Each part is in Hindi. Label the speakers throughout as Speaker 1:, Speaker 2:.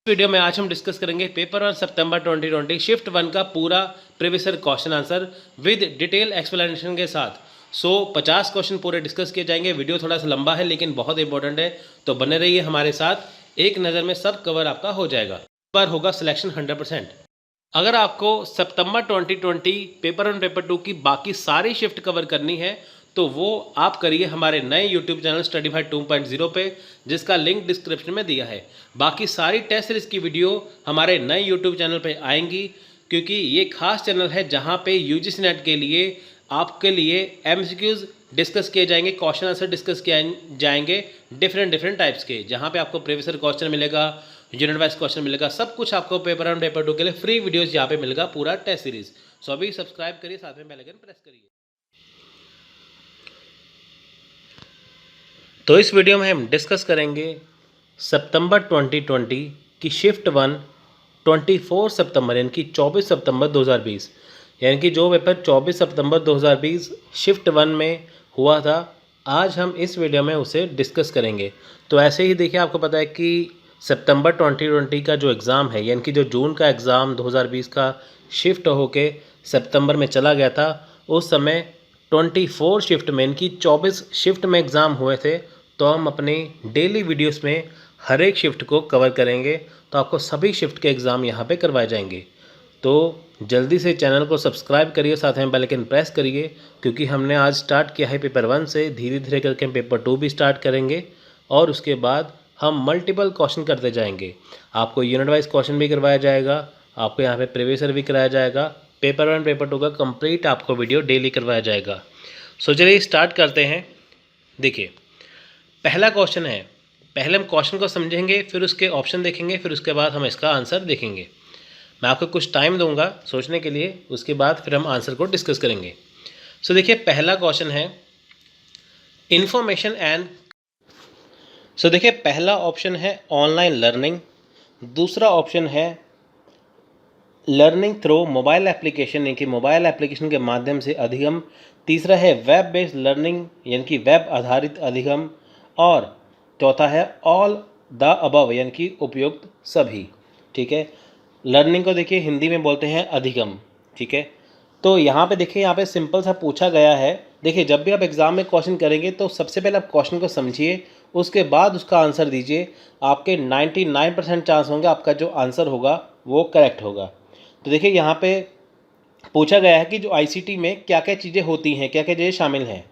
Speaker 1: वीडियो में आज हम डिस्कस करेंगे पेपर 1 सितंबर 2020 शिफ्ट 1 का पूरा previous year question answer with detail explanation के साथ। 50 क्वेश्चन पूरे डिस्कस किए जाएंगे। वीडियो थोड़ा सा लंबा है लेकिन बहुत इंपॉर्टेंट है, तो बने रहिए हमारे साथ। एक नज़र में सब कवर आपका हो जाएगा। पर होगा सिलेक्शन 100%। अगर आपको सितंबर 2020 पेपर 1 पेपर 2 की बाकी सारी शिफ्ट कवर करनी है तो वो आप करिए हमारे नए यूट्यूब चैनल स्टडीफाइड 2.0 पे, जिसका लिंक डिस्क्रिप्शन में दिया है। बाकी सारी टेस्ट सीरीज की वीडियो हमारे नए यूट्यूब चैनल पे आएंगी, क्योंकि ये खास चैनल है जहाँ पे यूजीसी नेट के लिए आपके लिए एमसीक्यूज डिस्कस किए जाएंगे, क्वेश्चन आंसर डिस्कस किए जाएंगे डिफरेंट टाइप्स के, जहाँ पे आपको प्रीवियस ईयर क्वेश्चन मिलेगा, यूनिट वाइज क्वेश्चन मिलेगा, सब कुछ आपको पेपर 1 पेपर 2 के लिए फ्री वीडियोस यहाँ पे मिलेगा, पूरा टेस्ट सीरीज। सो अभी सब्सक्राइब करिए, साथ में बेल आइकन प्रेस करिए। तो इस वीडियो में हम डिस्कस करेंगे सितंबर 2020 की शिफ्ट 1 24 सितंबर यानी कि 24 सितंबर 2020, यानी कि जो पेपर 24 सितंबर 2020 शिफ्ट 1 में हुआ था, आज हम इस वीडियो में उसे डिस्कस करेंगे। तो ऐसे ही देखिए, आपको पता है कि सितंबर 2020 का जो एग्ज़ाम है, यानी कि जो जून का एग्ज़ाम 2020 का शिफ्ट होके सितंबर में चला गया था, उस समय 24 शिफ्ट में यानी कि 24 शिफ्ट में एग्ज़ाम हुए थे। तो हम अपने डेली वीडियोस में हर एक शिफ्ट को कवर करेंगे, तो आपको सभी शिफ्ट के एग्ज़ाम यहाँ पे करवाए जाएंगे। तो जल्दी से चैनल को सब्सक्राइब करिए, साथ में बेल आइकन प्रेस करिए, क्योंकि हमने आज स्टार्ट किया है पेपर 1 से, धीरे धीरे करके हम पेपर 2 भी स्टार्ट करेंगे और उसके बाद हम मल्टीपल क्वेश्चन करते जाएंगे। आपको यूनिट वाइज क्वेश्चन भी करवाया जाएगा, आपको यहाँ पे प्रीवियस ईयर भी कराया जाएगा, पेपर 1 पेपर 2 का कंप्लीट आपको वीडियो डेली करवाया जाएगा। सो चलिए स्टार्ट करते हैं। देखिए, पहला क्वेश्चन है, पहले हम क्वेश्चन को समझेंगे, फिर उसके ऑप्शन देखेंगे, फिर उसके बाद हम इसका आंसर देखेंगे। मैं आपको कुछ टाइम दूंगा सोचने के लिए, उसके बाद फिर हम आंसर को डिस्कस करेंगे। सो देखिए, पहला क्वेश्चन है इंफॉर्मेशन एंड। सो देखिए, पहला ऑप्शन है ऑनलाइन लर्निंग, दूसरा ऑप्शन है लर्निंग थ्रू मोबाइल एप्लीकेशन यानी कि मोबाइल एप्लीकेशन के माध्यम से अधिगम, तीसरा है वेब बेस्ड लर्निंग यानी कि वेब आधारित अधिगम, और चौथा है ऑल द अबव यानी कि उपयुक्त सभी। ठीक है, लर्निंग को देखिए हिंदी में बोलते हैं अधिगम। ठीक है, तो यहाँ पे देखिए, यहाँ पे सिंपल सा पूछा गया है। देखिए, जब भी आप एग्ज़ाम में क्वेश्चन करेंगे तो सबसे पहले आप क्वेश्चन को समझिए, उसके बाद उसका आंसर दीजिए। आपके 99% चांस होंगे आपका जो आंसर होगा वो करेक्ट होगा। तो देखिए, यहाँ पे पूछा गया है कि जो आईसीटी में क्या क्या चीज़ें होती हैं, क्या क्या चीज़ें शामिल हैं।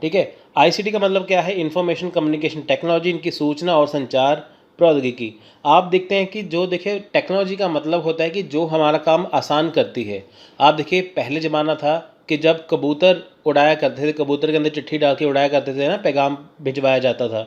Speaker 1: ठीक है, आईसीटी का मतलब क्या है? इंफॉर्मेशन कम्युनिकेशन टेक्नोलॉजी, इनकी सूचना और संचार प्रौद्योगिकी। आप देखते हैं कि जो देखिए टेक्नोलॉजी का मतलब होता है कि जो हमारा काम आसान करती है। आप देखिए, पहले ज़माना था कि जब कबूतर उड़ाया करते थे, कबूतर के अंदर चिट्ठी डाल के उड़ाया करते थे ना, पैगाम भिजवाया जाता था।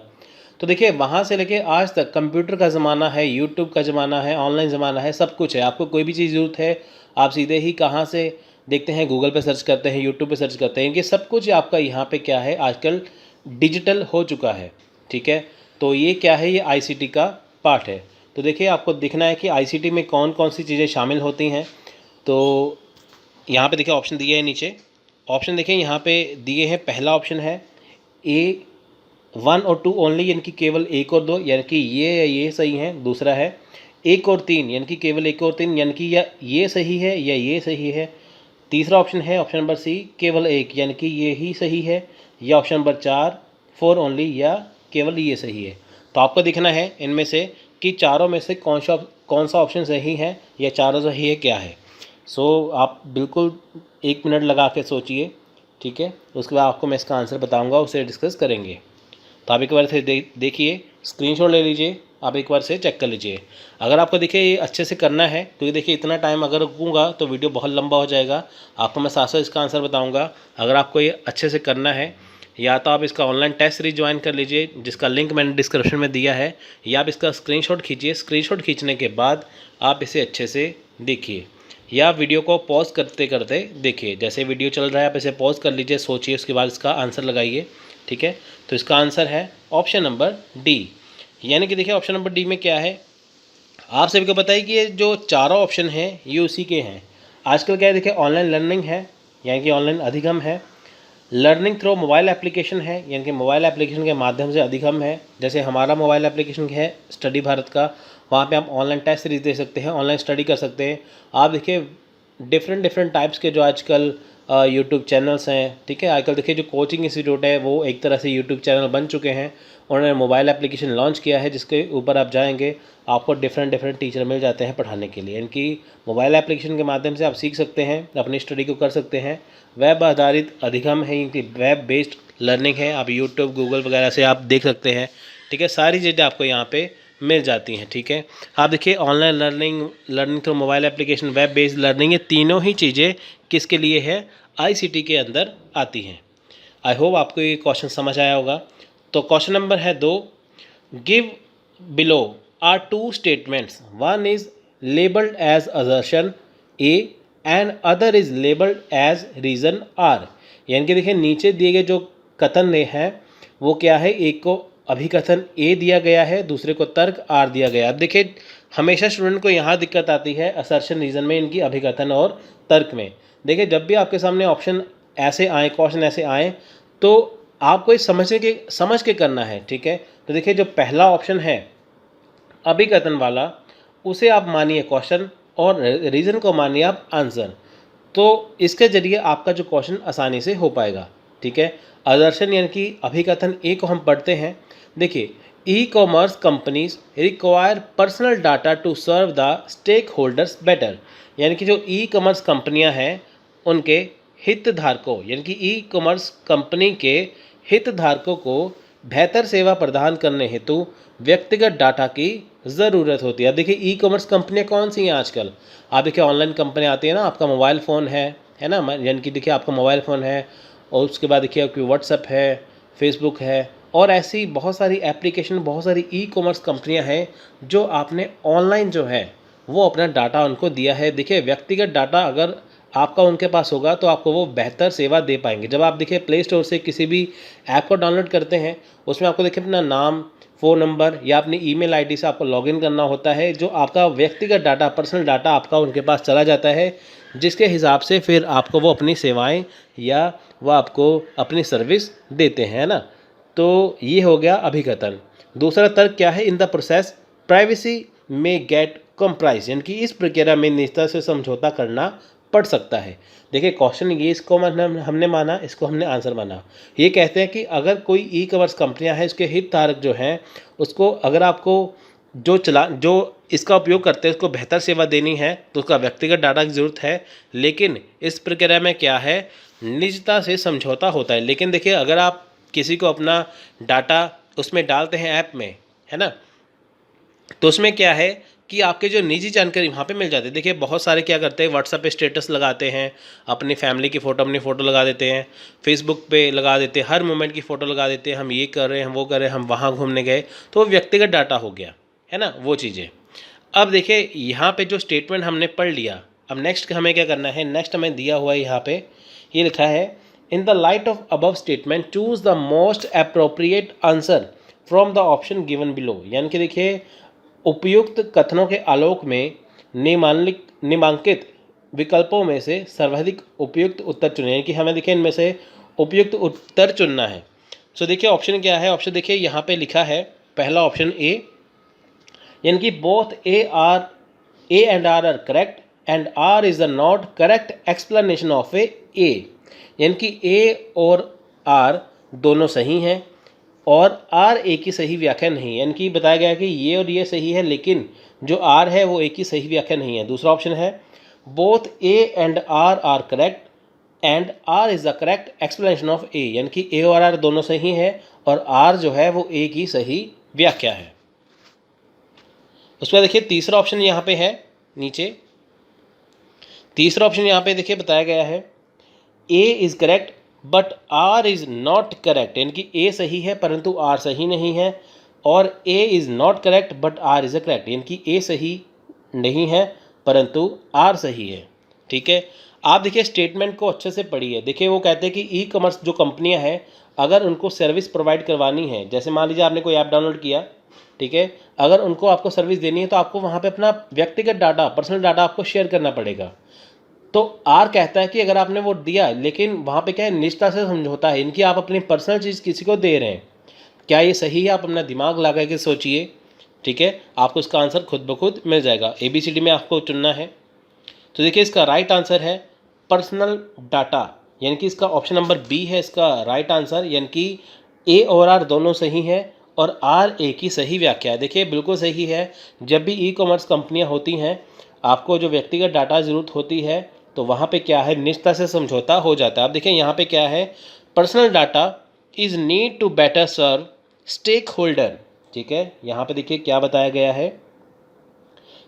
Speaker 1: तो देखिए, वहाँ से लेके आज तक कंप्यूटर का ज़माना है, यूट्यूब का ज़माना है, ऑनलाइन ज़माना है, सब कुछ है। आपको कोई भी चीज़ ज़रूरत है, आप सीधे ही कहाँ से देखते हैं, गूगल पे सर्च करते हैं, यूट्यूब पे सर्च करते हैं। ये सब कुछ आपका यहाँ पे क्या है, आजकल डिजिटल हो चुका है। ठीक है, तो ये क्या है, ये आईसीटी का पार्ट है। तो देखिए, आपको दिखना है कि आईसीटी में कौन कौन सी चीज़ें शामिल होती हैं। तो यहाँ पे देखिए ऑप्शन दिए हैं नीचे। ऑप्शन देखिए यहाँ पे दिए हैं। पहला ऑप्शन है ए 1 और 2 ओनली यानी कि केवल 1 और 2 यानी कि ये सही है। दूसरा है 1 और 3 यानी कि केवल 1 और 3 यानी कि या ये सही है या ये सही है। तीसरा ऑप्शन है ऑप्शन नंबर सी केवल 1 यानी कि ये ही सही है, या ऑप्शन नंबर 4 4 ओनली या केवल ये सही है। तो आपको दिखना है इनमें से कि चारों में से कौन सा ऑप्शन सही है या चारों सही है क्या है। सो आप बिल्कुल 1 मिनट लगा के सोचिए। ठीक है, उसके बाद आपको मैं इसका आंसर बताऊंगा, उसे डिस्कस करेंगे। तो आप एक बार से देखिए, स्क्रीनशॉट ले लीजिए, आप एक बार से चेक कर लीजिए। अगर आपको देखिए ये अच्छे से करना है, क्योंकि देखिए इतना टाइम अगर रुकूंगा तो वीडियो बहुत लंबा हो जाएगा। आपको मैं साथ साथ इसका आंसर बताऊंगा। अगर आपको ये अच्छे से करना है, या तो आप इसका ऑनलाइन टेस्ट सीरीज ज्वाइन कर लीजिए, जिसका लिंक मैंने डिस्क्रिप्शन में दिया है, या आप इसका स्क्रीनशॉट खींचिए। स्क्रीनशॉट खींचने के बाद आप इसे अच्छे से देखिए, या वीडियो को पॉज करते करते देखिए। जैसे वीडियो चल रहा है आप इसे पॉज कर लीजिए, सोचिए, उसके बाद इसका आंसर लगाइए। ठीक है, तो इसका आंसर है ऑप्शन नंबर डी। यानी कि देखिए ऑप्शन नंबर डी में क्या है, आप सभी को पता है कि ये जो चारों ऑप्शन हैं ये उसी के हैं। आजकल क्या है, देखिए ऑनलाइन लर्निंग है यानी कि ऑनलाइन अधिगम है, लर्निंग थ्रू मोबाइल एप्लीकेशन है यानी कि मोबाइल एप्लीकेशन के माध्यम से अधिगम है। जैसे हमारा मोबाइल एप्लीकेशन है स्टडी भारत का, वहाँ पे आप ऑनलाइन टेस्ट सीरीज दे सकते हैं, ऑनलाइन स्टडी कर सकते हैं। आप देखिए डिफरेंट टाइप्स के जो आजकल यूट्यूब चैनल्स हैं, ठीक है, आजकल देखिए जो कोचिंग इंस्टीट्यूट है वो एक तरह से यूट्यूब चैनल बन चुके हैं। उन्होंने मोबाइल एप्लीकेशन लॉन्च किया है जिसके ऊपर आप जाएंगे आपको डिफरेंट टीचर मिल जाते हैं पढ़ाने के लिए। इनकी मोबाइल एप्लीकेशन के माध्यम से आप सीख सकते हैं, अपनी स्टडी को कर सकते हैं। वेब आधारित अधिगम है, इनकी वेब बेस्ड लर्निंग है। आप यूट्यूब गूगल वगैरह से आप देख सकते हैं, ठीक है, सारी चीज़ें आपको यहाँ पे मिल जाती हैं, ठीक है। आप देखिए online learning through mobile application, web based learning, ये तीनों ही चीज़ें किसके लिए है, आईसीटी के अंदर आती हैं। आई होप आपको ये क्वेश्चन समझ आया होगा। तो क्वेश्चन नंबर है 2, give below are 2 statements, one is labelled as assertion A and other is labelled as reason R. यानी कि देखिए नीचे दिए गए जो कथन हैं वो क्या है, एक को अभिकथन ए दिया गया है, दूसरे को तर्क आर दिया गया है। अब देखिए हमेशा स्टूडेंट को यहाँ दिक्कत आती है असर्शन रीज़न में, इनकी अभिकथन और तर्क में। देखिए जब भी आपके सामने ऑप्शन ऐसे आए, क्वेश्चन ऐसे आए, तो आपको इस समझ के करना है, ठीक है। तो देखिए जो पहला ऑप्शन है अभिकथन वाला, उसे आप मानिए क्वेश्चन और रीज़न को मानिए आप आंसर। तो इसके जरिए आपका जो क्वेश्चन आसानी से हो पाएगा, ठीक है। आदर्शन यानी कि अभिकथन ए को हम पढ़ते हैं। देखिए e commerce companies require personal data to serve the stake holders better. यानी कि जो ई कॉमर्स कंपनियां हैं उनके हितधारकों, यानी कि ई कॉमर्स कंपनी के हितधारकों को बेहतर सेवा प्रदान करने हेतु व्यक्तिगत डाटा की ज़रूरत होती है। अब देखिए ई कॉमर्स कंपनियाँ कौन सी हैं आजकल, आप देखिए ऑनलाइन कंपनियाँ आती हैं ना, आपका मोबाइल फ़ोन है ना, यानी कि देखिए आपका मोबाइल फ़ोन है और उसके बाद देखिए आपकी व्हाट्सएप है, फेसबुक है, और ऐसी बहुत सारी एप्लीकेशन, बहुत सारी ई कॉमर्स कंपनियाँ हैं जो आपने ऑनलाइन जो है वो अपना डाटा उनको दिया है। देखिए व्यक्तिगत डाटा अगर आपका उनके पास होगा तो आपको वो बेहतर सेवा दे पाएंगे। जब आप देखिए प्ले स्टोर से किसी भी ऐप को डाउनलोड करते हैं, उसमें आपको देखिए अपना नाम, फ़ोन नंबर या अपनी ईमेल आईडी से आपको लॉगिन करना होता है, जो आपका व्यक्तिगत डाटा, पर्सनल डाटा आपका उनके पास चला जाता है, जिसके हिसाब से फिर आपको वो अपनी सेवाएं या वो आपको अपनी सर्विस देते हैं, ना। तो ये हो गया अभिकथन। दूसरा तर्क क्या है, इन द प्रोसेस प्राइवेसी में गेट कॉम्प्राइज, यानी कि इस प्रक्रिया में निजता से समझौता करना पड़ सकता है। देखिए क्वेश्चन ये, इसको हमने माना, इसको हमने आंसर माना। ये कहते हैं कि अगर कोई ई कॉमर्स कंपनियां हैं, उसके हितधारक जो हैं, उसको अगर आपको जो इसका उपयोग करते हैं उसको बेहतर सेवा देनी है तो उसका व्यक्तिगत डाटा की ज़रूरत है, लेकिन इस प्रक्रिया में क्या है, निजता से समझौता होता है। लेकिन देखिए अगर आप किसी को अपना डाटा उसमें डालते हैं ऐप में, है ना, तो उसमें क्या है कि आपके जो निजी जानकारी वहाँ पे मिल जाती है। देखिए बहुत सारे क्या करते हैं, व्हाट्सएप पे स्टेटस लगाते हैं, अपनी फैमिली की फ़ोटो, अपनी फ़ोटो लगा देते हैं, फेसबुक पे लगा देते हैं, हर मोमेंट की फ़ोटो लगा देते हैं, हम ये कर रहे हैं, हम वो कर रहे हैं, हम वहाँ घूमने गए, तो वो व्यक्तिगत डाटा हो गया, है ना, वो चीज़ें। अब देखिए यहाँ पे जो स्टेटमेंट हमने पढ़ लिया, अब नेक्स्ट हमें क्या करना है, नेक्स्ट हमें दिया हुआ है यहाँ पे, ये लिखा है, in the light of above statement choose the most appropriate answer from the option given below. यानी कि देखिए उपयुक्त कथनों के आलोक में निम्नांकित विकल्पों में से सर्वाधिक उपयुक्त उत्तर चुनें, यानी कि हमें देखिए इनमें से उपयुक्त उत्तर चुनना है। सो देखिए ऑप्शन क्या है, ऑप्शन देखिए यहाँ पे लिखा है पहला ऑप्शन ए, यानी कि both A and R are correct and R is the not correct explanation of A. यानी कि ए और आर दोनों सही हैं और आर ए की सही व्याख्या नहीं है, यानी कि बताया गया है कि ये और ये सही है लेकिन जो आर है वो ए की सही व्याख्या नहीं है। दूसरा ऑप्शन है both A and R correct and R is the correct explanation of A, यानी कि ए और आर दोनों सही हैं और आर जो है वो ए की सही व्याख्या है। उसके बाद देखिए तीसरा ऑप्शन यहाँ पे है नीचे, तीसरा ऑप्शन यहाँ पे देखिए बताया गया है A is correct but R is not correct, यानी कि ए सही है परंतु आर सही नहीं है, और A is not correct but R is correct, यानी कि ए सही नहीं है परंतु आर सही है। ठीक है, आप देखिए स्टेटमेंट को अच्छे से पढ़िए। देखिए वो कहते हैं कि ई कॉमर्स जो कंपनियां हैं अगर उनको सर्विस प्रोवाइड करवानी है, जैसे मान लीजिए आपने कोई ऐप डाउनलोड किया, ठीक है, अगर उनको आपको सर्विस देनी है तो आपको वहाँ पे अपना व्यक्तिगत डाटा, पर्सनल डाटा आपको शेयर करना पड़ेगा। तो आर कहता है कि अगर आपने वो दिया लेकिन वहाँ पे क्या है, निजता से समझौता है, इनकी आप अपनी पर्सनल चीज़ किसी को दे रहे हैं, क्या ये सही है? आप अपना दिमाग लगा के सोचिए, ठीक है, आपको इसका आंसर खुद ब खुद मिल जाएगा। ABCD में आपको चुनना है। तो देखिए इसका राइट आंसर है पर्सनल डाटा, यानी कि इसका ऑप्शन नंबर बी है इसका राइट आंसर, यानी कि ए और आर दोनों सही है और आर ए की सही व्याख्या है। देखिए बिल्कुल सही है। जब भी ई कॉमर्स कंपनियां होती हैं, आपको जो व्यक्तिगत डाटा ज़रूरत होती है, तो वहाँ पे क्या है, निजता से समझौता हो जाता है। आप देखिए यहाँ पे क्या है, personal data is need to better serve stake holder. ठीक है, यहाँ पे देखिए क्या बताया गया है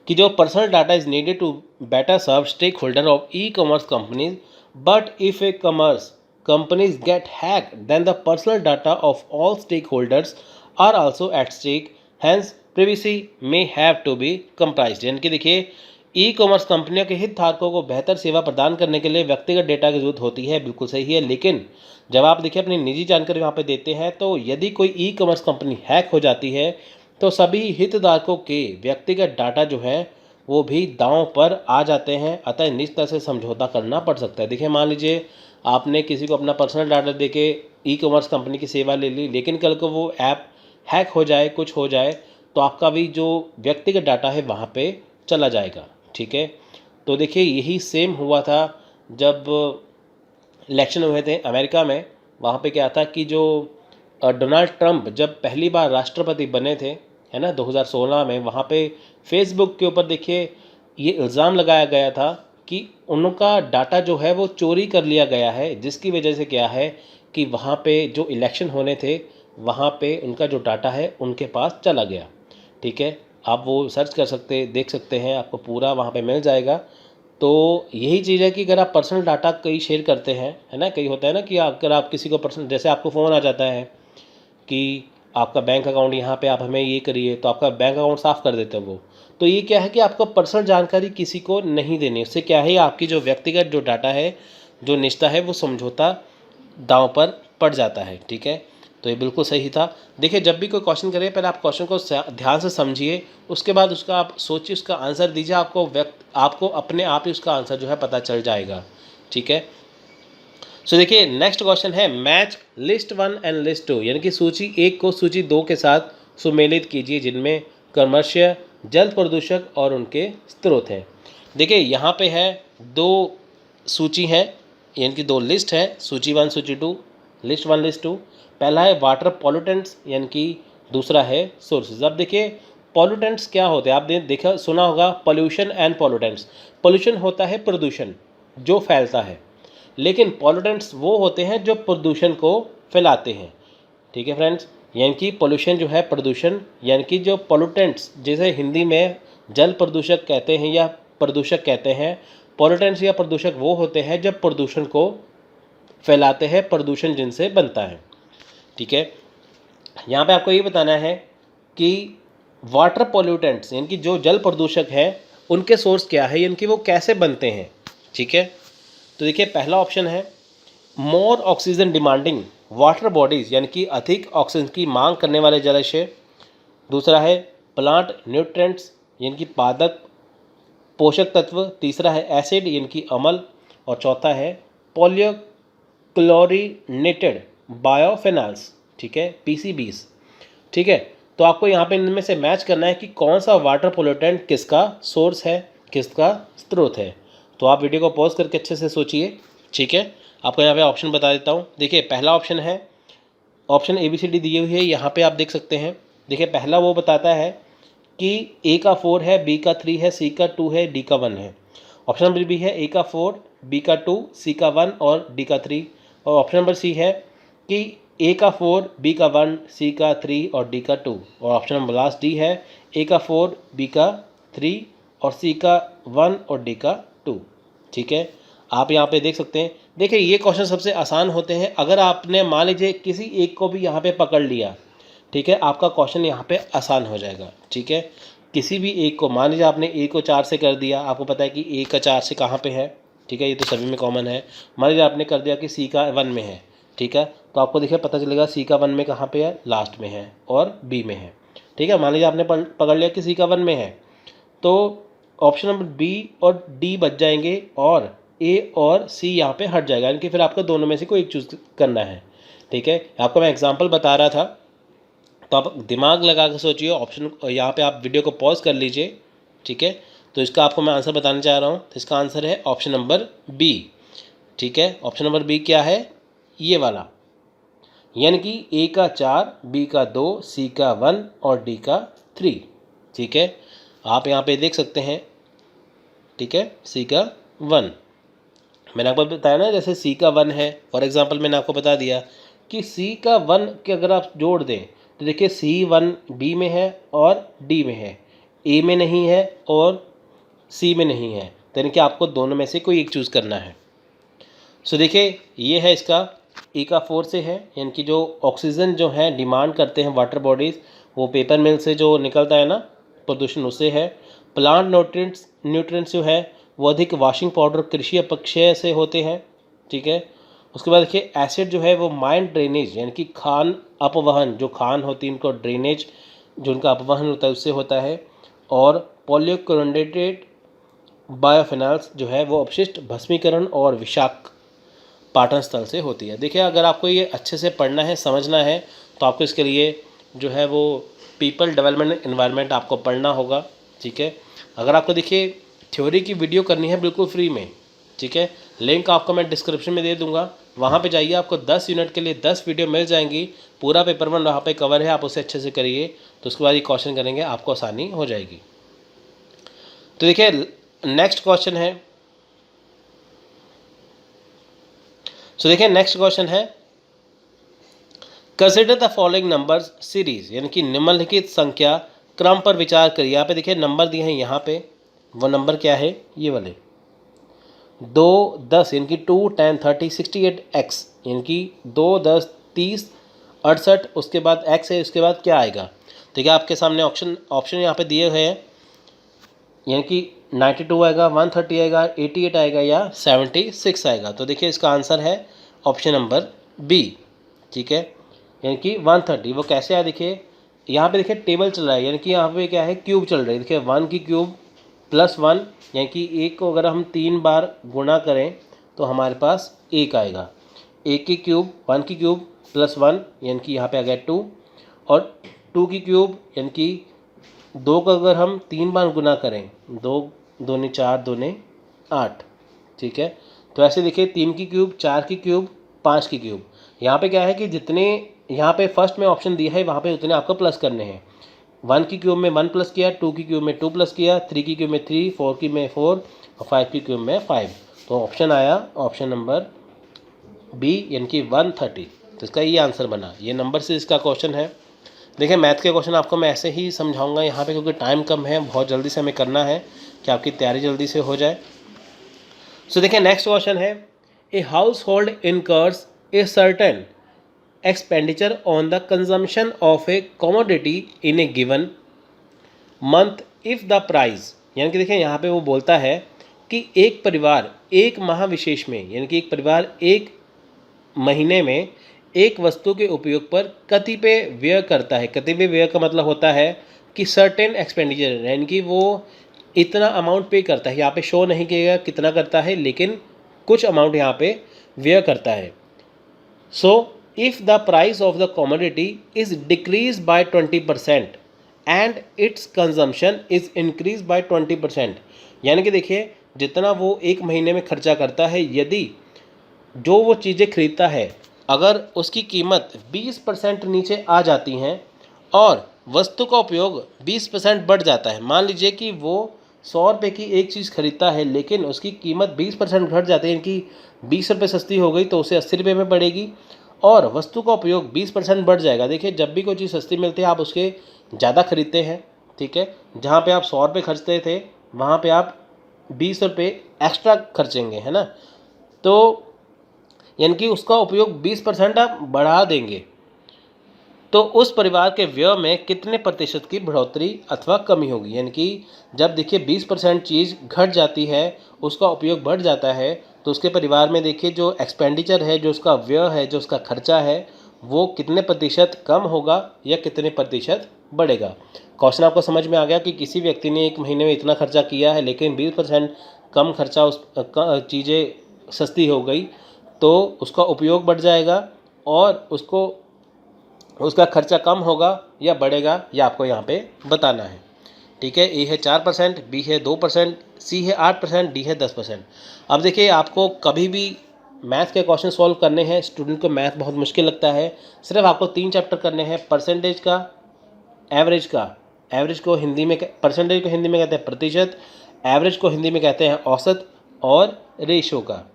Speaker 1: कि जो personal data is needed to better serve stake holder of e commerce companies, but if e commerce companies get hacked, then the personal data of all stakeholders are also at stake, hence privacy may have to be comprised। यानी कि देखिए ई कॉमर्स कंपनियों के हितधारकों को बेहतर सेवा प्रदान करने के लिए व्यक्तिगत डेटा की जरूरत होती है, बिल्कुल सही है। लेकिन जब आप देखिए अपनी निजी जानकारी वहाँ पे देते हैं, तो यदि कोई ई कॉमर्स कंपनी हैक हो जाती है, तो सभी हितधारकों के व्यक्तिगत डाटा जो है वो भी दांव पर आ जाते हैं, अतः निजता से समझौता करना पड़ सकता है। देखिए मान लीजिए आपने किसी को अपना पर्सनल डाटा देके ई कॉमर्स कंपनी की सेवा ले ली, लेकिन कल को वो ऐप हैक हो जाए, कुछ हो जाए, तो आपका भी जो व्यक्तिगत डाटा है वहाँ पे चला जाएगा। ठीक है, तो देखिए यही सेम हुआ था जब इलेक्शन हुए थे अमेरिका में। वहाँ पे क्या था कि जो डोनाल्ड ट्रंप जब पहली बार राष्ट्रपति बने थे, है ना, 2016 में, वहाँ पे फेसबुक के ऊपर देखिए ये इल्ज़ाम लगाया गया था कि उनका डाटा जो है वो चोरी कर लिया गया है, जिसकी वजह से क्या है कि वहाँ पे जो इलेक्शन होने थे वहाँ पे उनका जो डाटा है उनके पास चला गया। ठीक है, आप वो सर्च कर सकते, देख सकते हैं, आपको पूरा वहाँ पे मिल जाएगा। तो यही चीज़ है कि अगर आप पर्सनल डाटा कई शेयर करते हैं, है ना, कई होता है ना कि अगर आप किसी को पर्सनल, जैसे आपको फ़ोन आ जाता है कि आपका बैंक अकाउंट यहाँ पे आप हमें ये करिए, तो आपका बैंक अकाउंट साफ़ कर देते हैं वो। तो ये क्या है कि आपको पर्सनल जानकारी किसी को नहीं देनी, उससे क्या है आपकी जो व्यक्तिगत जो डाटा है, जो निजता है, वो समझौता दांव पर पड़ जाता है। ठीक है, तो ये बिल्कुल सही था। देखिए जब भी कोई क्वेश्चन करे, पहले आप क्वेश्चन को ध्यान से समझिए, उसके बाद उसका आप सोचिए, उसका आंसर दीजिए, आपको अपने आप ही उसका आंसर जो है पता चल जाएगा। ठीक है, सो देखिए नेक्स्ट क्वेश्चन है मैच लिस्ट 1 एंड लिस्ट 2, यानी कि सूची 1 को सूची 2 के साथ सुमेलित कीजिए जिनमें कमर्शियल, जल प्रदूषक और उनके स्रोत हैं। देखिए यहाँ पे है 2 सूची हैं, यानी कि 2 लिस्ट है, सूची 1 सूची 2, लिस्ट 1 लिस्ट 2। पहला है वाटर पॉल्यूटेंट्स, यानी कि दूसरा है सोर्सेज। अब देखिए पॉल्यूटेंट्स क्या होते हैं, आपने देखा सुना होगा पॉल्यूशन एंड पॉल्यूटेंट्स। पॉल्यूशन होता है प्रदूषण जो फैलता है, लेकिन पॉल्यूटेंट्स वो होते हैं जो प्रदूषण को फैलाते हैं। ठीक है फ्रेंड्स, यानी कि पॉल्यूशन जो है प्रदूषण, यानी कि जो पॉल्यूटेंट्स, जैसे हिंदी में जल प्रदूषक कहते हैं या प्रदूषक कहते हैं, पॉल्यूटेंट्स या प्रदूषक वो होते हैं जब प्रदूषण को फैलाते हैं, प्रदूषण जिनसे बनता है। ठीक है, यहाँ पे आपको ये बताना है कि वाटर पॉल्यूटेंट्स यानी कि जो जल प्रदूषक हैं उनके सोर्स क्या है, यानी कि वो कैसे बनते हैं। ठीक है, तो देखिए पहला ऑप्शन है मोर ऑक्सीजन डिमांडिंग वाटर बॉडीज़, यानी कि अधिक ऑक्सीजन की मांग करने वाले जलाशय। दूसरा है प्लांट न्यूट्रेंट्स, यानी कि पादप पोषक तत्व। तीसरा है एसिड, यानी कि अम्ल। और चौथा है पॉलीक्लोरिनेटेड बायोफिनाल्स, ठीक है, PCBs। ठीक है, तो आपको यहाँ पे इनमें से मैच करना है कि कौन सा वाटर पोल्यूटेंट किसका सोर्स है, किसका स्रोत है। तो आप वीडियो को पॉज करके अच्छे से सोचिए। ठीक है, आपको यहाँ पे ऑप्शन बता देता हूँ। देखिए पहला ऑप्शन है, ऑप्शन ABCD दिए हुई है, यहाँ पे आप देख सकते हैं। देखिए पहला वो बताता है कि A का 4 है, B का 3 है, C का 2 है, D का 1 है। ऑप्शन नंबर B है A का 4, B का 2, C का 1 और D का 3। और ऑप्शन नंबर C है कि A का 4, B का 1, C का 3 और D का 2। और ऑप्शन नंबर लास्ट D है A का 4, B का 3 और C का 1 और D का 2। ठीक है, आप यहाँ पे देख सकते हैं। देखिए ये क्वेश्चन सबसे आसान होते हैं। अगर आपने मान लीजिए किसी एक को भी यहाँ पे पकड़ लिया, ठीक है, आपका क्वेश्चन यहाँ पे आसान हो जाएगा। ठीक है, किसी भी एक को, मान लीजिए आपने A को 4 से कर दिया, आपको पता है कि A का 4 से कहाँ पे है। ठीक है, ये तो सभी में कॉमन है। मान लीजिए आपने कर दिया कि C का 1 में है। ठीक है, तो आपको देखिए पता चलेगा C का 1 में कहाँ पे है, लास्ट में है और B में है। ठीक है, मान लीजिए आपने पकड़ लिया कि C का 1 में है, तो ऑप्शन नंबर B और D बच जाएंगे और A और C यहाँ पे हट जाएगा, यानी कि फिर आपको दोनों में से कोई एक चूज़ करना है। ठीक है, आपको मैं एग्जांपल बता रहा था तो आप दिमाग लगा कर सोचिए, ऑप्शन यहाँ पे आप वीडियो को पॉज कर लीजिए, ठीक है। तो इसका आपको मैं आंसर बताने चाह रहा हूँ, तो इसका आंसर है ऑप्शन नंबर बी, ठीक है। ऑप्शन नंबर बी क्या है, ये वाला, यानी कि ए का 4, बी का 2, सी का 1 और डी का 3, ठीक है। आप यहाँ पे देख सकते हैं, ठीक है, सी का 1 मैंने आपको बताया ना, जैसे सी का 1 है, फॉर एग्जांपल मैंने आपको बता दिया कि सी का 1 के अगर आप जोड़ दें तो देखिए C1 बी में है और डी में है, ए में नहीं है और सी में नहीं है, तो यानी कि आपको दोनों में से कोई एक चूज़ करना है। सो देखिए ये है इसका, ए का 4 से है, यानी कि जो ऑक्सीजन जो है डिमांड करते हैं वाटर बॉडीज़, वो पेपर मिल से जो निकलता है ना प्रदूषण, उससे है। प्लांट न्यूट्रिएंट्स जो है वो अधिक वॉशिंग पाउडर कृषि अपक्षय से होते हैं, ठीक है। उसके बाद देखिए एसिड जो है वो माइन ड्रेनेज, यानी कि खान अपवहन, जो खान होती है उनको ड्रेनेज, जो उनका अपवहन होता है उससे होता है। और पॉलीक्लोरेटेड बायोफिनाल्स जो है वो अपशिष्ट भस्मीकरण और विषाक्त पाटन स्थल से होती है। देखिए अगर आपको ये अच्छे से पढ़ना है, समझना है, तो आपको इसके लिए जो है वो पीपल डेवलपमेंट एनवायरनमेंट आपको पढ़ना होगा, ठीक है। अगर आपको देखिए थ्योरी की वीडियो करनी है बिल्कुल फ्री में, ठीक है, लिंक आपको मैं डिस्क्रिप्शन में दे दूंगा, वहाँ पे जाइए, आपको 10 यूनिट के लिए 10 वीडियो मिल जाएंगी, पूरा पेपर 1 वहाँ पे कवर है, आप उसे अच्छे से करिए, तो उसके बाद ये क्वेश्चन करेंगे आपको आसानी हो जाएगी। तो देखिए नेक्स्ट क्वेश्चन है, सो देखिए नेक्स्ट क्वेश्चन है, consider the following numbers series, यानी कि निम्नलिखित संख्या क्रम पर विचार करिए। यहाँ पे देखिए नंबर दिए हैं, यहाँ पे वो नंबर क्या है, ये वाले 2, 10 यानी कि 2, 10, 30, 68 एक्स, यानी कि 2, 10, 30, 68, उसके बाद एक्स है, उसके बाद क्या आएगा। ठीक है, आपके सामने ऑप्शन यहाँ पे दिए हुए हैं, यानी कि 92 आएगा, 130 आएगा, 88 आएगा या 76 आएगा। तो देखिए इसका आंसर है ऑप्शन नंबर बी, ठीक है, यानी कि 130। वो कैसे आया, देखिए यहाँ पे देखिए टेबल चल रहा है, यानी कि यहाँ पे क्या है, क्यूब चल रही है। देखिए 1 की क्यूब प्लस 1, यानी कि 1 को अगर हम 3 बार गुणा करें तो हमारे पास 1 आएगा। 1 की क्यूब, 1 की क्यूब प्लस 1, यानी कि यहाँ पे आ गया 2, और 2 की क्यूब यानी कि 2 को अगर हम 3 बार गुना करें, 2 दूनी 4, दूनी 8, ठीक है। तो ऐसे देखिए 3 की क्यूब, 4 की क्यूब, 5 की क्यूब। यहाँ पे क्या है कि जितने यहाँ पे फर्स्ट में ऑप्शन दिया है वहाँ पे उतने आपको प्लस करने हैं। 1 की क्यूब में 1 प्लस किया, 2 की क्यूब में 2 प्लस किया, 3 की क्यूब में 3, 4 की में 4 और 5 की क्यूब में 5। तो ऑप्शन आया ऑप्शन नंबर बी, यानी कि 130। तो इसका ये आंसर बना, ये नंबर से इसका क्वेश्चन है। देखिए मैथ के क्वेश्चन आपको मैं ऐसे ही समझाऊंगा यहाँ पे, क्योंकि टाइम कम है, बहुत जल्दी से हमें करना है कि आपकी तैयारी जल्दी से हो जाए। सो देखिए नेक्स्ट क्वेश्चन है, a house hold incurs a certain expenditure on the consumption of a commodity in a given month if the price, यानी कि देखिए यहाँ पे वो बोलता है कि एक परिवार एक माह विशेष में, यानी कि एक परिवार एक महीने में एक वस्तु के उपयोग पर कतिपय व्यय करता है। कतिपय व्यय का मतलब होता है कि सर्टेन एक्सपेंडिचर, यानी कि वो इतना अमाउंट पे करता है। यहाँ पे शो नहीं किया कितना करता है, लेकिन कुछ अमाउंट यहाँ पे व्यय करता है। सो if the price of the commodity is decreased by 20% and its consumption is increased by 20%, यानी कि देखिए जितना वो एक महीने में खर्चा करता है, यदि जो वो चीज़ें खरीदता है अगर उसकी कीमत 20% नीचे आ जाती हैं और वस्तु का उपयोग 20% बढ़ जाता है, मान लीजिए कि वो 100 रुपये की एक चीज़ खरीदता है लेकिन उसकी कीमत 20% घट जाती है, यानी कि 20 रुपये सस्ती हो गई तो उसे 80 रुपये में पड़ेगी और वस्तु का उपयोग 20% बढ़ जाएगा। देखिए जब भी कोई चीज़ सस्ती मिलती है आप उसके ज़्यादा खरीदते हैं, ठीक है। जहाँ पे आप 100 रुपये खर्चते थे वहाँ पे आप 20 रुपये एक्स्ट्रा खर्चेंगे, है ना। तो यानी कि उसका उपयोग 20% आप बढ़ा देंगे, तो उस परिवार के व्यय में कितने प्रतिशत की बढ़ोतरी अथवा कमी होगी। यानी कि जब देखिए 20% चीज़ घट जाती है, उसका उपयोग बढ़ जाता है, तो उसके परिवार में देखिए जो एक्सपेंडिचर है, जो उसका व्यय है, जो उसका खर्चा है, वो कितने प्रतिशत कम होगा या कितने प्रतिशत बढ़ेगा। क्वेश्चन आपको समझ में आ गया कि किसी व्यक्ति ने एक महीने में इतना खर्चा किया है लेकिन 20% कम खर्चा, उस चीज़ें सस्ती हो गई तो उसका उपयोग बढ़ जाएगा और उसको उसका खर्चा कम होगा या बढ़ेगा, ये आपको यहाँ पे बताना है। ठीक है, ए है 4%, बी है 2%, सी है 8%, डी है 10%। अब देखिए, आपको कभी भी मैथ के क्वेश्चन सॉल्व करने हैं, स्टूडेंट को मैथ बहुत मुश्किल लगता है, सिर्फ आपको 3 चैप्टर करने हैं, परसेंटेज का, एवरेज का। एवरेज को हिंदी में, परसेंटेज को हिंदी में कहते हैं प्रतिशत, एवरेज को हिंदी में कहते हैं औसत, और रेशो का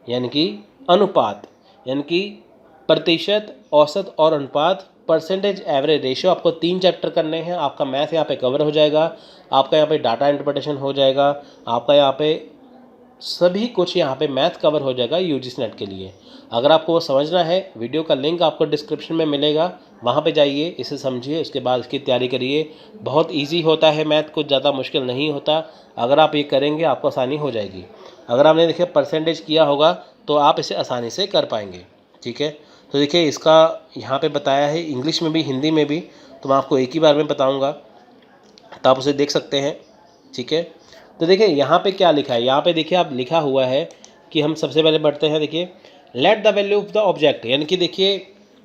Speaker 1: यानी कि अनुपात, यानी कि प्रतिशत, औसत और अनुपात, परसेंटेज, एवरेज, रेशो। आपको 3 चैप्टर करने हैं, आपका मैथ यहाँ पे कवर हो जाएगा, आपका यहाँ पे डाटा इंटरप्रिटेशन हो जाएगा, आपका यहाँ पे सभी कुछ यहाँ पे मैथ कवर हो जाएगा यूजीसी नेट के लिए। अगर आपको वो समझना है, वीडियो का लिंक आपको डिस्क्रिप्शन में मिलेगा, वहाँ पे जाइए, इसे समझिए, उसके बाद इसकी तैयारी करिए। बहुत इजी होता है मैथ, कुछ ज़्यादा मुश्किल नहीं होता। अगर आप ये करेंगे आपको आसानी हो जाएगी। अगर आपने देखिए परसेंटेज किया होगा तो आप इसे आसानी से कर पाएंगे। ठीक है, तो देखिए इसका यहाँ पे बताया है इंग्लिश में भी हिंदी में भी, तो मैं आपको एक ही बार में बताऊँगा, तो आप उसे देख सकते हैं। ठीक है, तो देखिए यहाँ पे क्या लिखा है, यहाँ पे देखिए आप लिखा हुआ है कि हम सबसे पहले बढ़ते हैं। देखिए, let the value of the object, यानी कि देखिए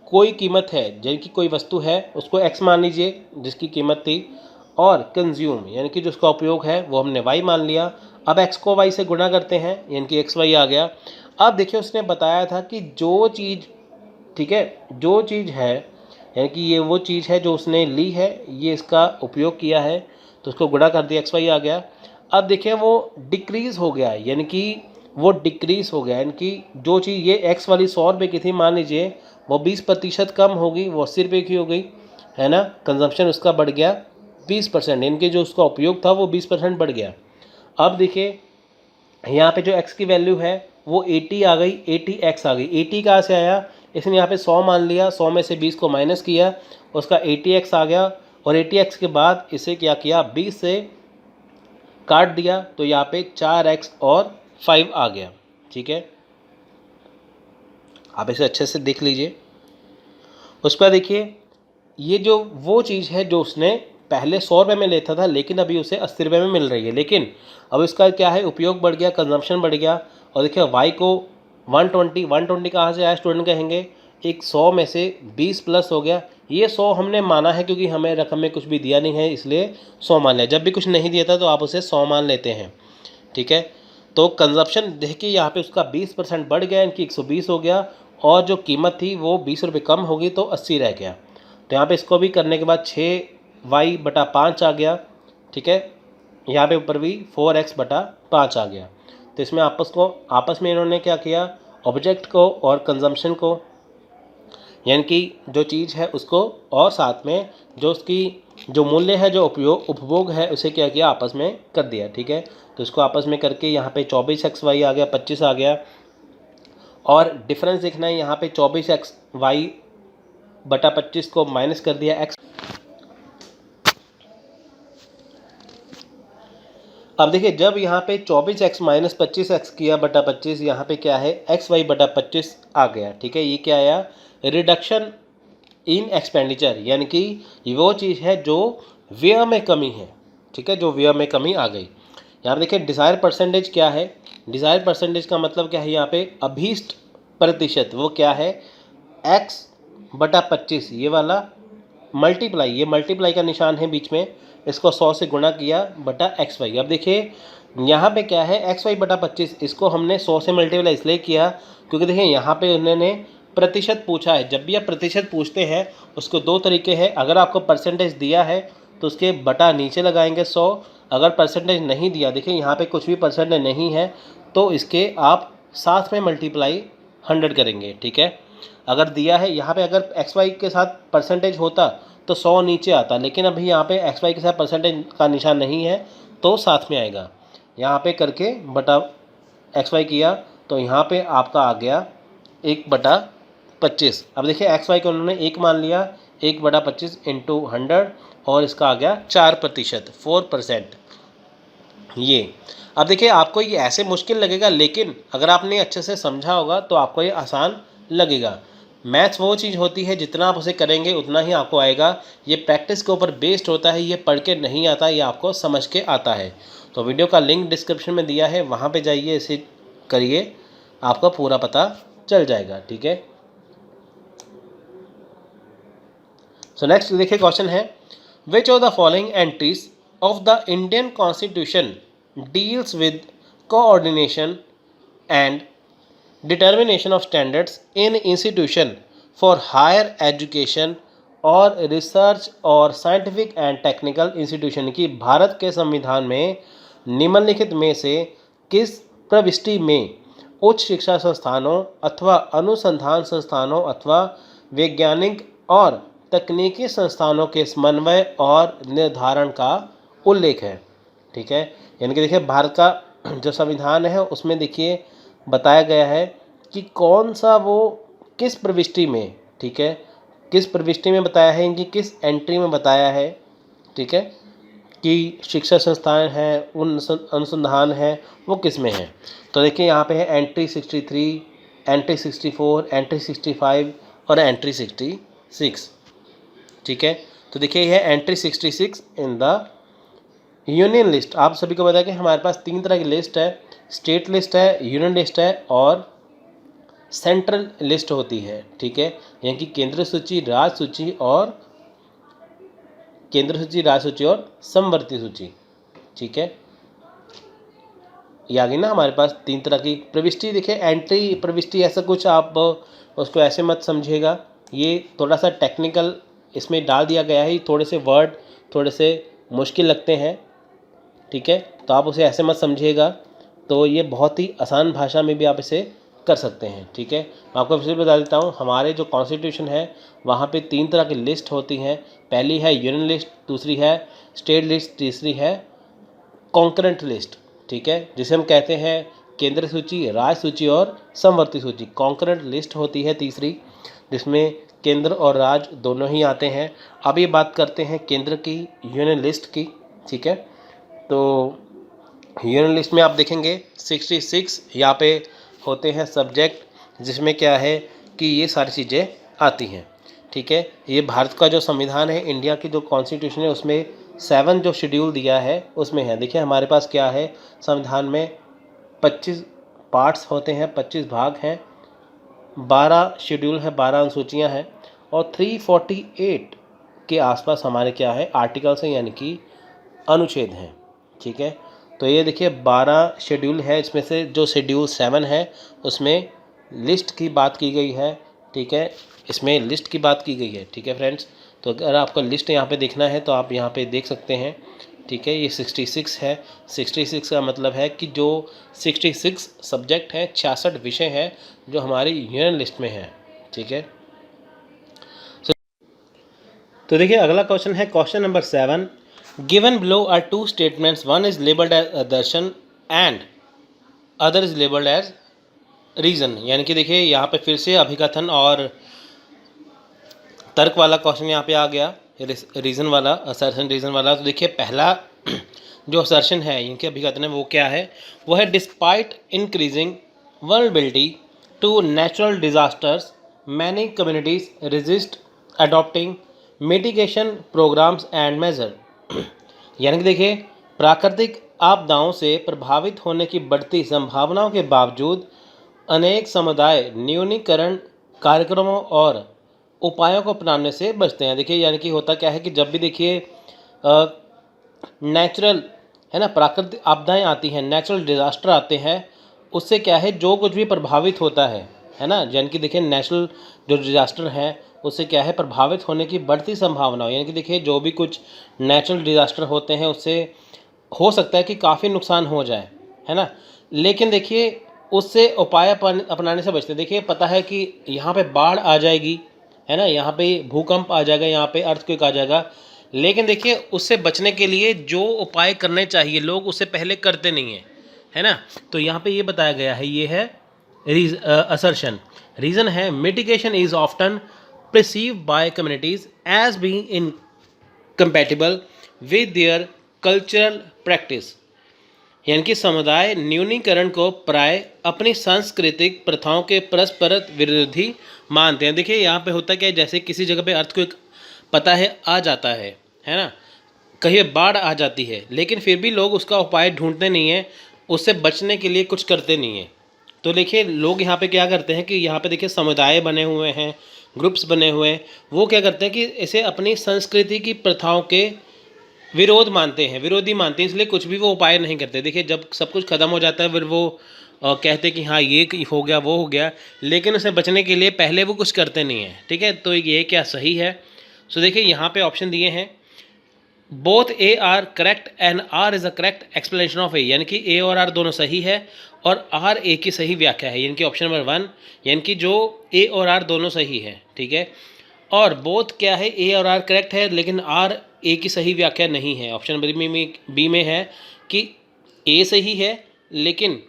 Speaker 1: कोई कीमत है, यानी कि कोई वस्तु है, उसको एक्स मान लीजिए जिसकी कीमत थी, और कंज्यूम यानी कि जो उसका उपयोग है वो हमने वाई मान लिया। अब एक्स को वाई से गुणा करते हैं, यानी कि एक्स वाई आ गया। अब देखिए उसने बताया था कि जो चीज़, ठीक है, जो चीज़ है, यानी कि ये वो चीज़ है जो उसने ली है, ये इसका उपयोग किया है, तो उसको गुणा कर दिया, एक्स वाई आ गया। अब देखिए वो डिक्रीज़ हो गया, यानी कि वो डिक्रीज़ हो गया, यानी कि जो चीज़ ये एक्स वाली 100 रुपये की थी, मान लीजिए वो 20% कम हो गई, वो 80 रुपये की हो गई, है ना। कंजम्पशन उसका बढ़ गया 20%, यानी कि जो उसका उपयोग था वो 20% बढ़ गया। अब देखिए यहाँ पे जो x की वैल्यू है वो 80 आ गई, 80x आ गई। 80 कहाँ से आया, इसने यहाँ पे 100 मान लिया, 100 में से 20 को माइनस किया, उसका 80x आ गया, और 80x के बाद इसे क्या किया, 20 से काट दिया, तो यहाँ पे 4x और 5 आ गया। ठीक है, आप इसे अच्छे से देख लीजिए। उसके बाद देखिए ये जो वो चीज़ है जो उसने पहले 100 रुपये में लेता था, लेकिन अभी उसे 80 रुपये में मिल रही है, लेकिन अब इसका क्या है, उपयोग बढ़ गया, कंजम्पशन बढ़ गया। और देखिए वाई को 120 कहाँ से आया, स्टूडेंट कहेंगे एक 100 में से 20 प्लस हो गया, ये 100 हमने माना है क्योंकि हमें रकम में कुछ भी दिया नहीं है, इसलिए 100 मान लिया। जब भी कुछ नहीं दिया था तो आप उसे 100 मान लेते हैं। ठीक है, तो कंजप्शन देखिए यहाँ पे उसका 20% बढ़ गया, इनकी 120 हो गया, और जो कीमत थी वो 20 रुपये कम होगी तो 80 रह गया। तो यहाँ पे इसको भी करने के बाद 6y/5 आ गया। ठीक है, यहाँ पे ऊपर भी 4x/5 आ गया। तो इसमें आपस में इन्होंने क्या किया, ऑब्जेक्ट को और कंजम्पशन को, यानी कि जो चीज़ है उसको, और साथ में जो उसकी जो मूल्य है, जो उपभोग है, उसे क्या किया, आपस में कर दिया। ठीक है, तो इसको आपस में करके यहाँ पे 24xy आ गया, 25 आ गया, और डिफरेंस देखना है, यहाँ पे 24xy/25 को माइनस कर दिया x। अब देखिए जब यहाँ पे 24x माइनस 25x किया बटा 25, यहाँ पे क्या है, xy/25 आ गया। ठीक है, ये क्या आया, रिडक्शन इन एक्सपेंडिचर, यानी कि वो चीज़ है जो व्यय में कमी है। ठीक है, जो व्यय में कमी आ गई। यहाँ पे देखिए डिज़ायर परसेंटेज क्या है, डिज़ायर परसेंटेज का मतलब क्या है, यहाँ पे अभीष्ट प्रतिशत, वो क्या है, x/25, ये वाला मल्टीप्लाई, ये मल्टीप्लाई का निशान है बीच में, इसको 100 से गुणा किया बटा एक्स वाई। अब देखिए यहाँ पे क्या है, xy/25, इसको हमने 100 से मल्टीप्लाई इसलिए किया क्योंकि देखिए यहाँ पे उन्होंने प्रतिशत पूछा है। जब भी आप प्रतिशत पूछते हैं उसको 2 तरीके हैं, अगर आपको परसेंटेज दिया है तो उसके बटा नीचे लगाएंगे 100, अगर परसेंटेज नहीं दिया, देखिए यहाँ पे कुछ भी परसेंटेज नहीं है, तो इसके आप साथ में मल्टीप्लाई 100 करेंगे। ठीक है, अगर दिया है यहाँ पे, अगर एक्स वाई के साथ परसेंटेज होता तो 100 नीचे आता, लेकिन अभी यहाँ पे एक्स वाई के साथ परसेंटेज का निशान नहीं है तो साथ में आएगा। यहाँ पे करके बटा एक्स वाई किया तो यहाँ पे आपका आ गया 1/25। अब देखिए एक्स वाई को उन्होंने 1 मान लिया, 1/25 × 100, और इसका आ गया 4%, 4%। ये अब देखिए आपको ये ऐसे मुश्किल लगेगा, लेकिन अगर आपने अच्छे से समझा होगा तो आपको ये आसान लगेगा। मैथ्स वो चीज़ होती है जितना आप उसे करेंगे उतना ही आपको आएगा। ये प्रैक्टिस के ऊपर बेस्ड होता है, ये पढ़ के नहीं आता, ये आपको समझ के आता है। तो वीडियो का लिंक डिस्क्रिप्शन में दिया है, वहाँ पे जाइए, इसे करिए, आपका पूरा पता चल जाएगा। ठीक है, सो नेक्स्ट देखिए क्वेश्चन है, which of the following entries of the Indian constitution deals with coordination and determination of standards in institution for higher education और रिसर्च और साइंटिफिक एंड टेक्निकल इंस्टीट्यूशन की भारत के संविधान में निम्नलिखित में से किस प्रविष्टि में उच्च शिक्षा संस्थानों अथवा अनुसंधान संस्थानों अथवा वैज्ञानिक और तकनीकी संस्थानों के समन्वय और निर्धारण का उल्लेख है। ठीक है, यानी कि देखिए भारत का जो संविधान है उसमें देखिए बताया गया है कि कौन सा वो किस प्रविष्टि में, ठीक है, किस प्रविष्टि में बताया है, इनकी किस एंट्री में बताया है, ठीक है, कि शिक्षा संस्थान है, उन अनुसंधान है, वो किस में है। तो देखिए यहाँ पे है एंट्री 63, एंट्री 64, एंट्री 65 और एंट्री 66। ठीक है, तो देखिए यह है entry 66 in the union list. आप सभी को पता है कि हमारे पास 3 तरह की लिस्ट है, स्टेट लिस्ट है, यूनियन लिस्ट है और सेंट्रल लिस्ट होती है। ठीक है, यानी कि केंद्रीय सूची, राज्य सूची और केंद्र सूची, राज्य सूची और समवर्ती सूची। ठीक है, ये आ गई ना हमारे पास 3 तरह की प्रविष्टि। देखिए एंट्री प्रविष्टि ऐसा कुछ आप उसको ऐसे मत समझिएगा, ये थोड़ा सा टेक्निकल इसमें डाल दिया गया है, थोड़े से वर्ड थोड़े से मुश्किल लगते हैं। ठीक है, तो आप उसे ऐसे मत समझिएगा, तो ये बहुत ही आसान भाषा में भी आप इसे कर सकते हैं। ठीक है, मैं आपको फिर बता देता हूँ, हमारे जो कॉन्स्टिट्यूशन है वहाँ पे 3 तरह की लिस्ट होती हैं। पहली है यूनियन लिस्ट, दूसरी है स्टेट लिस्ट, तीसरी है कॉन्करेंट लिस्ट। ठीक है, जिसे हम कहते हैं केंद्र सूची, राज्य सूची और समवर्ती सूची। कॉन्करेंट लिस्ट होती है तीसरी, जिसमें केंद्र और राज्य दोनों ही आते हैं। अब ये बात करते हैं केंद्र की, यूनियन लिस्ट की। ठीक है, तो यूनियन लिस्ट में आप देखेंगे 66 यहाँ पे होते हैं सब्जेक्ट, जिसमें क्या है कि ये सारी चीज़ें आती हैं। ठीक है, ये भारत का जो संविधान है, इंडिया की जो कॉन्स्टिट्यूशन है, उसमें 7 जो शेड्यूल दिया है उसमें है। देखिए हमारे पास क्या है, संविधान में 25 पार्ट्स होते हैं, 25 भाग हैं, 12 शेड्यूल है, 12 अनुसूचियाँ हैं और 348 के आसपास हमारे क्या है आर्टिकल्स हैं, यानी कि अनुच्छेद हैं। ठीक है, तो ये देखिए 12 शेड्यूल है, इसमें से जो शेड्यूल 7 है उसमें लिस्ट की बात की गई है। ठीक है, इसमें लिस्ट की बात की गई है। ठीक है फ्रेंड्स, तो अगर आपको लिस्ट यहाँ पे देखना है तो आप यहाँ पे देख सकते हैं। ठीक है, ये 66 है। 66 का मतलब है कि जो 66 सब्जेक्ट हैं, 66 विषय हैं जो हमारी यूनियन लिस्ट में है। ठीक है, तो देखिए अगला क्वेश्चन है question number 7। Given below are 2 statements, one is labelled as assertion and other is labelled as reason. यानी कि देखिए यहाँ पे फिर से अभिकथन और तर्क वाला क्वेश्चन यहाँ पे आ गया, रीज़न वाला, असर्शन रीज़न वाला। तो देखिए पहला जो असर्शन है, इनके अभिकथन है वो क्या है, वो है despite increasing vulnerability to natural disasters many communities resist adopting mitigation programmes and measure. यानी कि देखिए प्राकृतिक आपदाओं से प्रभावित होने की बढ़ती संभावनाओं के बावजूद अनेक समुदाय न्यूनीकरण कार्यक्रमों और उपायों को अपनाने से बचते हैं। देखिए यानी कि होता क्या है कि जब भी देखिए नेचुरल है ना, प्राकृतिक आपदाएं आती हैं, नेचुरल डिज़ास्टर आते हैं, उससे क्या है जो कुछ भी प्रभावित होता है ना, यानी कि देखिए नेचुरल जो डिज़ास्टर हैं उससे क्या है प्रभावित होने की बढ़ती संभावना। यानी कि देखिए जो भी कुछ नेचुरल डिज़ास्टर होते हैं उससे हो सकता है कि काफ़ी नुकसान हो जाए, है ना, लेकिन देखिए उससे उपाय अपनाने से बचते हैं। देखिए पता है कि यहाँ पे बाढ़ आ जाएगी, है ना, यहाँ पे भूकंप आ जाएगा, यहाँ पे अर्थक्वेक आ जाएगा, लेकिन देखिए उससे बचने के लिए जो उपाय करने चाहिए लोग उससे पहले करते नहीं हैं, है ना। तो यहाँ पे ये बताया गया है, ये है असर्शन। रीज़न है mitigation is often perceived by communities as being incompatible with their cultural practice। यानी कि समुदाय न्यूनीकरण को प्राय अपनी सांस्कृतिक प्रथाओं के परस्पर विरोधी मानते हैं। देखिए यहाँ पे होता क्या है, जैसे किसी जगह पे अर्थक्वेक पता है आ जाता है ना, कहीं बाढ़ आ जाती है, लेकिन फिर भी लोग उसका उपाय ढूंढते नहीं हैं, उससे बचने के लिए कुछ करते नहीं हैं। तो देखिए लोग यहाँ पे क्या करते हैं कि यहाँ पे देखिए समुदाय बने हुए हैं, ग्रुप्स बने हुए हैं, वो क्या करते हैं कि इसे अपनी संस्कृति की प्रथाओं के विरोध मानते हैं, विरोधी मानते हैं, इसलिए कुछ भी वो उपाय नहीं करते। देखिए जब सब कुछ ख़त्म हो जाता है फिर वो कहते हैं कि हाँ ये हो गया वो हो गया, लेकिन उसे बचने के लिए पहले वो कुछ करते नहीं हैं। ठीक है, तो ये क्या सही है? सो देखिए यहाँ पे ऑप्शन दिए हैं, both A are correct and R is a correct explanation of A, यानी कि ए और आर दोनों सही है और आर ए की सही व्याख्या है, यानी कि ऑप्शन नंबर 1, यानी कि जो ए और आर दोनों सही है। ठीक है, और बोथ क्या है, ए और आर करेक्ट है लेकिन आर ए की सही व्याख्या नहीं है। ऑप्शन नंबर बी में है कि ए सही है लेकिन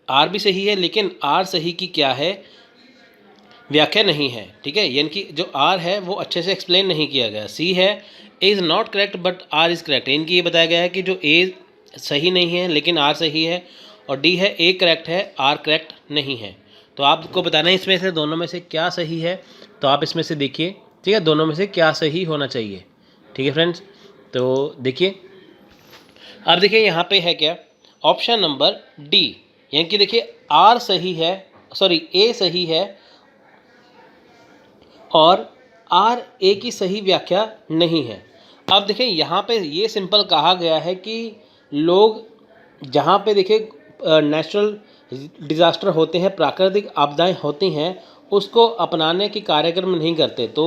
Speaker 1: आर भी सही है, लेकिन आर सही की क्या है, व्याख्या नहीं है। ठीक है, यानी कि जो आर है वो अच्छे से एक्सप्लेन नहीं किया गया। सी है, A is not correct but R is correct, इनकी ये बताया गया है कि जो ए सही नहीं है लेकिन आर सही है। और डी है, ए करेक्ट है आर करेक्ट नहीं है। तो आपको बताना है इसमें से दोनों में से क्या सही है, तो आप इसमें से देखिए। ठीक है, दोनों में से क्या सही होना चाहिए। ठीक है फ्रेंड्स, तो देखिए अब देखिए यहाँ पे है क्या, ऑप्शन नंबर डी, यानी कि देखिए आर सही है, सॉरी ए सही है और आर ए की सही व्याख्या नहीं है। अब देखिए यहाँ पे ये सिंपल कहा गया है कि लोग जहाँ पे देखिए नेचुरल डिज़ास्टर होते हैं, प्राकृतिक आपदाएं होती हैं, उसको अपनाने की कार्यक्रम नहीं करते। तो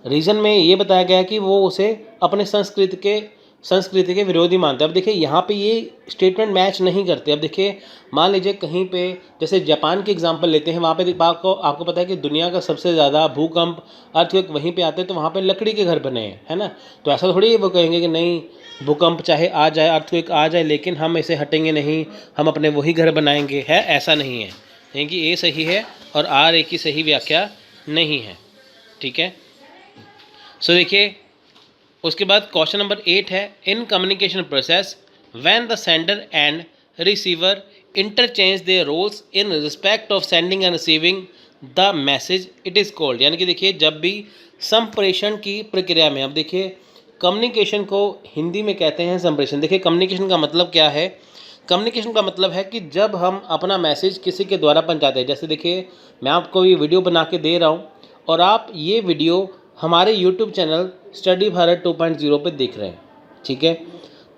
Speaker 1: रीज़न में ये बताया गया है कि वो उसे अपने संस्कृति के विरोधी मानते हैं। अब देखिए यहाँ पे ये स्टेटमेंट मैच नहीं करते। अब देखिए मान लीजिए कहीं पे जैसे जापान की एग्जांपल लेते हैं, वहाँ पे आपको पता है कि दुनिया का सबसे ज़्यादा भूकंप अर्थक्वेक वहीं पे आते हैं, तो वहाँ पे लकड़ी के घर बने हैं, है ना। तो ऐसा थोड़ी वो कहेंगे कि नहीं भूकंप चाहे आ जाए, अर्थक्वेक आ जाए, लेकिन हम इसे हटेंगे नहीं, हम अपने वही घर बनाएंगे, है ऐसा नहीं है। क्योंकि ए सही है और आर ए की सही व्याख्या नहीं है। ठीक है, सो देखिए उसके बाद क्वेश्चन नंबर 8 है, in communication process when the sender and receiver interchange their roles in respect of sending and receiving the message it is called, यानी कि देखिए जब भी संप्रेषण की प्रक्रिया में, अब देखिए कम्युनिकेशन को हिंदी में कहते हैं संप्रेषण। देखिए कम्युनिकेशन का मतलब क्या है, कम्युनिकेशन का मतलब है कि जब हम अपना मैसेज किसी के द्वारा पहुंचाते हैं, जैसे देखिए मैं आपको ये वीडियो बना के दे रहा हूँ और आप ये वीडियो हमारे YouTube चैनल स्टडी भारत 2.0 पे देख रहे हैं। ठीक है,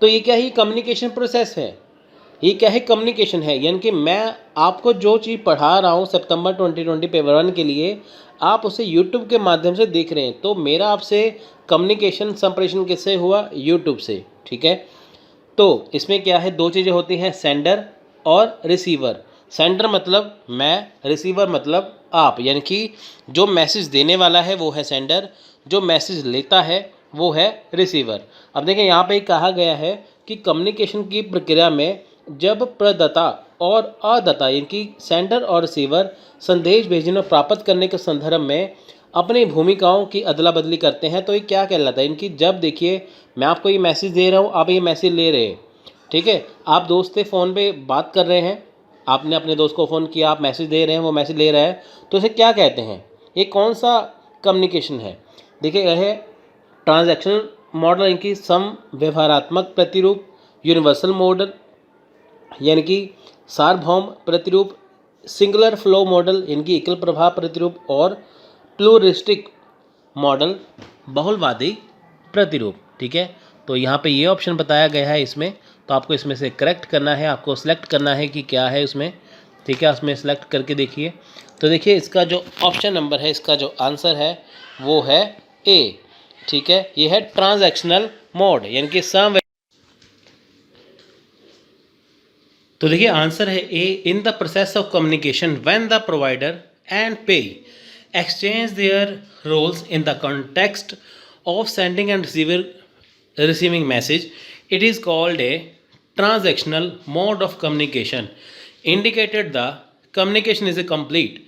Speaker 1: तो ये क्या है, कम्युनिकेशन प्रोसेस है। ये क्या है, कम्युनिकेशन है, यानी कि मैं आपको जो चीज़ पढ़ा रहा हूँ सितंबर 2020 पेपर 1 के लिए, आप उसे YouTube के माध्यम से देख रहे हैं। तो मेरा आपसे कम्युनिकेशन संप्रेषण किससे हुआ, YouTube से। ठीक है, तो इसमें क्या है, दो चीज़ें होती हैं, सेंडर और रिसीवर। सेंडर मतलब मैं, रिसीवर मतलब आप, यानी कि जो मैसेज देने वाला है वो है सेंडर, जो मैसेज लेता है वो है रिसीवर। अब देखिए यहाँ पे कहा गया है कि कम्युनिकेशन की प्रक्रिया में जब प्रदाता और अदाता यानी कि सेंडर और रिसीवर संदेश भेजने और प्राप्त करने के संदर्भ में अपनी भूमिकाओं की अदला बदली करते हैं, तो ये क्या कहलाता है, इनकी, जब देखिए मैं आपको ये मैसेज दे रहा हूँ, आप ये मैसेज ले रहे हैं। ठीक है, आप दोस्त से फ़ोन पे बात कर रहे हैं, आपने अपने दोस्त को फ़ोन किया, आप मैसेज दे रहे हैं, वो मैसेज ले रहा है, तो इसे क्या कहते हैं, ये कौन सा कम्युनिकेशन है। देखिए यह है ट्रांजैक्शनल मॉडल, इनकी सम व्यवहारात्मक प्रतिरूप, यूनिवर्सल मॉडल यानी कि सार्वभौम प्रतिरूप, सिंगुलर फ्लो मॉडल इनकी एकल प्रभाव प्रतिरूप, और प्लूरिस्टिक मॉडल बहुलवादी प्रतिरूप। ठीक है, तो यहाँ पे ये ऑप्शन बताया गया है इसमें, तो आपको इसमें से करेक्ट करना है, आपको सेलेक्ट करना है कि क्या है उसमें। ठीक है, उसमें सेलेक्ट करके देखिए। तो देखिए इसका जो ऑप्शन नंबर है, इसका जो आंसर है वो है ए। ठीक है, ये है ट्रांजैक्शनल मोड यानी कि सम। तो देखिए आंसर है A, in the process of communication when the provider and pay exchange their roles in the context of sending and receiving message, it is called a transactional mode of communication, indicated the communication is a complete.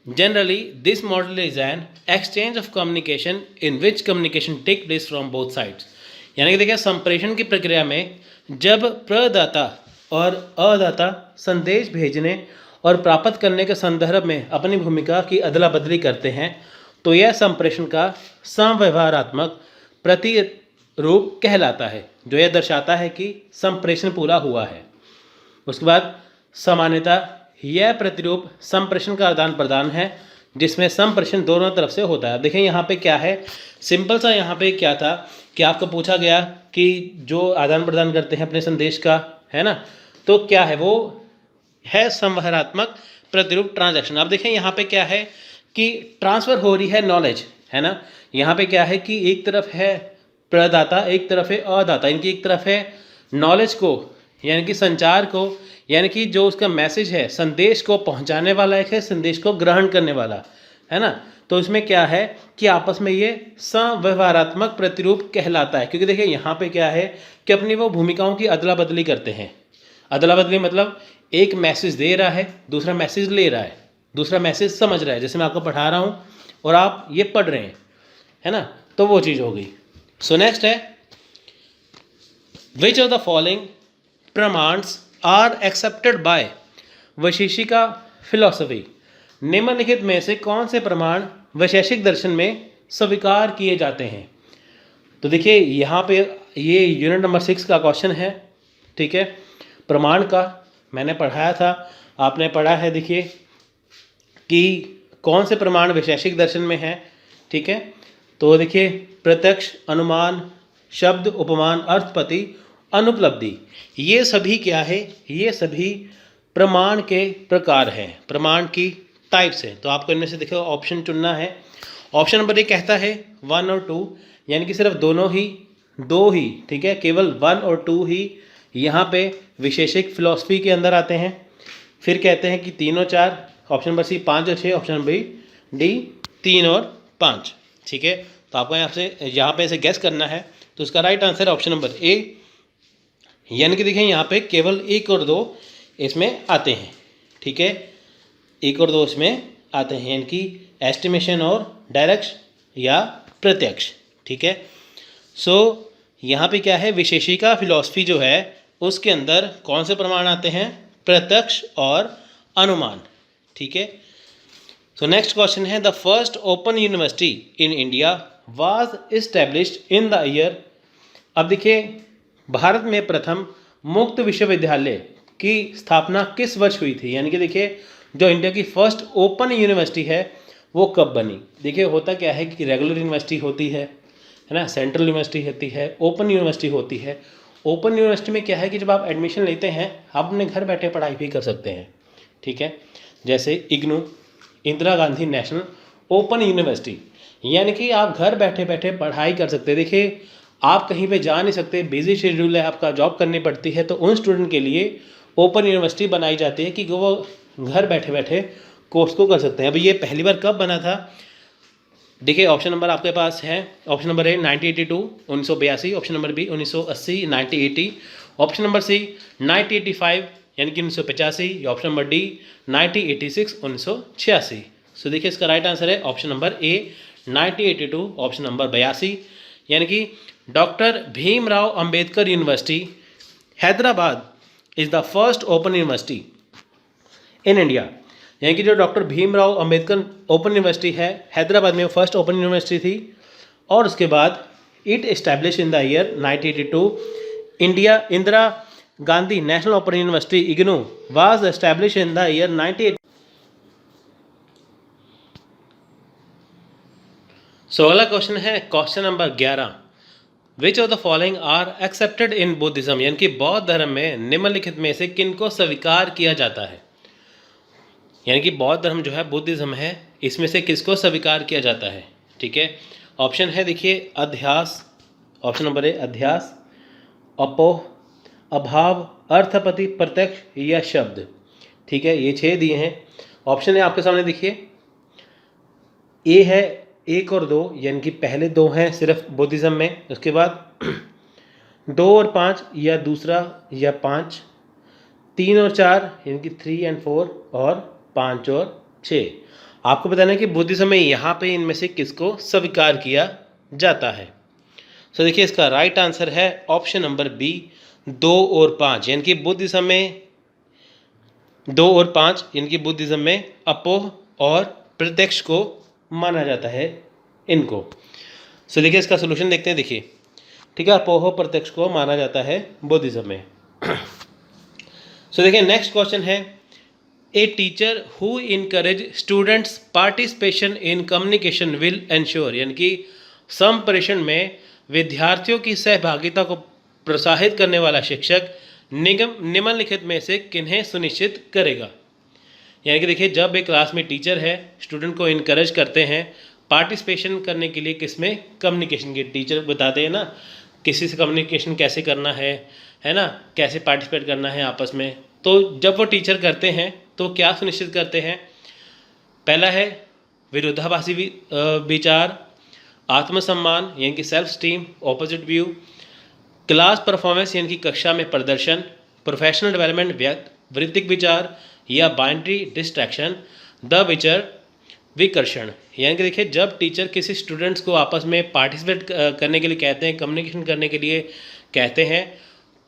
Speaker 1: Generally this model is an exchange of communication in which communication take place from both sides. यानी कि देखिए संप्रेषण की प्रक्रिया में जब प्रदाता और अदाता संदेश भेजने और प्राप्त करने के संदर्भ में अपनी भूमिका की अदला बदली करते हैं, तो यह संप्रेषण का समव्यवहारात्मक प्रतिरूप कहलाता है, जो यह दर्शाता है कि संप्रेषण पूरा हुआ है। उसके बाद सामान्यतः यह प्रतिरूप संप्रेषण का आदान प्रदान है जिसमें सम प्रश्न दोनों तरफ से होता है। देखें यहाँ पे क्या है, सिंपल सा यहाँ पे क्या था कि आपको पूछा गया कि जो आदान प्रदान करते हैं अपने संदेश का, है ना, तो क्या है वो है संवहनात्मक प्रतिरूप ट्रांजैक्शन। अब देखें यहाँ पे क्या है कि ट्रांसफ़र हो रही है नॉलेज, है ना। यहाँ पे क्या है कि एक तरफ है प्रदाता, एक तरफ है अदाता। इनकी एक तरफ है नॉलेज को यानी कि संचार को, यानी कि जो उसका मैसेज है संदेश को पहुंचाने वाला, एक है संदेश को ग्रहण करने वाला, है ना। तो इसमें क्या है कि आपस में ये संव्यवहारात्मक प्रतिरूप कहलाता है। क्योंकि देखिए यहाँ पे क्या है कि अपनी वो भूमिकाओं की अदला बदली करते हैं। अदला बदली मतलब एक मैसेज दे रहा है, दूसरा मैसेज ले रहा है, दूसरा मैसेज समझ रहा है। जैसे मैं आपको पढ़ा रहा हूँ और आप ये पढ़ रहे हैं, है ना, तो वो चीज़ हो गई। सो नेक्स्ट है, which of the following pramanas are accepted by Vaisheshika philosophy. निम्नलिखित में से कौन से प्रमाण वैशेषिक दर्शन में स्वीकार किए जाते हैं। तो देखिए यहाँ पे ये यूनिट नंबर 6 का क्वेश्चन है, ठीक है। प्रमाण का मैंने पढ़ाया था, आपने पढ़ा है। देखिए कि कौन से प्रमाण वैशेषिक दर्शन में है, ठीक है। तो देखिए प्रत्यक्ष, अनुमान, शब्द, उपमान, अर्थपति, अनुपलब्धि, ये सभी क्या है, ये सभी प्रमाण के प्रकार हैं, प्रमाण की टाइप्स हैं। तो आपको इनमें से देखो ऑप्शन चुनना है। ऑप्शन नंबर 1 कहता है 1 और 2, यानी कि सिर्फ दोनों ही, दो ही, ठीक है, केवल 1 और 2 ही यहाँ पे विशेषिक फिलॉसफी के अंदर आते हैं। फिर कहते हैं कि 3 और 4, ऑप्शन नंबर सी 5 और 6, ऑप्शन नंबर डी 3 और 5, ठीक है। तो आपको यहाँ पे ऐसे गैस करना है। तो उसका राइट आंसर है ऑप्शन नंबर ए, यानी कि देखिए यहाँ पे केवल 1 और 2 इसमें आते हैं, ठीक है। 1 और 2 इसमें आते हैं, यानी कि एस्टिमेशन और डायरेक्ट या प्रत्यक्ष, ठीक है। सो यहाँ पे क्या है, विशेषिका फिलॉसफी जो है उसके अंदर कौन से प्रमाण आते हैं, प्रत्यक्ष और अनुमान, ठीक है। सो नेक्स्ट क्वेश्चन है, the first open university in India was established in the year. अब देखिए भारत में प्रथम मुक्त विश्वविद्यालय की स्थापना किस वर्ष हुई थी, यानी कि देखिए जो इंडिया की फर्स्ट ओपन यूनिवर्सिटी है वो कब बनी। देखिए होता क्या है कि रेगुलर यूनिवर्सिटी होती है ना, सेंट्रल यूनिवर्सिटी होती है, ओपन यूनिवर्सिटी होती है। ओपन यूनिवर्सिटी में क्या है कि जब आप एडमिशन लेते हैं आप अपने घर बैठे पढ़ाई भी कर सकते हैं, ठीक है। जैसे IGNOU, Indira Gandhi national open university, यानी कि आप घर बैठे बैठे पढ़ाई कर सकते हैं। देखिए आप कहीं पे जा नहीं सकते, बिजी शेड्यूल है आपका, जॉब करनी पड़ती है, तो उन स्टूडेंट के लिए ओपन यूनिवर्सिटी बनाई जाती है कि वो घर बैठे बैठे कोर्स को कर सकते हैं। अभी ये पहली बार कब बना था, देखिए ऑप्शन नंबर आपके पास है, option number A 1982 1982, option number B 1980 1980, option number C 1985 यानी कि 1985, ऑप्शन नंबर डी 1986 1986। सो देखिए इसका राइट आंसर है option number A 1982, option number 82, यानी कि doctor Bhimrao Ambedkar university Hyderabad is the first open university in India. यानी कि जो doctor Bhimrao Ambedkar open university है हैदराबाद में, फर्स्ट ओपन यूनिवर्सिटी थी। और उसके बाद it establish in the year 1982 India Indira Gandhi national open university IGNOU was establish in the year 1980। So अगला क्वेश्चन है question number 11, which of the following are accepted in Buddhism, यानी कि बौद्ध धर्म में निम्नलिखित में से किनको स्वीकार किया जाता है। यानी कि बौद्ध धर्म जो है, बुद्धिज्म है, इसमें से किसको स्वीकार किया जाता है, ठीक है। ऑप्शन है देखिए अध्यास, ऑप्शन नंबर ए अध्यास, अपोह, अभाव, अर्थपति, प्रत्यक्ष या शब्द, ठीक है। ये 6 दिए हैं। ऑप्शन है आपके सामने देखिए, ए है 1 और 2, यानी कि पहले 2 हैं सिर्फ बुद्धिज्म में, उसके बाद 2 और 5 या दूसरा या 5, 3 और 4 यानी कि 3 and 4, और 5 और 6। आपको बताना है कि बुद्धिज्म में यहाँ पे इनमें से किसको स्वीकार किया जाता है। सो देखिए इसका राइट आंसर है ऑप्शन नंबर बी 2 और 5, यानी कि बुद्धिज्म में 2 और 5, यानी कि बुद्धिज्म में अपोह और प्रत्यक्ष को माना जाता है इनको। सो देखिए इसका सोल्यूशन देखते हैं। देखिए ठीक है, अपोह प्रत्यक्ष को माना जाता है बुद्धिज्म में। सो देखिए नेक्स्ट क्वेश्चन है, a teacher who encourage students participation in communication will ensure, यानी कि संप्रेषण में विद्यार्थियों की सहभागिता को प्रोत्साहित करने वाला शिक्षक निम्नलिखित में से किन्हें सुनिश्चित करेगा। यानी कि देखिए, जब एक क्लास में टीचर है, स्टूडेंट को इनकरेज करते हैं पार्टिसिपेशन करने के लिए, किसमें, कम्युनिकेशन के। टीचर बताते हैं ना किसी से कम्युनिकेशन कैसे करना है ना, कैसे पार्टिसिपेट करना है आपस में। तो जब वो टीचर करते हैं तो क्या सुनिश्चित करते हैं? पहला है विरोधाभासी विचार, आत्मसम्मान यानी कि self esteem, opposite view, class performance यानी कि कक्षा में प्रदर्शन, प्रोफेशनल डेवलपमेंट वृत्तिक विचार, या बाइनरी डिस्ट्रैक्शन द विचर विकर्षण। यानी कि देखिए, जब टीचर किसी स्टूडेंट्स को आपस में पार्टिसिपेट करने के लिए कहते हैं, कम्युनिकेशन करने के लिए कहते हैं,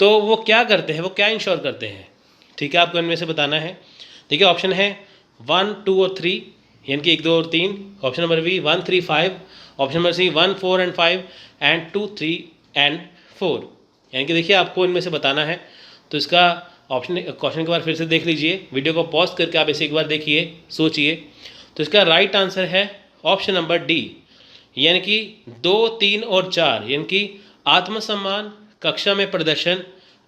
Speaker 1: तो वो क्या करते हैं, वो क्या इंश्योर करते हैं, ठीक है, आपको इनमें से बताना है। देखिए, ऑप्शन है 1, 2 और 3, यानी कि 1, 2 और 3। Option number B 1, 3, 5। Option number C 1, 4 and 5 and 2, 3 and 4। यानी कि देखिए, आपको इनमें से बताना है। तो इसका क्वेश्चन के बार फिर से देख लीजिए, वीडियो को पॉज करके आप इसे एक बार देखिए, सोचिए। तो इसका राइट आंसर है ऑप्शन नंबर डी, यानी कि 2, 3 और 4, यानी कि आत्मसम्मान, कक्षा में प्रदर्शन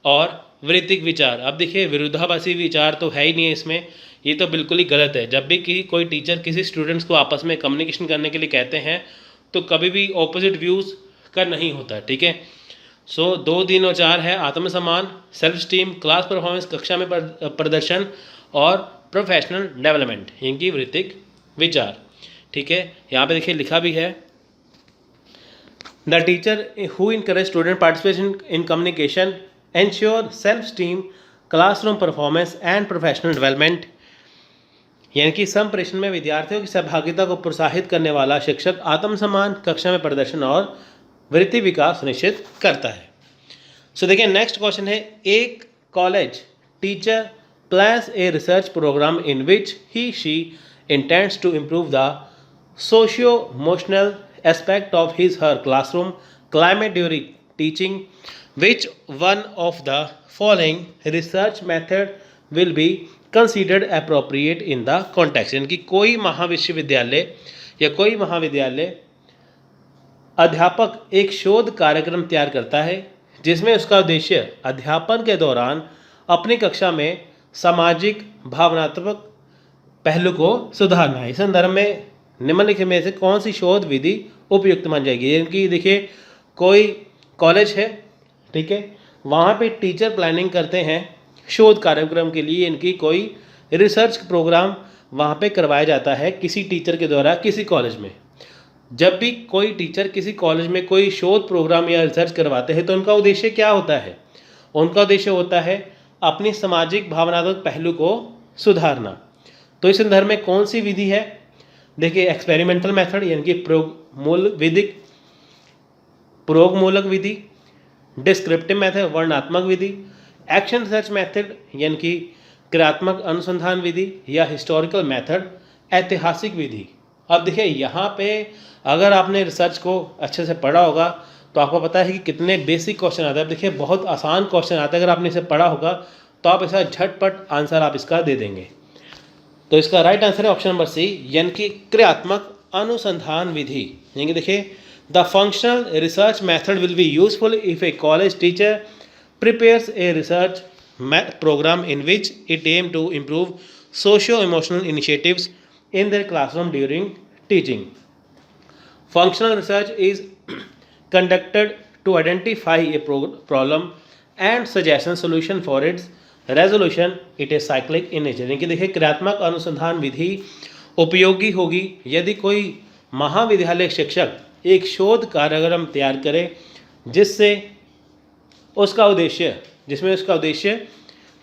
Speaker 1: और वृत्तिक विचार। अब देखिए, विरोधाभासी विचार तो है ही नहीं है इसमें, ये तो बिल्कुल ही गलत है। जब भी कोई टीचर किसी स्टूडेंट्स को आपस में कम्युनिकेशन करने के लिए कहते हैं तो कभी भी ऑपोजिट व्यूज़ का नहीं होता, ठीक है। सो 2, 3 और 4 है आत्मसम्मान, सेल्फ स्टीम, क्लास परफॉर्मेंस, कक्षा में प्रदर्शन और प्रोफेशनल डेवलपमेंट यानी कि वृत्तिक विचार, ठीक है। यहाँ पे देखिए लिखा भी है, the teacher who encourage student participation in communication ensure self esteem, classroom performance and professional development. यानी कि संप्रेषण में विद्यार्थियों की सहभागिता को प्रोत्साहित करने वाला शिक्षक आत्मसम्मान, कक्षा में प्रदर्शन और वृत्ति विकास सुनिश्चित करता है। सो देखिए, नेक्स्ट क्वेश्चन है, एक college teacher plans a research programme in which he she intends to improve the socio-emotional aspect of his her classroom climate during teaching. Which one of the following research method will be considered appropriate in the context? यानी कि कोई महाविश्वविद्यालय या कोई महाविद्यालय अध्यापक एक शोध कार्यक्रम तैयार करता है जिसमें उसका उद्देश्य अध्यापन के दौरान अपनी कक्षा में सामाजिक भावनात्मक पहलू को सुधारना है। इस संदर्भ में निम्नलिखित में से कौन सी शोध विधि उपयुक्त मान जाएगी? यानी कि देखिए, कोई कॉलेज है, ठीक है, वहाँ पे टीचर प्लानिंग करते हैं शोध कार्यक्रम के लिए, इनकी कोई रिसर्च प्रोग्राम वहाँ पे करवाया जाता है किसी टीचर के द्वारा किसी कॉलेज में। जब भी कोई टीचर किसी कॉलेज में कोई शोध प्रोग्राम या रिसर्च करवाते हैं तो उनका उद्देश्य क्या होता है? उनका उद्देश्य होता है अपनी सामाजिक भावनात्मक पहलू को सुधारना। तो इस संदर्भ में कौन सी विधि है? देखिए, एक्सपेरिमेंटल मेथड यानी कि प्रयोगमूलक विधि, डिस्क्रिप्टिव मेथड वर्णनात्मक विधि, एक्शन रिसर्च मेथड यानी कि क्रियात्मक अनुसंधान विधि, या हिस्टोरिकल मेथड ऐतिहासिक विधि। अब देखिए, यहाँ पे अगर आपने रिसर्च को अच्छे से पढ़ा होगा तो आपको पता है कि कितने बेसिक क्वेश्चन आते हैं। अब देखिए, बहुत आसान क्वेश्चन आता है, अगर आपने इसे पढ़ा होगा तो आप ऐसा झटपट आंसर आप इसका दे देंगे। तो इसका राइट आंसर है ऑप्शन नंबर सी, यानी कि क्रियात्मक अनुसंधान विधि। यानी कि देखिए, the functional research method will be useful if a college teacher prepares a research programme in which it aim to improve socio emotional initiatives in their classroom during teaching. Functional research is conducted to identify a problem and suggest a solution for its resolution. It is cyclic in nature. यानी कि देखिए, क्रियात्मक अनुसंधान विधि उपयोगी होगी यदि कोई महाविद्यालय शिक्षक एक शोध कार्यक्रम तैयार करे जिसमें उसका उद्देश्य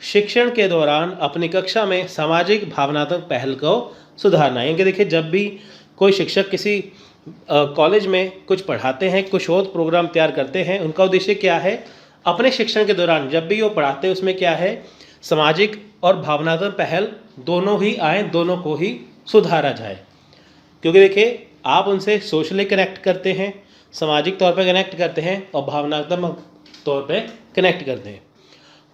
Speaker 1: शिक्षण के दौरान अपनी कक्षा में सामाजिक भावनात्मक पहल को सुधारना। यानी कि देखिए, जब भी कोई शिक्षक किसी कॉलेज में कुछ पढ़ाते हैं, कुछ शोध प्रोग्राम तैयार करते हैं, उनका उद्देश्य क्या है? अपने शिक्षण के दौरान जब भी वो पढ़ाते हैं उसमें क्या है, सामाजिक और भावनात्मक पहल दोनों ही आए, दोनों को ही सुधारा जाए। क्योंकि देखिए, आप उनसे सोशली कनेक्ट करते हैं, सामाजिक तौर पर कनेक्ट करते हैं और भावनात्मक तौर पर कनेक्ट करते हैं।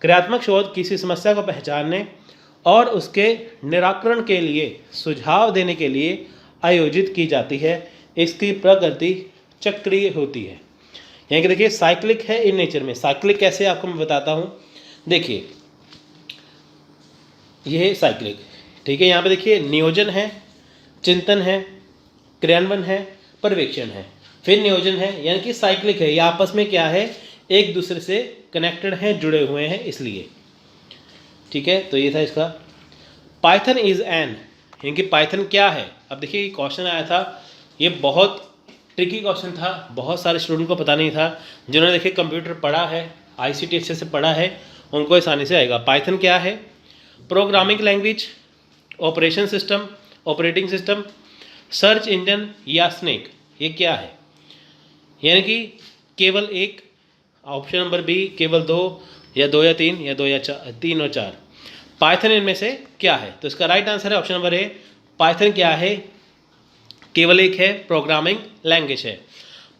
Speaker 1: क्रियात्मक शोध किसी समस्या को पहचानने और उसके निराकरण के लिए सुझाव देने के लिए आयोजित की जाती है। इसकी प्रकृति चक्रीय होती है। यानी कि देखिए साइक्लिक है इन नेचर में। साइक्लिक कैसे आपको मैं बताता हूँ। देखिए यह साइक्लिक, ठीक है। यहाँ पे देखिए नियोजन है, चिंतन है, क्रियान्वयन है, पर्यवेक्षण है, फिर नियोजन है, यानी कि साइक्लिक है। ये आपस में क्या है, एक दूसरे से कनेक्टेड हैं, जुड़े हुए हैं इसलिए, ठीक है। तो ये था इसका। पाइथन इज एन, यानी कि पाइथन क्या है। अब देखिए क्वेश्चन आया था, ये बहुत ट्रिकी क्वेश्चन था, बहुत सारे स्टूडेंट को पता नहीं था। जिन्होंने देखिए कंप्यूटर पढ़ा है, आईसीटी अच्छे से पढ़ा है, उनको आसानी से आएगा। पाइथन क्या है, programming language, operation system, operating system, search engine या स्नेक, ये क्या है। यानी कि केवल एक, ऑप्शन नंबर बी केवल दो या दो या तीन या दो या चार, तीन और चार। पाइथन इनमें से क्या है, तो इसका राइट आंसर है ऑप्शन नंबर ए। पाइथन क्या है, केवल एक है, प्रोग्रामिंग लैंग्वेज है।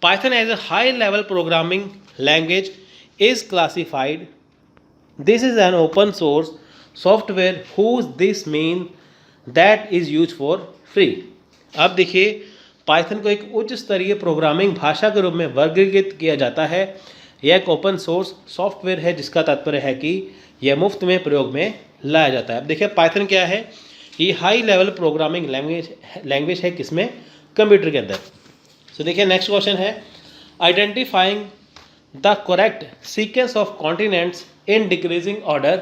Speaker 1: Python as a high level programming language is classified, this is an open source software whose this mean that is use for free. अब देखिए पाइथन को एक उच्च स्तरीय प्रोग्रामिंग भाषा के रूप में वर्गीकृत किया जाता है। यह एक ओपन सोर्स सॉफ्टवेयर है जिसका तात्पर्य है कि यह मुफ्त में प्रयोग में लाया जाता है। अब देखिए पाइथन क्या है, ये हाई लेवल प्रोग्रामिंग लैंग्वेज है, किसमें, कंप्यूटर के अंदर। सो देखिए नेक्स्ट क्वेश्चन है, identifying the correct sequence of continents in decreasing order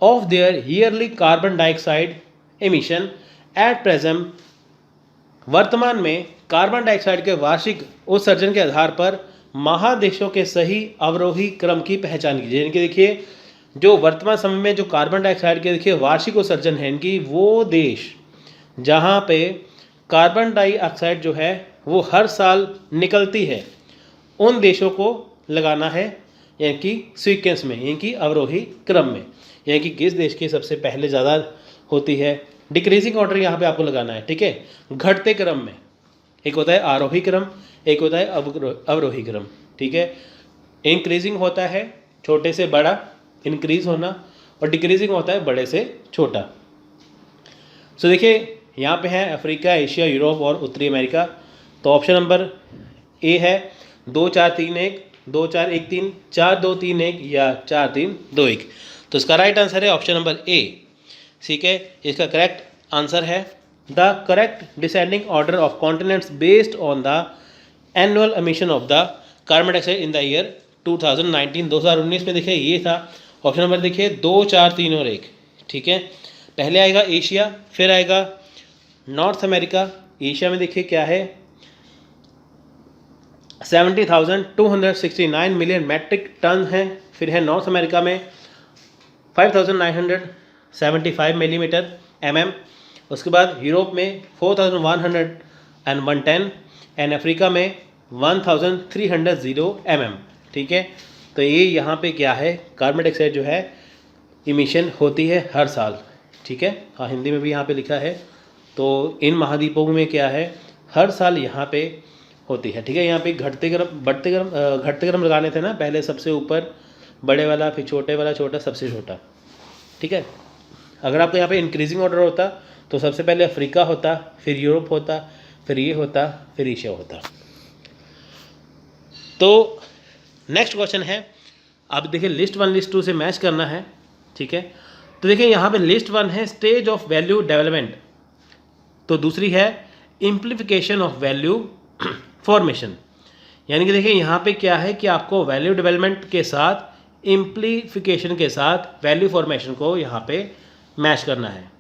Speaker 1: of their yearly carbon dioxide emission at present. वर्तमान में कार्बन डाइऑक्साइड के वार्षिक उत्सर्जन के आधार पर महादेशों के सही अवरोही क्रम की पहचान कीजिए। यानी कि देखिए जो वर्तमान समय में जो कार्बन डाइऑक्साइड के देखिए वार्षिक उत्सर्जन है इनकी, वो देश जहाँ पे कार्बन डाइऑक्साइड जो है वो हर साल निकलती है, उन देशों को लगाना है, यानी कि सीक्वेंस में, यानी कि अवरोही क्रम में, यानी कि किस देश की सबसे पहले ज़्यादा होती है। डिक्रीजिंग ऑर्डर यहाँ पे आपको लगाना है, ठीक है, घटते क्रम में। एक होता है आरोही क्रम, एक होता है अवरोही क्रम, ठीक है। इंक्रीजिंग होता है छोटे से बड़ा, इंक्रीज होना, और डिक्रीजिंग होता है बड़े से छोटा। सो देखिए यहाँ पे है अफ्रीका, एशिया, यूरोप और उत्तरी अमेरिका। तो ऑप्शन नंबर ए है 2 4 3 1, 2 4 1 3, 4 2 3 1 या 4 3 2 1। तो इसका राइट आंसर है ऑप्शन नंबर ए, ठीक है। इसका करेक्ट आंसर है the correct descending order of continents based on the annual emission of the carbon dioxide in the year 2019। 2019 में देखिए ये था। ऑप्शन नंबर देखिए 2 4 3 और 1, ठीक है। पहले आएगा एशिया, फिर आएगा नॉर्थ अमेरिका। एशिया में देखिए क्या है, 70,269 मिलियन मैट्रिक टन है। फिर है नॉर्थ अमेरिका में 5,975 मिलीमीटर mm। उसके बाद यूरोप में 4,110 एंड अफ्रीका में 1,300 mm, ठीक है। तो ये यहाँ पे क्या है, कार्बन डाइऑक्साइड जो है इमिशन होती है हर साल, ठीक है। हाँ हिंदी में भी यहाँ पे लिखा है। तो इन महाद्वीपों में क्या है, हर साल यहाँ पे होती है, ठीक है। यहाँ पे घटते क्रम लगाने थे ना, पहले सबसे ऊपर बड़े वाला, फिर छोटे वाला, छोटा, सबसे छोटा, ठीक है। अगर आपको यहाँ पे इंक्रीजिंग ऑर्डर होता तो सबसे पहले अफ्रीका होता, फिर यूरोप होता, फिर ये होता, फिर एशिया होता। तो नेक्स्ट क्वेश्चन है, अब देखिए लिस्ट 1 लिस्ट 2 से मैच करना है, ठीक है। तो देखिए यहाँ पे लिस्ट 1 है स्टेज ऑफ वैल्यू डेवलपमेंट, तो दूसरी है इम्प्लीफिकेशन ऑफ वैल्यू फॉर्मेशन। यानी कि देखिए यहाँ पे क्या है कि आपको वैल्यू डेवलपमेंट के साथ इम्प्लीफिकेशन के साथ वैल्यू फॉर्मेशन को यहाँ पे मैच करना है,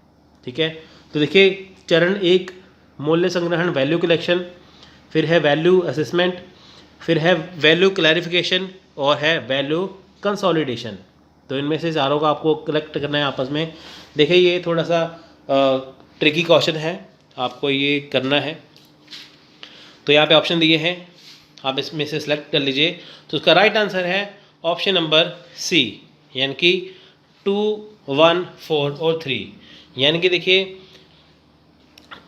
Speaker 1: ठीक है। तो देखिए चरण 1 मूल्य संग्रहण, वैल्यू कलेक्शन, फिर है वैल्यू असेसमेंट, फिर है वैल्यू क्लैरिफिकेशन और है वैल्यू कंसोलिडेशन। तो इनमें से चारों का आपको कलेक्ट करना है आपस में। देखिए ये थोड़ा सा ट्रिकी क्वेश्चन है, आपको ये करना है। तो यहाँ पे ऑप्शन दिए हैं, आप इसमें से सिलेक्ट कर लीजिए। तो उसका राइट आंसर है ऑप्शन नंबर सी, यानी कि 2 1 4 और 3। यानी कि देखिए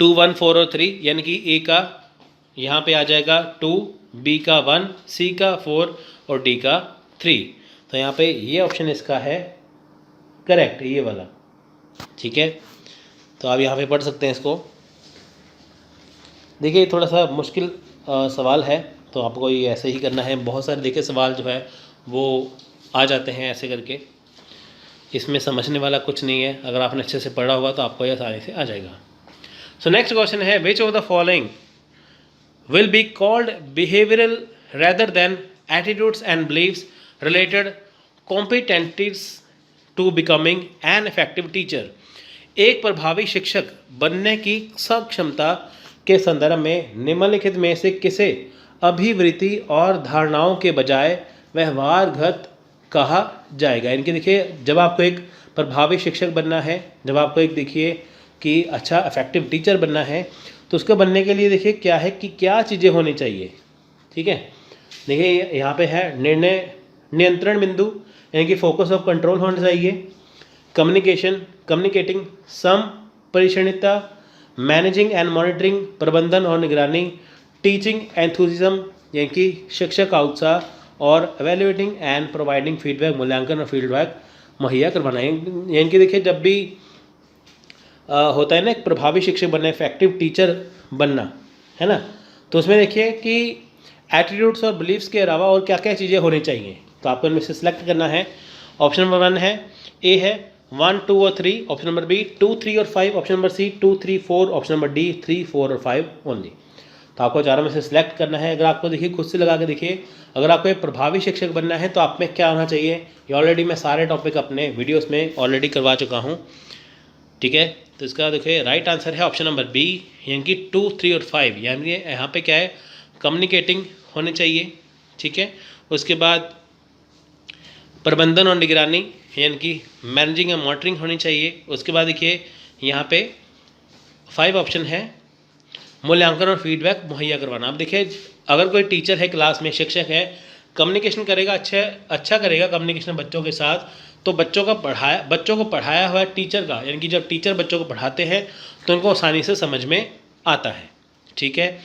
Speaker 1: 2 1 4 और 3, यानी कि ए का यहाँ पे आ जाएगा 2, बी का 1, सी का 4 और डी का 3। तो यहाँ पे ये ऑप्शन इसका है करेक्ट, ये वाला, ठीक है, तो आप यहाँ पे पढ़ सकते हैं इसको। देखिए थोड़ा सा मुश्किल सवाल है, तो आपको ये ऐसे ही करना है। बहुत सारे देखिए सवाल जो है वो आ जाते हैं ऐसे करके, इसमें समझने वाला कुछ नहीं है। अगर आपने अच्छे से पढ़ा होगा तो आपको ये आसानी से आ जाएगा। सो नेक्स्ट क्वेश्चन है, which of the following will be called behavioral rather than attitudes and beliefs related competencies to becoming an effective teacher। एक प्रभावी शिक्षक बनने की सक्षमता के संदर्भ में निम्नलिखित में से किसे अभिवृत्ति और धारणाओं के बजाय व्यवहारगत कहा जाएगा। इनके देखिए, जब आपको एक प्रभावी शिक्षक बनना है, जब आपको एक देखिए कि अच्छा इफेक्टिव टीचर बनना है, तो उसको बनने के लिए देखिए क्या है कि क्या चीज़ें होनी चाहिए। ठीक है, देखिए यहाँ पे है निर्णय नियंत्रण बिंदु, यानी कि फोकस ऑफ कंट्रोल होना चाहिए, कम्युनिकेटिंग संप्रेषणीयता, मैनेजिंग एंड मॉनिटरिंग प्रबंधन और निगरानी, टीचिंग एंथुजिज्म यानी कि शिक्षक का उत्साह, और एवेल्युएटिंग एंड प्रोवाइडिंग फीडबैक मूल्यांकन और फीडबैक मुहैया करवाना। यानी कि देखिए जब भी होता है ना एक प्रभावी शिक्षक बनना, इफेक्टिव टीचर बनना, है ना, तो उसमें देखिए कि एटीट्यूड्स और बिलीफ्स के अलावा और क्या क्या चीज़ें होनी चाहिए। तो आपको इनमें से सिलेक्ट करना है। ऑप्शन नंबर 1 है, ए है 1, 2 और 3, ऑप्शन नंबर बी 2, 3 और 5, option number C 2, 3, 4, option number D 3, 4 और 5 ओनली। तो आपको चारों में से सिलेक्ट करना है। अगर आपको देखिए खुद से लगा के देखिए, अगर आपको एक प्रभावी शिक्षक बनना है तो आप में क्या होना चाहिए, ये ऑलरेडी मैं सारे टॉपिक अपने वीडियोस में ऑलरेडी करवा चुका हूँ। ठीक है, तो इसका देखिए राइट आंसर है ऑप्शन नंबर बी, यानी कि 2, 3 और 5। यानी यहाँ पे क्या है, कम्युनिकेटिंग होने चाहिए। ठीक है, उसके बाद प्रबंधन और निगरानी यानी कि मैनेजिंग एंड मॉनिटरिंग होनी चाहिए। उसके बाद देखिए यहाँ पे 5 ऑप्शन है, मूल्यांकन और फीडबैक मुहैया करवाना। अब देखिए अगर कोई टीचर है, क्लास में शिक्षक है, कम्युनिकेशन करेगा, अच्छा करेगा कम्युनिकेशन बच्चों के साथ, तो बच्चों को पढ़ाया हुआ टीचर का, यानी कि जब टीचर बच्चों को पढ़ाते हैं तो उनको आसानी से समझ में आता है। ठीक है,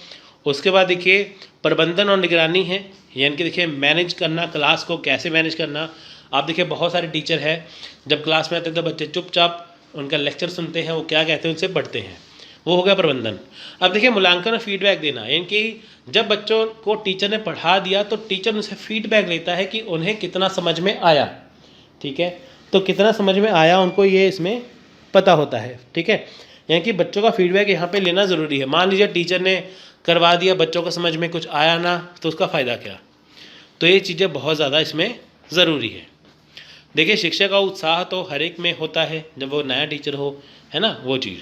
Speaker 1: उसके बाद देखिए प्रबंधन और निगरानी है, यानी कि देखिए मैनेज करना, क्लास को कैसे मैनेज करना। आप देखिए बहुत सारे टीचर हैं, जब क्लास में आते हैं तो बच्चे चुपचाप उनका लेक्चर सुनते हैं, वो क्या कहते हैं उनसे पढ़ते हैं, वो हो गया प्रबंधन। अब देखिए मूल्यांकन और फीडबैक देना, यानी कि जब बच्चों को टीचर ने पढ़ा दिया तो टीचर उनसे फीडबैक लेता है कि उन्हें कितना समझ में आया। ठीक है, तो कितना समझ में आया उनको ये इसमें पता होता है। ठीक है, यानी कि बच्चों का फीडबैक यहाँ पे लेना ज़रूरी है। मान लीजिए टीचर ने करवा दिया, बच्चों को समझ में कुछ आया ना, तो उसका फ़ायदा क्या। तो ये चीज़ें बहुत ज़्यादा इसमें ज़रूरी है। देखिए शिक्षा का उत्साह तो हर एक में होता है जब वो नया टीचर हो, है ना, वो चीज़।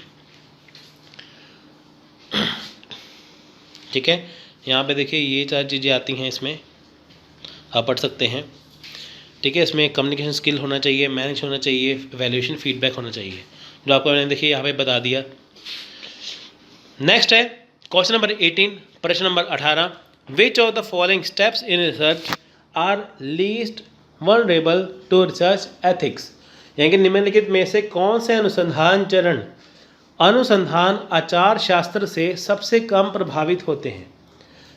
Speaker 1: ठीक है, यहाँ पे देखिए ये 4 चीज़ें आती हैं, इसमें आप पढ़ सकते हैं। ठीक है, इसमें कम्युनिकेशन स्किल होना चाहिए, मैनेज होना चाहिए, वैल्यूएशन फीडबैक होना चाहिए, जो आपको मैंने देखिए यहाँ पे बता दिया। नेक्स्ट है क्वेश्चन नंबर 18, प्रश्न number 18, which of the following steps in research are least vulnerable to research ethics. यानी कि निम्नलिखित में से कौन से अनुसंधान चरण अनुसंधान आचार शास्त्र से सबसे कम प्रभावित होते हैं।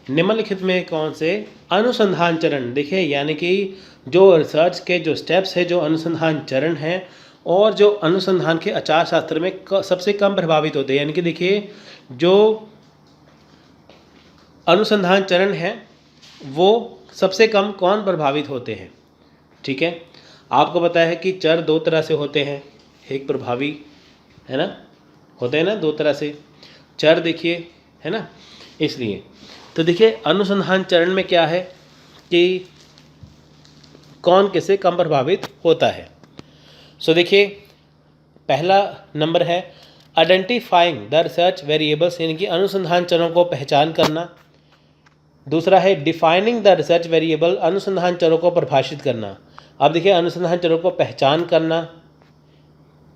Speaker 1: निम्नलिखित में कौन से अनुसंधान चरण, देखिए यानी कि जो रिसर्च के जो स्टेप्स है, जो अनुसंधान चरण हैं और जो अनुसंधान के आचार शास्त्र में सबसे कम प्रभावित होते हैं। यानी कि देखिए जो अनुसंधान चरण हैं वो सबसे कम कौन प्रभावित होते हैं। ठीक है, आपको पता है कि चर 2 तरह से होते हैं, एक प्रभावी, है ना, होते हैं ना 2 तरह से चर, देखिए, है ना। इसलिए तो देखिए अनुसंधान चरण में क्या है कि कौन किससे कम प्रभावित होता है। सो देखिए पहला नंबर है आइडेंटिफाइंग द रिसर्च वेरिएबल्स, यानी कि अनुसंधान चरों को पहचान करना। दूसरा है डिफाइनिंग द रिसर्च वेरिएबल, अनुसंधान चरों को परिभाषित करना। अब देखिए अनुसंधान चरों को पहचान करना,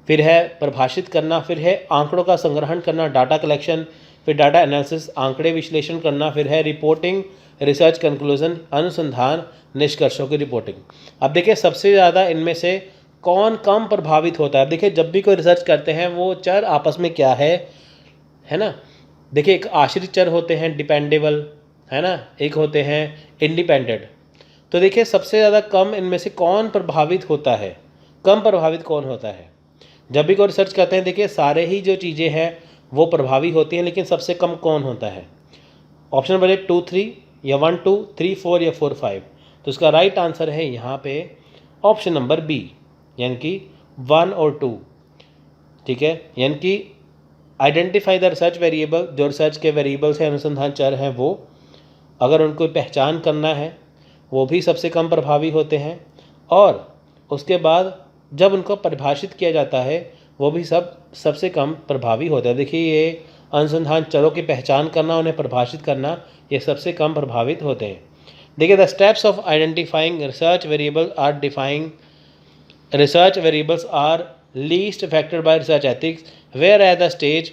Speaker 1: फिर है परिभाषित करना, फिर है आंकड़ों का संग्रहण करना, डाटा कलेक्शन, फिर डाटा एनालिसिस, आंकड़े विश्लेषण करना, फिर है रिपोर्टिंग, रिसर्च कंक्लूजन, अनुसंधान निष्कर्षों की रिपोर्टिंग। अब देखिए सबसे ज़्यादा इनमें से कौन कम प्रभावित होता है। अब देखिए जब भी कोई रिसर्च करते हैं वो चर आपस में क्या है ना। देखिए एक आश्रित चर होते हैं डिपेंडेबल, है ना, एक होते हैं इंडिपेंडेंट। तो देखिए सबसे ज़्यादा कम इनमें से कौन प्रभावित होता है, कम प्रभावित कौन होता है। जब भी कोई रिसर्च करते हैं देखिए सारे ही जो चीज़ें हैं वो प्रभावी होती हैं, लेकिन सबसे कम कौन होता है? ऑप्शन नंबर 1 2 3 या 1 2 3 4 या 4 5। तो इसका राइट आंसर है यहाँ पे ऑप्शन नंबर बी, यानी कि 1 और 2। ठीक है, यानी कि आइडेंटिफाई द रिसर्च वेरिएबल, जो रिसर्च के वेरिएबल्स हैं, अनुसंधान चर हैं, वो अगर उनको पहचान करना है वो भी सबसे कम प्रभावी होते हैं, और उसके बाद जब उनको परिभाषित किया जाता है वो भी सबसे कम प्रभावी होता है। देखिए ये अनुसंधान चरों की पहचान करना, उन्हें परिभाषित करना, ये सबसे कम प्रभावित होते हैं। देखिए the steps of identifying research variable or defining research variables are least affected by research ethics, where at the stage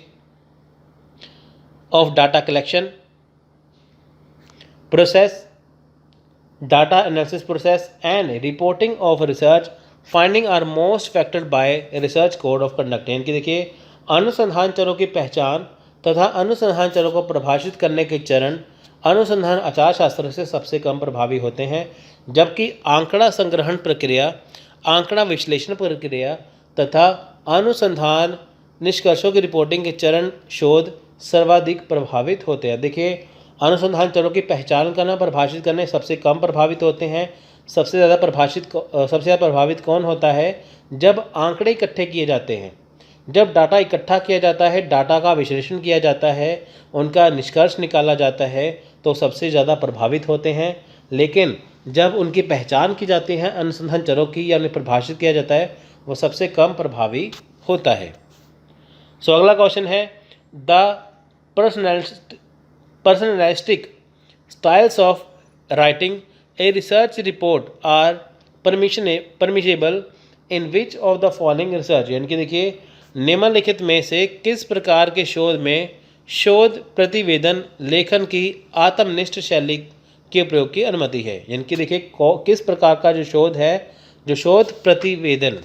Speaker 1: of data collection process, data analysis process and reporting of research finding are most affected by research code of conduct। यानी कि देखिए अनुसंधान चरों की पहचान तथा अनुसंधान चरों को परिभाषित करने के चरण अनुसंधान आचार शास्त्र से सबसे कम प्रभावी होते हैं, जबकि आंकड़ा संग्रहण प्रक्रिया, आंकड़ा विश्लेषण प्रक्रिया तथा अनुसंधान निष्कर्षों की रिपोर्टिंग के चरण शोध सर्वाधिक प्रभावित होते हैं। देखिए अनुसंधान चरों की पहचान करना, परिभाषित करने सबसे कम प्रभावित होते हैं। सबसे ज़्यादा प्रभावित कौन होता है? जब आंकड़े इकट्ठे किए जाते हैं, जब डाटा इकट्ठा किया जाता है, डाटा का विश्लेषण किया जाता है, उनका निष्कर्ष निकाला जाता है, तो सबसे ज़्यादा प्रभावित होते हैं। लेकिन जब उनकी पहचान की जाती है अनुसंधान चरों की या उन्हें परिभाषित किया जाता है, वो सबसे कम प्रभावी होता है। सो अगला क्वेश्चन है the personalistic styles of writing a research report are permissible in which of the following research। यानी कि देखिए निम्नलिखित में से किस प्रकार के शोध में शोध प्रतिवेदन लेखन की आत्मनिष्ठ शैली के प्रयोग की अनुमति है। यानी कि देखिए किस प्रकार का जो शोध है, जो शोध प्रतिवेदन,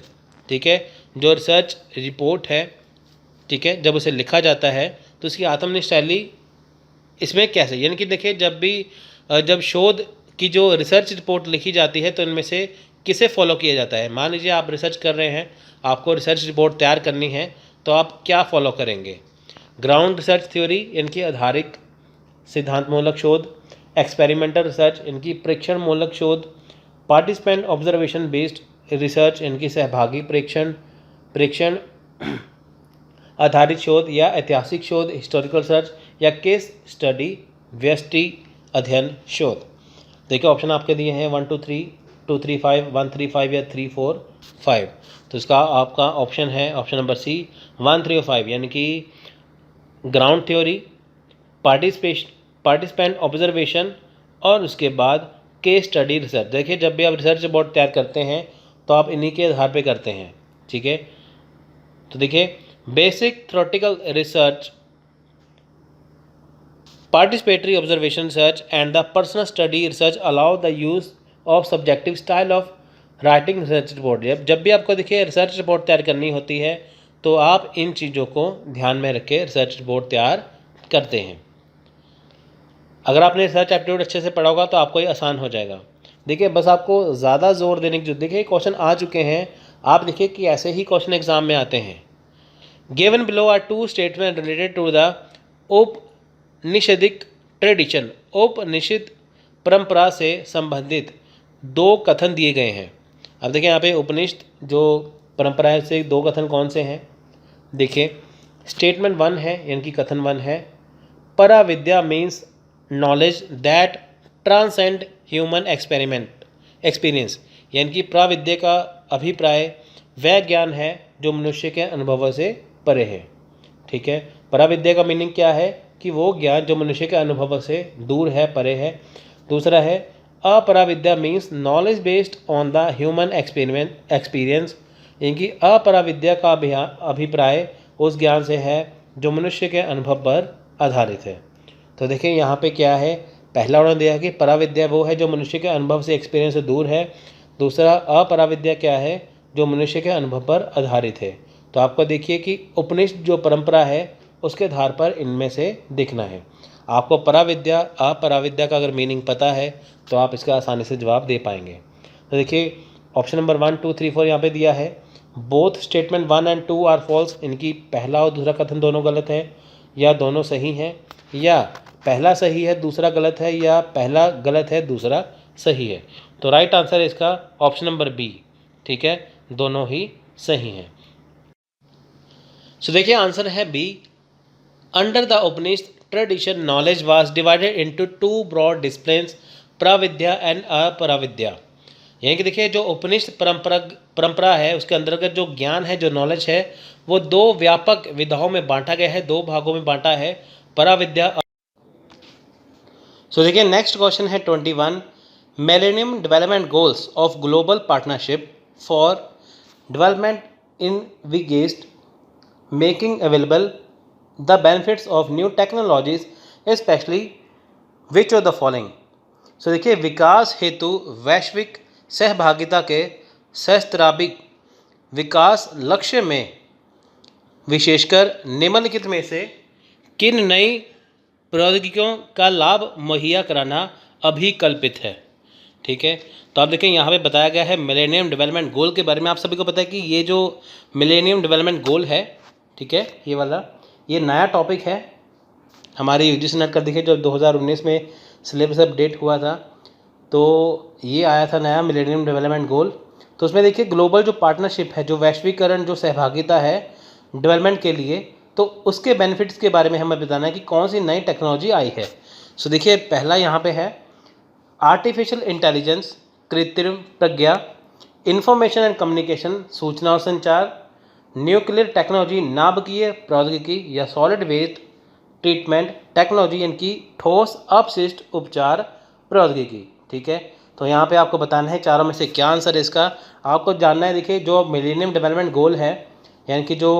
Speaker 1: ठीक है, जो रिसर्च रिपोर्ट है, ठीक है, जब उसे लिखा जाता है तो उसकी आत्मनिष्ठ शैली इसमें कैसे, यानी कि देखिए जब शोध की जो रिसर्च रिपोर्ट लिखी जाती है तो इनमें से किसे फॉलो किया जाता है। मान लीजिए आप रिसर्च कर रहे हैं, आपको रिसर्च रिपोर्ट तैयार करनी है, तो आप क्या फॉलो करेंगे? ग्राउंड रिसर्च थ्योरी, इनकी आधारित सिद्धांतमूलक शोध, एक्सपेरिमेंटल रिसर्च, इनकी परीक्षण मूलक शोध, पार्टिसिपेंट ऑब्जर्वेशन बेस्ड रिसर्च, इनकी सहभागी परीक्षण आधारित शोध, या ऐतिहासिक शोध हिस्टोरिकल रिसर्च, या केस स्टडी व्यष्टि अध्ययन शोध। देखिए ऑप्शन आपके दिए हैं 1 2 3 2 3 5 1 3 5 या 3 4 5। तो इसका आपका ऑप्शन है ऑप्शन नंबर सी 1 3 और 5, यानी कि ग्राउंड थ्योरी, पार्टिसिपेंट ऑब्जर्वेशन और उसके बाद केस स्टडी रिसर्च। देखिए जब भी आप रिसर्च रिपोर्ट तैयार करते हैं तो आप इन्हीं के आधार पे करते हैं, ठीक है। तो देखिए basic theoretical research, participatory observation research and the personal study research allow the use of subjective style of writing research report। जब भी आपको देखिए रिसर्च रिपोर्ट तैयार करनी होती है तो आप इन चीज़ों को ध्यान में रख के रिसर्च रिपोर्ट तैयार करते हैं। अगर आपने रिसर्च एप्टीट्यूड अच्छे से पढ़ा होगा तो आपको ये आसान हो जाएगा। देखिए बस आपको ज़्यादा जोर देने की, देखिए क्वेश्चन आ चुके हैं, आप देखिए कि ऐसे ही क्वेश्चन एग्जाम में आते हैं। Given below are 2 statement related to the Upanishadic tradition, Upanishad परंपरा से संबंधित 2 कथन दिए गए हैं। अब देखिए यहाँ पे उपनिषद जो परंपरा है से 2 कथन कौन से हैं? देखिए स्टेटमेंट 1 है, यानी कि कथन 1 है, paravidya means knowledge that transcend human experience, यानी कि प्राविद्या का अभिप्राय वह ज्ञान है जो मनुष्य के अनुभवों से परे है, ठीक है। पराविद्या का मीनिंग क्या है? कि वो ज्ञान जो मनुष्य के अनुभव से दूर है, परे है। दूसरा है aparavidya means knowledge based on the human experience, यानी कि अपराविद्या का अभिप्राय उस ज्ञान से है जो मनुष्य के अनुभव पर आधारित है। तो देखिए यहाँ पे क्या है, पहला उन्होंने दिया कि पराविद्या वो है जो मनुष्य के अनुभव से, एक्सपीरियंस से दूर है। दूसरा अपराविद्या क्या है? जो मनुष्य के अनुभव पर आधारित है। तो आपको देखिए कि उपनिषद जो परंपरा है उसके आधार पर इनमें से देखना है। आपको पराविद्या अपराविद्या का अगर मीनिंग पता है तो आप इसका आसानी से जवाब दे पाएंगे। तो देखिए ऑप्शन नंबर 1 2 3 4 यहाँ पे दिया है। Both statement 1 and 2 are false, इनकी पहला और दूसरा कथन दोनों गलत है, या दोनों सही हैं, या पहला सही है दूसरा गलत है, या पहला गलत है दूसरा सही है। तो राइट आंसर है इसका ऑप्शन नंबर बी। ठीक है, दोनों ही सही हैं। सो देखिए आंसर है B. Under the Upanishad tradition knowledge was divided into two broad disciplines, pravidya and aparavidya. यानी कि देखिए जो उपनिषद परंपरा है उसके अंतर्गत जो ज्ञान है, जो नॉलेज है, वो दो व्यापक विधाओं में बांटा गया है, दो भागों में बांटा है, पराविद्या। सो देखिए नेक्स्ट क्वेश्चन है 21। Millennium development goals of global partnership for development in विगेस्ट making available the benefits of new technologies specially which of the following. So देखिए विकास हेतु वैश्विक सहभागिता के सहस्त्राब्दिक विकास लक्ष्य में विशेषकर निम्नलिखित में से किन नई प्रौद्योगिकियों का लाभ मुहैया कराना अभिकल्पित है। ठीक है, तो आप देखें यहाँ पे बताया गया है मिलेनियम डेवलपमेंट गोल के बारे में। आप सभी को पता है कि ये जो मिलेनियम डेवलपमेंट गोल है, ठीक है, ये वाला ये नया टॉपिक है हमारे यूजीसी नेट का। देखिए जब 2019 में सिलेबस अपडेट हुआ था तो ये आया था नया मिलेनियम डेवलपमेंट गोल। तो उसमें देखिए ग्लोबल जो पार्टनरशिप है, जो वैश्वीकरण, जो सहभागिता है डेवलपमेंट के लिए, तो उसके बेनिफिट्स के बारे में हमें बताना है कि कौन सी नई टेक्नोलॉजी आई है। सो देखिए पहला यहाँ पे है आर्टिफिशियल इंटेलिजेंस, कृत्रिम प्रज्ञा, इंफॉर्मेशन एंड कम्युनिकेशन, सूचना और संचार, न्यूक्लियर टेक्नोलॉजी, नाभिकीय प्रौद्योगिकी, या सॉलिड वेस्ट ट्रीटमेंट टेक्नोलॉजी, इनकी ठोस अपशिष्ट उपचार प्रौद्योगिकी। ठीक है, तो यहाँ पे आपको बताना है चारों में से क्या आंसर है इसका। आपको जानना है, देखिए जो मिलेनियम डेवलपमेंट गोल है यानी कि जो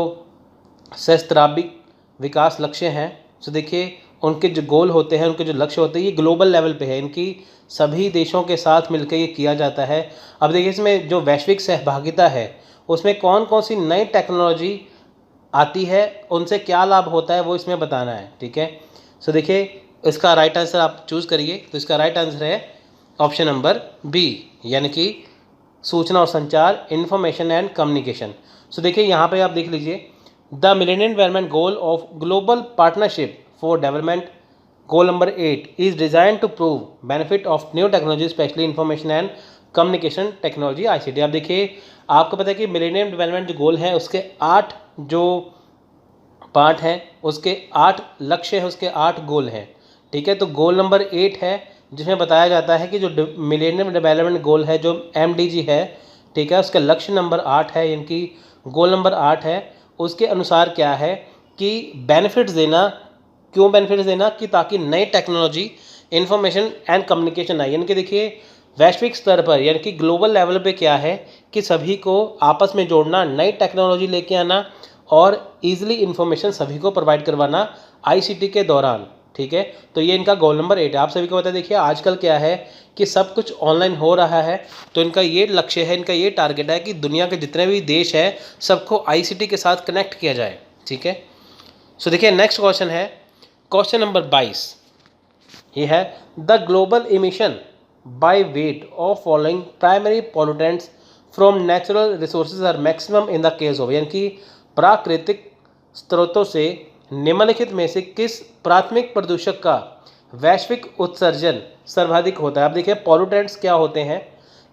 Speaker 1: सहस्त्राब्दिक विकास लक्ष्य हैं, तो देखिए उनके जो गोल होते हैं, उनके जो लक्ष्य होते हैं, ये ग्लोबल लेवल पे है, इनकी सभी देशों के साथ मिलकर ये किया जाता है। अब देखिए इसमें जो वैश्विक सहभागिता है उसमें कौन कौन सी नई टेक्नोलॉजी आती है, उनसे क्या लाभ होता है, वो इसमें बताना है। ठीक है, सो देखिए इसका राइट आंसर आप चूज़ करिए। तो इसका राइट आंसर है ऑप्शन नंबर बी, यानी कि सूचना और संचार, इंफॉर्मेशन एंड कम्युनिकेशन। सो देखिए यहाँ पे आप देख लीजिए the millennium development goal of global partnership for development goal number 8 is design to prove benefit of new technology specially information and communication technology ICT। आप देखिए आपको पता है कि मिलेनियम डेवलपमेंट जो गोल है उसके 8 जो पार्ट हैं, उसके 8 लक्ष्य हैं, उसके 8 गोल हैं। ठीक है, तो गोल नंबर 8 है जिसमें बताया जाता है कि जो मिलेनियम डेवलपमेंट गोल है, जो MDG है, ठीक है, उसका लक्ष्य नंबर 8 है, इनकी गोल नंबर 8 है। उसके अनुसार क्या है कि बेनिफिट्स देना, क्यों बेनिफिट्स देना, कि ताकि नई टेक्नोलॉजी, इंफॉर्मेशन एंड कम्युनिकेशन आए। यानी कि देखिए वैश्विक स्तर पर यानी कि ग्लोबल लेवल पे क्या है कि सभी को आपस में जोड़ना, नई टेक्नोलॉजी लेके आना और ईजिली इन्फॉर्मेशन सभी को प्रोवाइड करवाना ICT के दौरान। ठीक है, तो ये इनका गोल नंबर 8 है। आप सभी को पता है, देखिए आजकल क्या है कि सब कुछ ऑनलाइन हो रहा है, तो इनका ये लक्ष्य है, इनका ये टारगेट है कि दुनिया के जितने भी देश है सबको ICT के साथ कनेक्ट किया जाए। ठीक है, सो देखिए नेक्स्ट क्वेश्चन है क्वेश्चन नंबर 22। ये है the global emission by weight of following primary pollutants from natural resources are maximum in the case of, यानी कि प्राकृतिक स्रोतों से निम्नलिखित में से किस प्राथमिक प्रदूषक का वैश्विक उत्सर्जन सर्वाधिक होता है। अब देखिए पॉल्यूटेंट्स क्या होते हैं,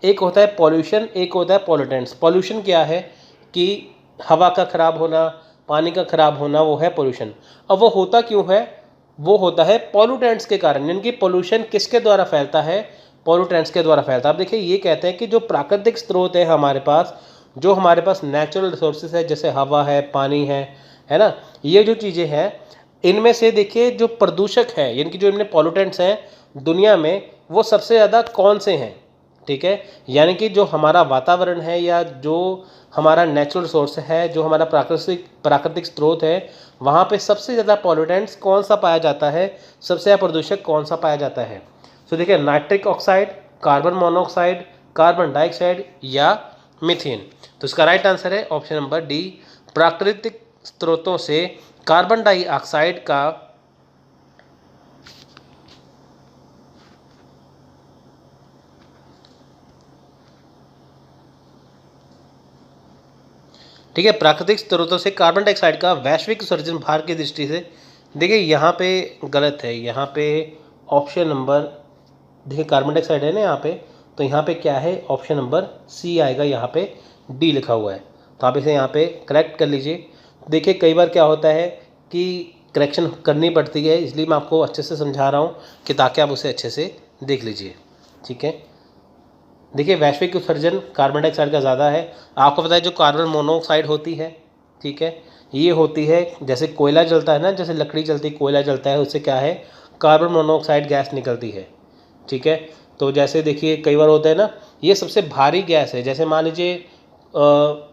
Speaker 1: एक होता है पॉल्यूशन, एक होता है पॉल्यूटेंट्स। पॉल्यूशन क्या है कि हवा का खराब होना, पानी का खराब होना, वो है पॉल्यूशन। अब वो होता क्यों है, वो होता है पॉल्यूटेंट्स के कारण। यानी कि पॉल्यूशन किसके द्वारा फैलता है, पॉल्यूटेंट्स के द्वारा फैलता है। अब देखिए ये कहते हैं कि जो प्राकृतिक स्रोत है हमारे पास, जो हमारे पास नेचुरल रिसोर्सेज है, जैसे हवा है, पानी है ना, ये जो चीज़ें हैं, इनमें से देखिए जो प्रदूषक है यानी कि जो इनमें पॉल्यूटेंट्स हैं दुनिया में, वो सबसे ज़्यादा कौन से हैं। ठीक है, यानी कि जो हमारा वातावरण है या जो हमारा नेचुरल सोर्स है, जो हमारा प्राकृतिक स्रोत है, वहाँ पे सबसे ज़्यादा पॉल्यूटेंट्स कौन सा पाया जाता है, सबसे ज़्यादा प्रदूषक कौन सा पाया जाता है। तो देखिए nitric oxide, carbon monoxide, carbon dioxide या मीथेन। तो इसका राइट आंसर है ऑप्शन नंबर डी, प्राकृतिक स्रोतों से कार्बन डाइऑक्साइड का ठीक है। प्राकृतिक स्रोतों से कार्बन डाइऑक्साइड का वैश्विक उत्सर्जन भार की दृष्टि से, देखिए यहाँ पे गलत है, यहाँ पे ऑप्शन नंबर, देखिए कार्बन डाइऑक्साइड है ना यहाँ पे, तो यहाँ पे क्या है, ऑप्शन नंबर सी आएगा, यहाँ पे डी लिखा हुआ है, तो आप इसे यहाँ पे करेक्ट कर लीजिए। देखिए कई बार क्या होता है कि करेक्शन करनी पड़ती है, इसलिए मैं आपको अच्छे से समझा रहा हूँ कि ताकि आप उसे अच्छे से देख लीजिए, ठीक है। देखिए वैश्विक उत्सर्जन कार्बन डाइऑक्साइड का ज़्यादा है। आपको पता है जो कार्बन मोनोऑक्साइड होती है, ठीक है, ये होती है जैसे कोयला जलता है ना, जैसे लकड़ी जलती कोयला जलता है, उससे क्या है, कार्बन मोनोऑक्साइड गैस निकलती है, ठीक है। तो जैसे देखिए कई बार होता है ना, ये सबसे भारी गैस है। जैसे मान लीजिए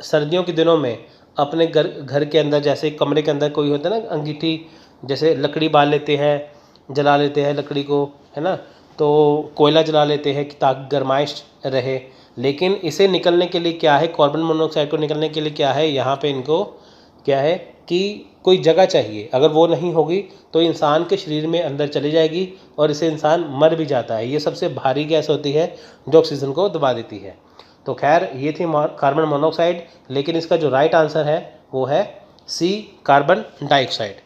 Speaker 1: सर्दियों के दिनों में अपने घर के अंदर, जैसे कमरे के अंदर कोई होता है ना अंगीठी, जैसे लकड़ी बाल लेते हैं, जला लेते हैं लकड़ी को, है ना, तो कोयला जला लेते हैं कि ताकि गर्माइश रहे। लेकिन इसे निकलने के लिए क्या है, कार्बन मोनोऑक्साइड को निकलने के लिए क्या है, यहाँ पे इनको क्या है कि कोई जगह चाहिए, अगर वो नहीं होगी तो इंसान के शरीर में अंदर चली जाएगी और इससे इंसान मर भी जाता है। ये सबसे भारी गैस होती है जो ऑक्सीजन को दबा देती है। तो खैर ये थी कार्बन मोनोऑक्साइड, लेकिन इसका जो राइट आंसर है वो है सी, कार्बन डाइऑक्साइड।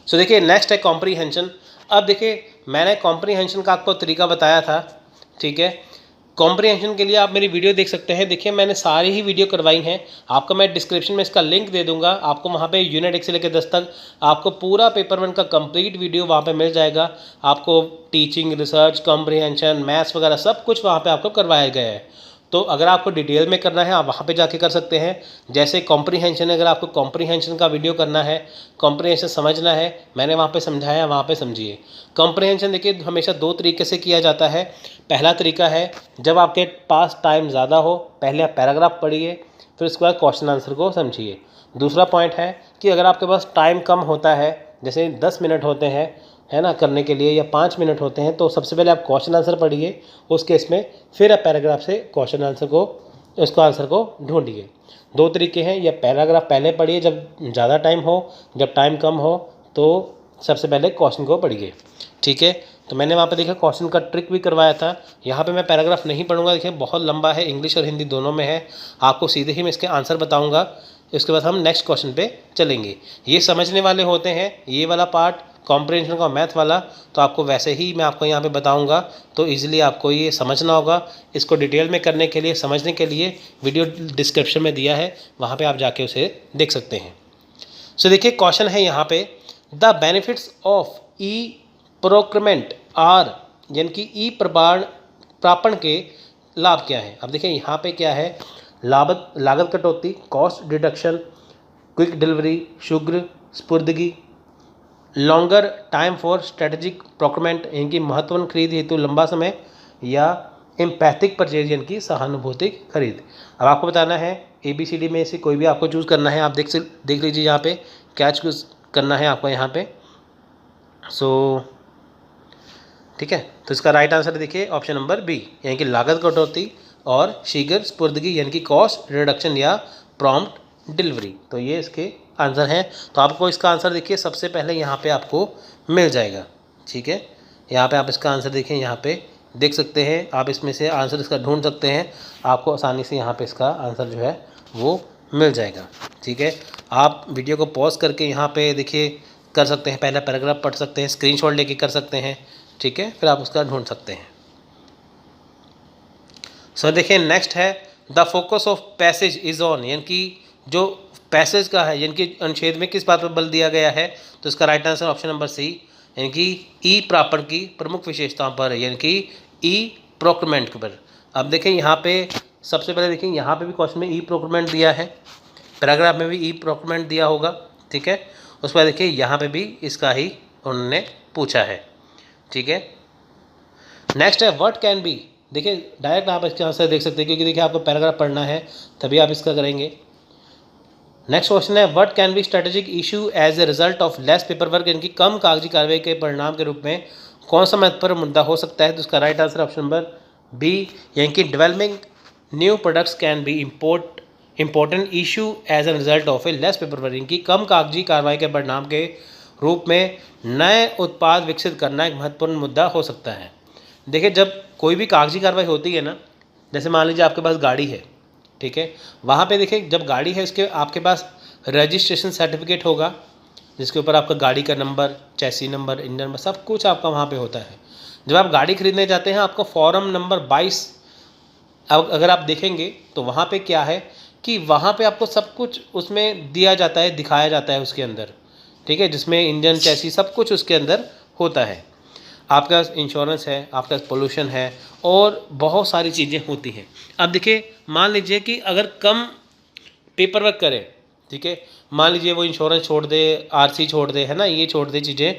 Speaker 1: सो देखिए नेक्स्ट है कॉम्प्रीहेंशन। अब देखिए मैंने कॉम्प्रीहेंशन का आपको तरीका बताया था, ठीक है। कॉम्प्रीहेंशन के लिए आप मेरी वीडियो देख सकते हैं, देखिए मैंने सारी ही वीडियो करवाई हैं, आपको मैं डिस्क्रिप्शन में इसका लिंक दे दूंगा, आपको वहाँ पे यूनिट 1 से लेकर 10 तक आपको पूरा पेपर 1 का कंप्लीट वीडियो वहाँ पे मिल जाएगा। आपको टीचिंग, रिसर्च, कॉम्प्रीहेंशन, मैथ्स वगैरह सब कुछ वहाँ पे आपको करवाया गया है। तो अगर आपको डिटेल में करना है आप वहाँ पे जाके कर सकते हैं। जैसे कॉम्प्रीहेंशन, अगर आपको कॉम्प्रीहेंशन का वीडियो करना है, कॉम्प्रीहेंशन समझना है, मैंने वहाँ पे समझाया, वहाँ पे समझिए। कॉम्प्रीहेंशन देखिए हमेशा 2 तरीके से किया जाता है। पहला तरीका है जब आपके पास टाइम ज़्यादा हो, पहले आप पैराग्राफ पढ़िए, फिर उसके बाद क्वेश्चन आंसर को समझिए। दूसरा पॉइंट है कि अगर आपके पास टाइम कम होता है, जैसे 10 मिनट होते हैं, है ना, करने के लिए, या 5 मिनट होते हैं, तो सबसे पहले आप क्वेश्चन आंसर पढ़िए, उस केस में फिर आप पैराग्राफ से क्वेश्चन आंसर को, उसका आंसर को ढूंढिए। 2 तरीके हैं, या पैराग्राफ पहले पढ़िए जब ज़्यादा टाइम हो, जब टाइम कम हो तो सबसे पहले क्वेश्चन को पढ़िए, ठीक है। तो मैंने वहाँ पे देखा क्वेश्चन का ट्रिक भी करवाया था। यहाँ पे मैं पैराग्राफ नहीं पढ़ूंगा, देखिए बहुत लंबा है, इंग्लिश और हिंदी दोनों में है, आपको सीधे ही मैं इसके आंसर बताऊँगा, उसके बाद हम नेक्स्ट क्वेश्चन पे चलेंगे। ये समझने वाले होते हैं, ये वाला पार्ट कॉम्प्रिहेंशन का मैथ वाला, तो आपको वैसे ही मैं आपको यहाँ पे बताऊँगा, तो इजीली आपको ये समझना होगा। इसको डिटेल में करने के लिए, समझने के लिए वीडियो डिस्क्रिप्शन में दिया है, वहाँ पे आप जाके उसे देख सकते हैं। सो देखिए क्वेश्चन है यहाँ पे, the benefits of e procurement are, यानी कि ई प्रापण के लाभ क्या है। अब देखिए यहाँ पे क्या है, लागत कटौती, कॉस्ट डिडक्शन, क्विक डिलीवरी, शीघ्र स्फुर्दगी, longer time for strategic procurement, इनकी महत्वपूर्ण खरीद हेतु लंबा समय, या एम्पैथिक परचेज, यानी कि सहानुभूतिक खरीद। अब आपको बताना है ABCD में से कोई भी आपको चूज़ करना है। आप देख लीजिए यहाँ पे क्या चूज़ करना है आपको यहाँ पे। सो ठीक है, तो इसका राइट आंसर देखिए ऑप्शन नंबर बी, यानी कि लागत कटौती और शीघ्र स्फुर्दगी, यानी कि कॉस्ट रिडक्शन या प्रॉम्प्ट डिलीवरी। तो ये इसके आंसर हैं। तो आपको इसका आंसर देखिए सबसे पहले यहाँ पे आपको मिल जाएगा, ठीक है। यहाँ पे आप इसका आंसर देखें, यहाँ पे देख सकते हैं आप, इसमें से आंसर इसका ढूंढ सकते हैं, आपको आसानी से यहाँ पे इसका आंसर जो है वो मिल जाएगा, ठीक है। आप वीडियो को पॉज करके यहाँ पे देखिए कर सकते हैं, पहला पैराग्राफ पढ़ सकते हैं, स्क्रीनशॉट लेके कर सकते हैं, ठीक है, फिर आप उसका ढूंढ सकते हैं। सो देखिए नेक्स्ट है, the focus of passage is on, यानी कि जो पैसेज का है, यानी कि अनुच्छेद में किस बात पर बल दिया गया है, तो इसका right answer option number C, यानी कि ई प्रापण की प्रमुख विशेषताओं पर, यानी कि ई प्रोक्योरमेंट पर। अब देखें यहाँ पे सबसे पहले देखें, यहाँ पे भी क्वेश्चन में ई प्रोक्योरमेंट दिया है, पैराग्राफ में भी ई प्रोक्योरमेंट दिया होगा, ठीक है। उसके बाद देखिए यहाँ पे भी इसका ही उन्होंने पूछा है, ठीक है। नेक्स्ट है व्हाट कैन बी, देखिए डायरेक्ट आप इसके आंसर देख सकते हैं, क्योंकि देखिए आपको पैराग्राफ पढ़ना है तभी आप इसका करेंगे। नेक्स्ट क्वेश्चन है what can be strategic issue as a result of less paper work, यानी कि कम कागजी कार्रवाई के परिणाम के रूप में कौन सा महत्वपूर्ण मुद्दा हो सकता है। तो उसका right answer option number B, यानी कि developing new products can be important issue as a result of a less paper work, यानी कि कम कागजी कार्रवाई के परिणाम के रूप में नए उत्पाद विकसित करना एक महत्वपूर्ण मुद्दा हो सकता है। देखिए जब कोई भी कागजी कार्रवाई होती है ना, जैसे मान लीजिए आपके पास गाड़ी है, ठीक है। वहाँ पे देखिए जब गाड़ी है उसके आपके पास रजिस्ट्रेशन सर्टिफिकेट होगा जिसके ऊपर आपका गाड़ी का number, chassis number, engine number सब कुछ आपका वहाँ पे होता है। जब आप गाड़ी खरीदने जाते हैं आपको फॉर्म नंबर 22 अब अगर आप देखेंगे तो वहाँ पे क्या है कि वहाँ पे आपको सब कुछ उसमें दिया जाता है, दिखाया जाता है उसके अंदर, ठीक है, जिसमें इंजन, चैसी सब कुछ उसके अंदर होता है। आपका इंश्योरेंस है, आपका पोल्यूशन है और बहुत सारी चीज़ें होती हैं। अब देखिए मान लीजिए कि अगर कम पेपर वर्क करें, ठीक है, मान लीजिए वो इंश्योरेंस छोड़ दे, आरसी छोड़ दे, है ना, ये छोड़ दे चीज़ें,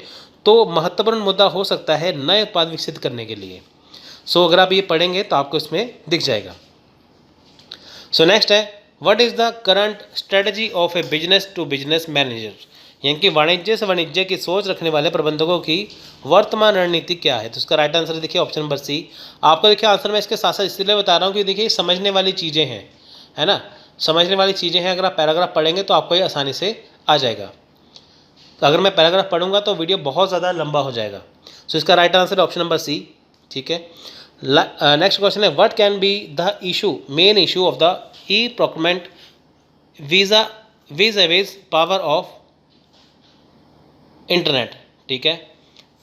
Speaker 1: तो महत्वपूर्ण मुद्दा हो सकता है नए उत्पाद विकसित करने के लिए। सो अगर आप ये पढ़ेंगे तो आपको इसमें दिख जाएगा। सो नेक्स्ट है what is the current strategy of a business to business manager, यानी कि वाणिज्य से वाणिज्य की सोच रखने वाले प्रबंधकों की वर्तमान रणनीति क्या है। तो इसका राइट आंसर देखिए ऑप्शन नंबर सी। आपको देखिए आंसर मैं इसके साथ साथ इसलिए बता रहा हूँ कि देखिए समझने वाली चीज़ें हैं, है ना, समझने वाली चीज़ें हैं। अगर आप पैराग्राफ पढ़ेंगे तो आपको ये आसानी से आ जाएगा। तो अगर मैं पैराग्राफ पढ़ूंगा तो वीडियो बहुत ज़्यादा लंबा हो जाएगा। सो इसका right answer option number C, ठीक है। नेक्स्ट क्वेश्चन है what can be the issue, main issue of the e procurement vis power of internet, ठीक है,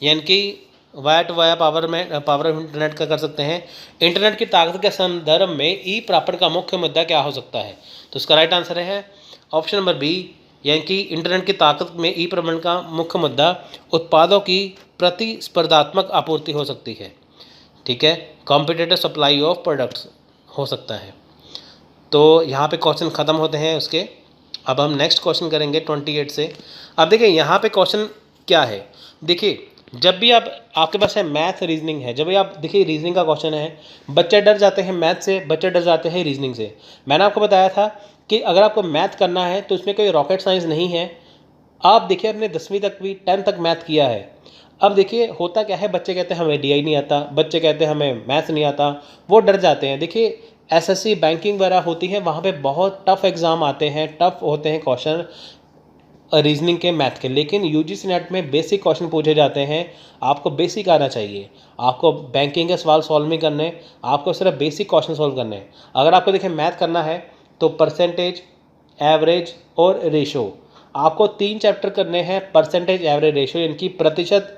Speaker 1: यानी कि वाया पावर में पावर ऑफ इंटरनेट का कर सकते हैं। इंटरनेट की ताकत के संदर्भ में ई प्रापण का मुख्य मुद्दा क्या हो सकता है। तो इसका राइट आंसर है ऑप्शन नंबर बी, यानी कि इंटरनेट की ताकत में ई प्रबंधन का मुख्य मुद्दा उत्पादों की प्रतिस्पर्धात्मक आपूर्ति हो सकती है, ठीक है, कॉम्पिटिटिव सप्लाई ऑफ प्रोडक्ट्स हो सकता है। तो यहाँ पे क्वेश्चन ख़त्म होते हैं उसके। अब हम नेक्स्ट क्वेश्चन करेंगे 28 से। अब देखिए यहाँ पे क्वेश्चन क्या है, देखिए जब भी आपके पास है मैथ रीजनिंग है, जब भी आप देखिए रीजनिंग का क्वेश्चन है, बच्चे डर जाते हैं मैथ से, बच्चे डर जाते हैं रीजनिंग से। मैंने आपको बताया था कि अगर आपको मैथ करना है तो उसमें कोई रॉकेट साइंस नहीं है। आप देखिए अपने 10वीं तक भी 10 तक मैथ किया है। अब देखिए होता क्या है, बच्चे कहते हैं हमें डीआई नहीं आता, बच्चे कहते हैं हमें मैथ नहीं आता, वो डर जाते हैं। देखिए एसएससी बैंकिंग वगैरह होती है, वहाँ पे बहुत टफ एग्ज़ाम आते हैं, टफ होते हैं क्वेश्चन रीजनिंग के, मैथ के, लेकिन यूजीसी नेट में बेसिक क्वेश्चन पूछे जाते हैं। आपको बेसिक आना चाहिए, आपको बैंकिंग के सवाल सॉल्व नहीं करने, आपको सिर्फ बेसिक क्वेश्चन सॉल्व करने। अगर आपको देखिए मैथ करना है तो परसेंटेज, एवरेज और रेशो, आपको 3 चैप्टर करने हैं। परसेंटेज, एवरेज, रेशो, इनकी प्रतिशत,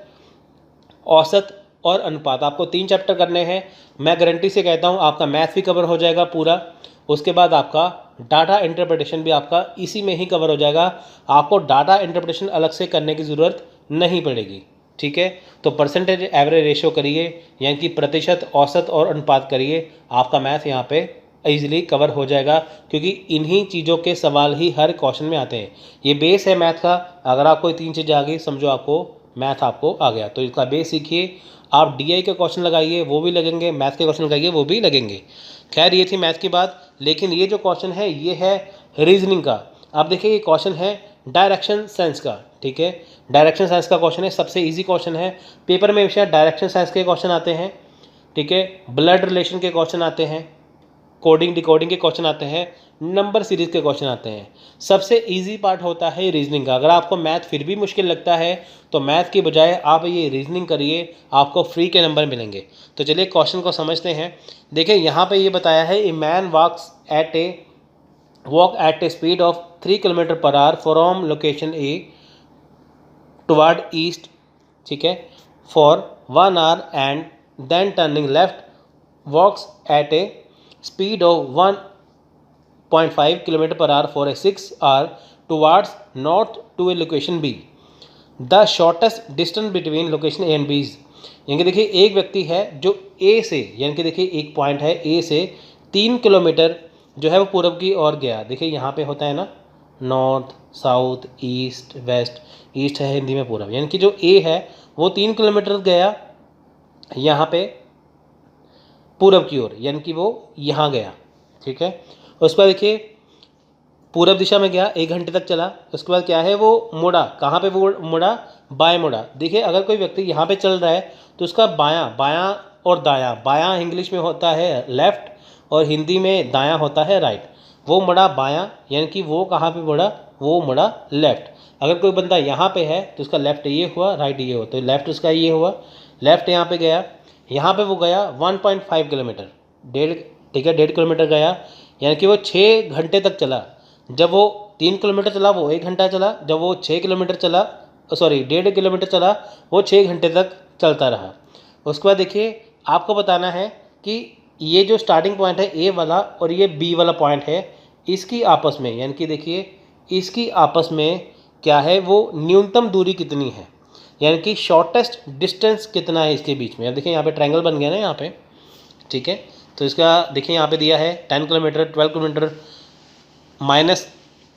Speaker 1: औसत और अनुपात, आपको 3 चैप्टर करने हैं। मैं गारंटी से कहता हूँ आपका मैथ भी कवर हो जाएगा पूरा, उसके बाद आपका डाटा इंटरप्रिटेशन भी आपका इसी में ही कवर हो जाएगा। आपको डाटा इंटरप्रिटेशन अलग से करने की ज़रूरत नहीं पड़ेगी, ठीक है। तो परसेंटेज, एवरेज, रेशो करिए, यानी कि प्रतिशत, औसत और अनुपात करिए, आपका मैथ यहाँ पे ईजिली कवर हो जाएगा, क्योंकि इन्हीं चीज़ों के सवाल ही हर क्वेश्चन में आते हैं। ये बेस है मैथ का। अगर आपको 3 चीज़ें आ गई समझो आपको मैथ आपको आ गया। तो इसका बेस सीखिए, आप डीआई के क्वेश्चन लगाइए वो भी लगेंगे, मैथ के क्वेश्चन लगाइए वो भी लगेंगे। खैर ये थी मैथ की बात, लेकिन ये जो क्वेश्चन है ये है रीजनिंग का। अब देखिए ये क्वेश्चन है डायरेक्शन साइंस का, ठीक है, डायरेक्शन साइंस का क्वेश्चन है, सबसे इजी क्वेश्चन है। पेपर में हमेशा डायरेक्शन साइंस के क्वेश्चन आते हैं, ठीक है, ब्लड रिलेशन के क्वेश्चन आते हैं, कोडिंग डिकोडिंग के क्वेश्चन आते हैं, नंबर सीरीज़ के क्वेश्चन आते हैं। सबसे इजी पार्ट होता है रीजनिंग का। अगर आपको मैथ फिर भी मुश्किल लगता है तो मैथ की बजाय आप ये रीजनिंग करिए, आपको फ्री के नंबर मिलेंगे। तो चलिए क्वेश्चन को समझते हैं। देखिए यहाँ पे ये बताया है a man walk at a speed of 3 kilometre per hour from location A toward east, ठीक है, for 1 hour and then turning left walks at a speed of 1.5 km per hour for a 6 hour towards north to a location B. The shortest distance between location A and B is, यानी कि देखिए एक व्यक्ति है जो A से, यानी कि देखिए एक पॉइंट है A से 3 किलोमीटर जो है वो पूर्व की ओर गया। देखिए यहाँ पे होता है ना north, south, east, west, east है हिंदी में पूर्व, यानी कि जो A है वो 3 किलोमीटर गया यहाँ पे पूरब की ओर, यानी कि वो यहाँ गया, ठीक है। उसके बाद देखिए पूरब दिशा में गया, 1 घंटे तक चला। उसके बाद क्या है वो मुड़ा, कहाँ पे वो मुड़ा, बाएं मुड़ा। देखिए अगर कोई व्यक्ति यहाँ पे चल रहा है तो उसका बायां, बायां और दायां, बायां इंग्लिश में होता है लेफ़्ट और हिंदी में दायां होता है राइट। वो मुड़ा बायां, यानी कि वो कहाँ पे मुड़ा, वो मुड़ा लेफ़्ट। अगर कोई बंदा यहाँ पे है तो उसका लेफ़्ट ये हुआ, राइट ये हुआ, तो लेफ़्ट उसका ये हुआ, लेफ़्ट यहाँ पे गया, यहाँ पे वो गया 1.5 किलोमीटर, 1.5, ठीक है, 1.5 किलोमीटर गया। यानी कि वो 6 घंटे तक चला। जब वो 3 किलोमीटर चला वो 1 घंटा चला, जब वो 6 किलोमीटर चला, सॉरी 1.5 किलोमीटर चला, वो 6 घंटे तक चलता रहा। उसके बाद देखिए आपको बताना है कि ये जो स्टार्टिंग पॉइंट है ए वाला और ये बी वाला पॉइंट है, इसकी आपस में, यानी कि देखिए इसकी आपस में क्या है, वो न्यूनतम दूरी कितनी है, यानी कि शॉर्टेस्ट डिस्टेंस कितना है इसके बीच में। अब देखिए यहाँ पे ट्रायंगल बन गया ना यहाँ पे, ठीक है। तो इसका देखिए यहाँ पे दिया है 10 किलोमीटर, 12 किलोमीटर, माइनस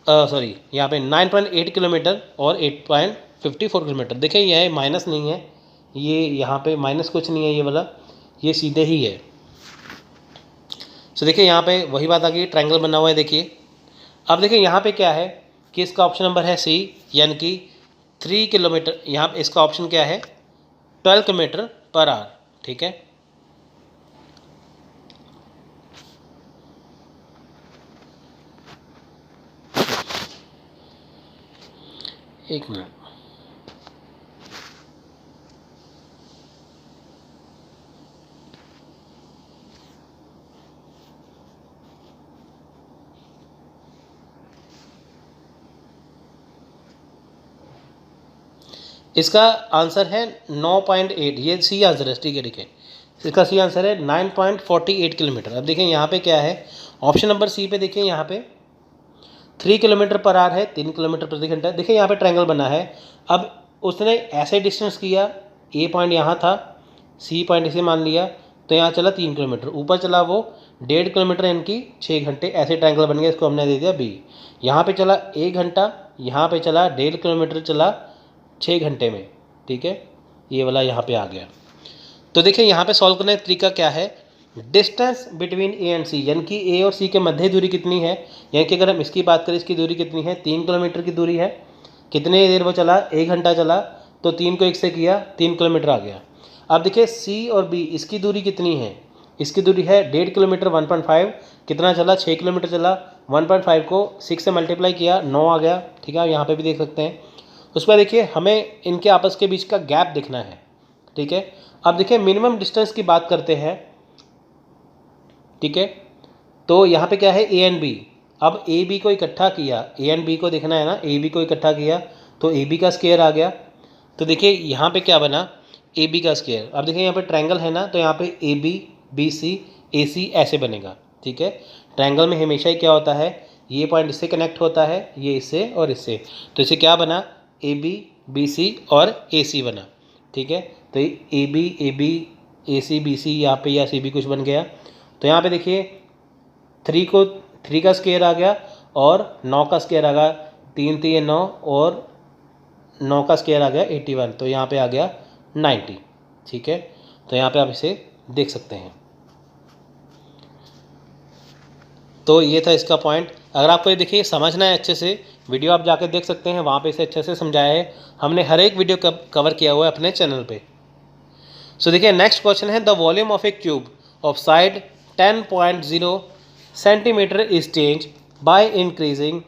Speaker 1: सॉरी यहाँ पे 9.8 किलोमीटर और 8.54 किलोमीटर। देखिए यह माइनस नहीं है, ये यहाँ पे माइनस कुछ नहीं है, ये वाला ये सीधे ही है। सो देखिए यहाँ पे वही बात आ गई, ट्रायंगल बना हुआ है देखिए। अब देखिए यहाँ पे क्या है कि इसका ऑप्शन नंबर है सी, यानी कि 3 किलोमीटर। यहाँ पे इसका ऑप्शन क्या है 12 किलोमीटर पर आवर, ठीक है। एक मिनट, इसका आंसर है 9.8, ये सी आंसर है, ठीक है ठीक है। इसका सी आंसर है 9.48 किलोमीटर। अब देखिए यहाँ पे क्या है, ऑप्शन नंबर सी पे देखिए यहाँ पे 3 किलोमीटर पर आवर है, 3 किलोमीटर प्रति घंटा। देखिए यहाँ पे ट्रायंगल बना है। अब उसने ऐसे डिस्टेंस किया, ए पॉइंट यहाँ था, सी पॉइंट इसे मान लिया, तो यहाँ चला 3 किलोमीटर, ऊपर चला वो 1.5 किलोमीटर, यानी कि 6 घंटे, ऐसे ट्रायंगल बन गया, इसको हमने दे दिया बी। यहाँ पे चला 1 घंटा, यहाँ पे चला 1.5 किलोमीटर, चला 6 घंटे में, ठीक है। ये वाला यहाँ पे आ गया। तो देखिए यहाँ पे सॉल्व करने का तरीका क्या है, डिस्टेंस बिटवीन ए एंड सी, यानी कि ए और सी के मध्य दूरी कितनी है, यानी कि अगर हम इसकी बात करें, इसकी दूरी कितनी है, 3 किलोमीटर की दूरी है। कितने देर वो चला, 1 घंटा चला, तो 3 को 1 से किया, 3 किलोमीटर आ गया। अब देखिए सी और बी, इसकी दूरी कितनी है, इसकी दूरी है 1.5 किलोमीटर, 1.5 कितना चला, 6 किलोमीटर चला, 1.5 को 6 से मल्टीप्लाई किया, 9 आ गया, ठीक है। यहाँ पे भी देख सकते हैं। उस पर देखिए हमें इनके आपस के बीच का गैप देखना है, ठीक है। अब देखिए मिनिमम डिस्टेंस की बात करते हैं, ठीक है। तो यहाँ पे क्या है ए एंड बी, अब ए बी को इकट्ठा किया, ए एंड बी को देखना है ना, ए बी को इकट्ठा किया तो ए बी का स्क्वायर आ गया। तो देखिए यहाँ पे क्या बना, ए बी का स्क्वायर। अब देखिए यहाँ पे ट्रायंगल है ना, तो यहाँ पे ए बी, बी सी, ए सी ऐसे बनेगा, ठीक है। ट्रायंगल में हमेशा ही क्या होता है, ये पॉइंट इससे कनेक्ट होता है, ये इससे और इससे, तो इसे क्या बना, ए बी, बी सी और ए सी बना, ठीक है। तो A B, A C, B C, यहाँ पे या सी बी कुछ बन गया। तो यहाँ पे देखिए 3 का स्क्वायर आ गया और 9 का स्क्वायर आ गया, 3 3 9 और 9 का स्क्वायर आ गया 81, तो यहाँ पे आ गया 90, ठीक है। तो यहाँ पे आप इसे देख सकते हैं। तो ये था इसका पॉइंट। अगर आपको ये देखिए समझना है अच्छे से, वीडियो आप जाकर देख सकते हैं, वहाँ पे इसे अच्छे से समझाया है हमने, हर एक वीडियो कवर किया हुआ है अपने चैनल पे। सो देखिए नेक्स्ट क्वेश्चन है, the volume of A cube of side 10.0 centimetre is change by increasing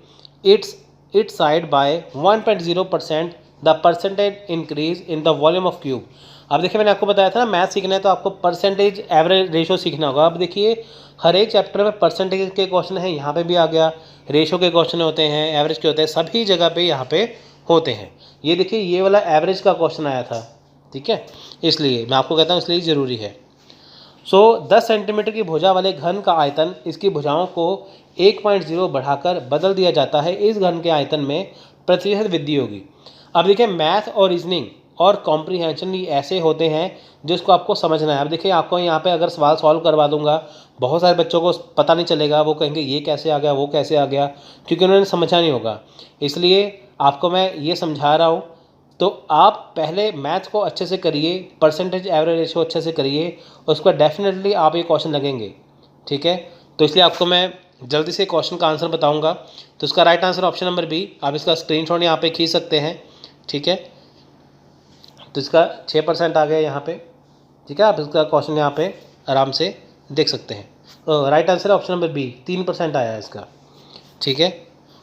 Speaker 1: its side by 1.0%, the percentage increase in the volume of cube. अब देखिए मैंने आपको बताया था ना, मैथ सीखना है तो आपको परसेंटेज एवरेज रेशो सीखना होगा। अब देखिए हर एक चैप्टर में परसेंटेज के क्वेश्चन हैं, यहाँ पे भी आ गया, रेशो के क्वेश्चन होते हैं, एवरेज के होते हैं, सभी जगह पे यहाँ पे होते हैं। ये देखिए ये वाला एवरेज का क्वेश्चन आया था, ठीक है, इसलिए मैं आपको कहता हूँ इसलिए ज़रूरी है। सो 10 सेंटीमीटर की भुजा वाले घन का आयतन, इसकी भुजाओं को 1.0 बढ़ाकर बदल दिया जाता है, इस घन के आयतन में प्रतिशत वृद्धि होगी। अब देखिए मैथ और रीजनिंग और कॉम्प्रीहेंशन ये ऐसे होते हैं जिसको आपको समझना है। अब देखिए आपको यहाँ पे अगर सवाल सॉल्व करवा दूंगा, बहुत सारे बच्चों को पता नहीं चलेगा, वो कहेंगे ये कैसे आ गया, वो कैसे आ गया, क्योंकि उन्होंने समझा नहीं होगा। इसलिए आपको मैं ये समझा रहा हूँ। तो आप पहले मैथ को अच्छे से करिए, परसेंटेज एवरेज रेशो अच्छे से करिए, उसको डेफिनेटली आप ये क्वेश्चन लगेंगे, ठीक है। तो इसलिए आपको मैं जल्दी से क्वेश्चन का आंसर बताऊंगा। तो इसका right answer option number B, आप इसका स्क्रीनशॉट यहाँ पे खींच सकते हैं, ठीक है। तो इसका 6% आ गया यहाँ पे, ठीक है। आप इसका क्वेश्चन यहाँ पे आराम से देख सकते हैं। Right answer option number B, 3% आया है इसका, ठीक है।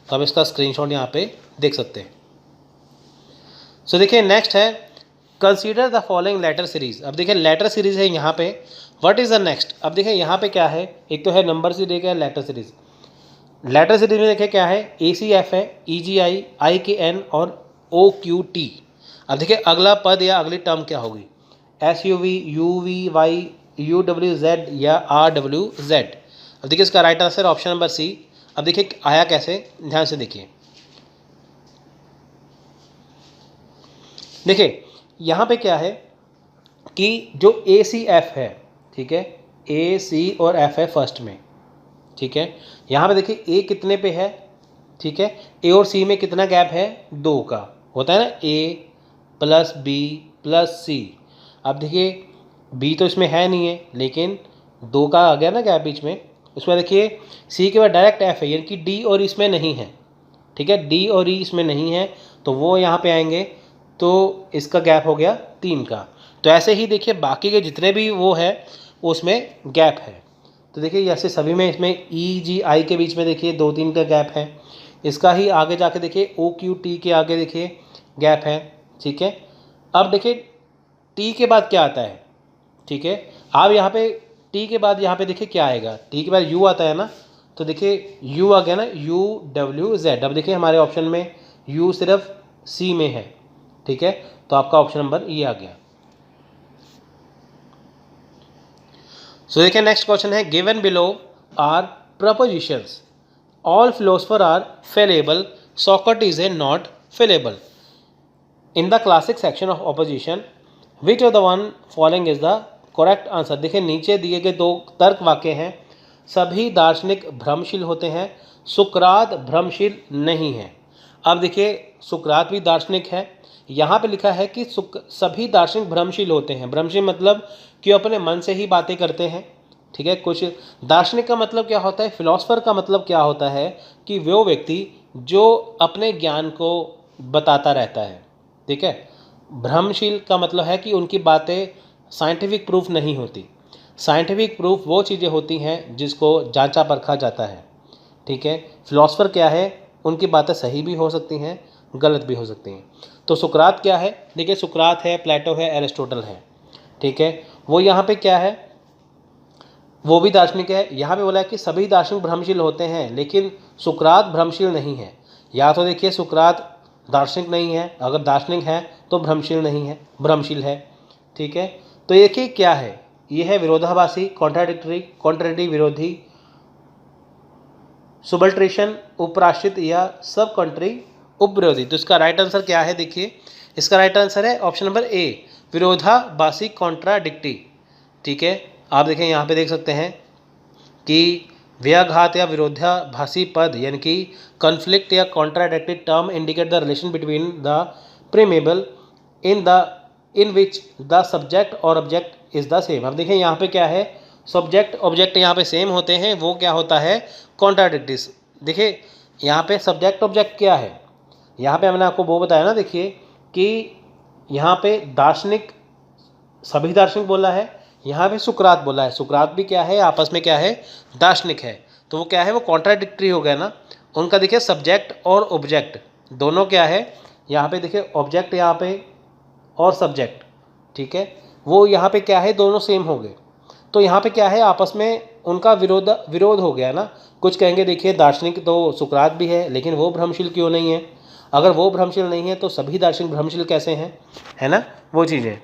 Speaker 1: तो आप इसका स्क्रीनशॉट यहाँ पे देख सकते हैं। सो देखिए नेक्स्ट है, consider the following letter series. अब देखिए लेटर सीरीज है यहाँ पे, व्हाट इज़ द नेक्स्ट। अब देखिए यहाँ पे क्या है, एक तो है नंबर सीरीज, एक है लेटर सीरीज। लेटर सीरीज में देखिए क्या है, ACF है, EGI, IKN और OQT। अब देखिए अगला पद या अगली टर्म क्या होगी, SUV, UVY, UWZ या RWZ। अब देखिए इसका right answer option number C. अब देखिए आया कैसे, ध्यान से देखिए। देखिए यहाँ पे क्या है कि जो ACF है, ठीक है, AC और F है फर्स्ट में, ठीक है। यहाँ पे देखिए A कितने पे है, ठीक है, A और C में कितना गैप है, 2 का होता है ना, A plus B plus C। अब देखिए B तो इसमें है नहीं है, लेकिन 2 का आ गया ना गैप बीच में। उसमें देखिए C के बाद डायरेक्ट F है, यानी कि D और इसमें नहीं है, ठीक है, D और E इसमें नहीं है, तो वो यहाँ पे आएंगे, तो इसका गैप हो गया 3 का। तो ऐसे ही देखिए बाकी के जितने भी वो है उसमें गैप है। तो देखिए ऐसे सभी में इसमें EGI के बीच में देखिए 2-3 का गैप है। इसका ही आगे जाके देखिए OQT के आगे देखिए गैप है, ठीक है। अब देखिए T के बाद क्या आता है, ठीक है। अब यहाँ पे T के बाद यहाँ पे देखिए क्या आएगा, T के बाद U आता है ना, तो देखिए U आ गया ना, UWZ। अब देखिए हमारे ऑप्शन में U सिर्फ C में है, ठीक है, तो आपका ऑप्शन नंबर ये आ गया। सो देखिए नेक्स्ट क्वेश्चन है, given below are propositions, all philosopher are fallible, Socrates is not fallible. In the classic section of opposition, which of the one following is the correct answer? देखिए नीचे दिए गए 2 तर्क वाक्य हैं, सभी दार्शनिक भ्रमशील होते हैं, सुकरात भ्रमशील नहीं है। अब देखिए सुकरात भी दार्शनिक है, यहाँ पे लिखा है कि सभी दार्शनिक भ्रमशील होते हैं। भ्रमशील मतलब कि अपने मन से ही बातें करते हैं, ठीक है। कुछ दार्शनिक का मतलब क्या होता है, फिलोसफर का मतलब क्या होता है कि वो व्यक्ति जो अपने ज्ञान को बताता रहता है, ठीक है। भ्रमशील का मतलब है कि उनकी बातें साइंटिफिक प्रूफ नहीं होती। साइंटिफिक प्रूफ वो चीज़ें होती हैं जिसको जांचा परखा जाता है, ठीक है। फिलोसफर क्या है, उनकी बातें सही भी हो सकती हैं, गलत भी हो सकती हैं। तो सुकरात क्या है, देखिए सुकरात है, प्लेटो है, एरिस्टोटल है, ठीक है। वो यहाँ पे क्या है, वो भी दार्शनिक है। यहाँ पे बोला है कि सभी दार्शनिक भ्रमशील होते हैं, लेकिन सुकरात भ्रमशील नहीं है। या तो देखिए सुकरात दार्शनिक नहीं है, अगर दार्शनिक है तो भ्रमशील नहीं है, भ्रमशील है, ठीक है। तो देखिए क्या है, ये है विरोधाभासी, कॉन्ट्राडिक्टरी, विरोधी, सुबल्ट्रेशन, उपराश्रित या सब कंट्री, उपविरोधी। तो इसका राइट आंसर क्या है, देखिए इसका राइट आंसर है ऑप्शन नंबर ए, विरोधाभासी, कॉन्ट्राडिक्टी, ठीक है। आप देखें यहाँ पे देख सकते हैं कि व्याघात या विरोधाभासी पद यानी कि कॉन्फ्लिक्ट या contradictory term indicate the relation between the preamble in which the subject और ऑब्जेक्ट इज द सेम। अब देखें यहाँ पे क्या है, सब्जेक्ट ऑब्जेक्ट यहाँ पे सेम होते हैं, वो क्या होता है, कॉन्ट्राडिक्टरीज। देखिए यहाँ पे सब्जेक्ट ऑब्जेक्ट क्या है, यहाँ पे मैंने आपको वो बताया ना, देखिए कि यहाँ पे दार्शनिक, सभी दार्शनिक बोला है, यहाँ पे सुकरात बोला है। सुकरात भी क्या है, आपस में क्या है, दार्शनिक है, तो वो क्या है, वो कॉन्ट्राडिक्टरी हो गया ना। उनका देखिए सब्जेक्ट और ऑब्जेक्ट दोनों क्या है, यहाँ पे देखिए ऑब्जेक्ट यहाँ पे और सब्जेक्ट, ठीक है, वो यहाँ पे क्या है, दोनों सेम हो गए। तो यहाँ पे क्या है, आपस में उनका विरोध हो गया ना। कुछ कहेंगे देखिए दार्शनिक तो सुकरात भी है, लेकिन वो भ्रमशील क्यों नहीं है, अगर वो भ्रमशील नहीं है तो सभी दार्शनिक भ्रमशील कैसे हैं, है ना, वो चीज़ें।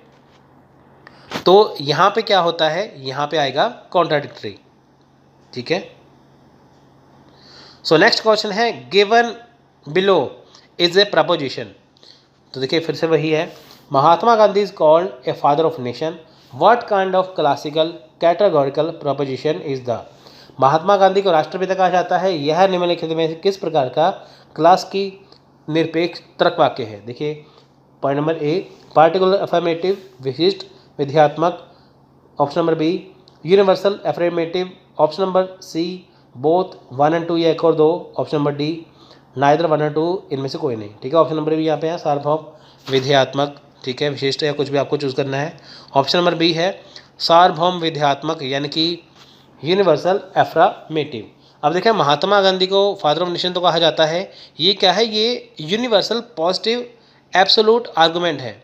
Speaker 1: तो यहाँ पे क्या होता है, यहाँ पे आएगा कॉन्ट्राडिक्टरी, ठीक है। सो नेक्स्ट क्वेश्चन है, given below is a proposition. तो देखिए फिर से वही है, Mahatma Gandhi is called a father of nation, what kind of classical categorical proposition is the. Mahatma Gandhi को राष्ट्रपिता कहा जाता है, यह निम्नलिखित में से किस प्रकार का क्लास की निरपेक्ष तर्क वाक्य है। देखिए point number A, particular affirmative, विशिष्ट विध्यात्मक, option number B, universal affirmative, option number C, both 1 और 2 या 1 और 2, ऑप्शन नंबर डी, नाइदर 1 और 2, इनमें से कोई नहीं, ठीक है। ऑप्शन नंबर बी यहाँ पे है सार्वभौम विध्यात्मक, ठीक है, विशिष्ट या कुछ भी आपको चूज़ करना है। ऑप्शन नंबर बी है सार्वभौम विध्यात्मक यानी कि यूनिवर्सल अफर्मेटिव। अब देखें महात्मा गांधी को फादर ऑफ नेशन तो कहा जाता है, ये क्या है, ये यूनिवर्सल पॉजिटिव एब्सोल्यूट आर्गूमेंट है।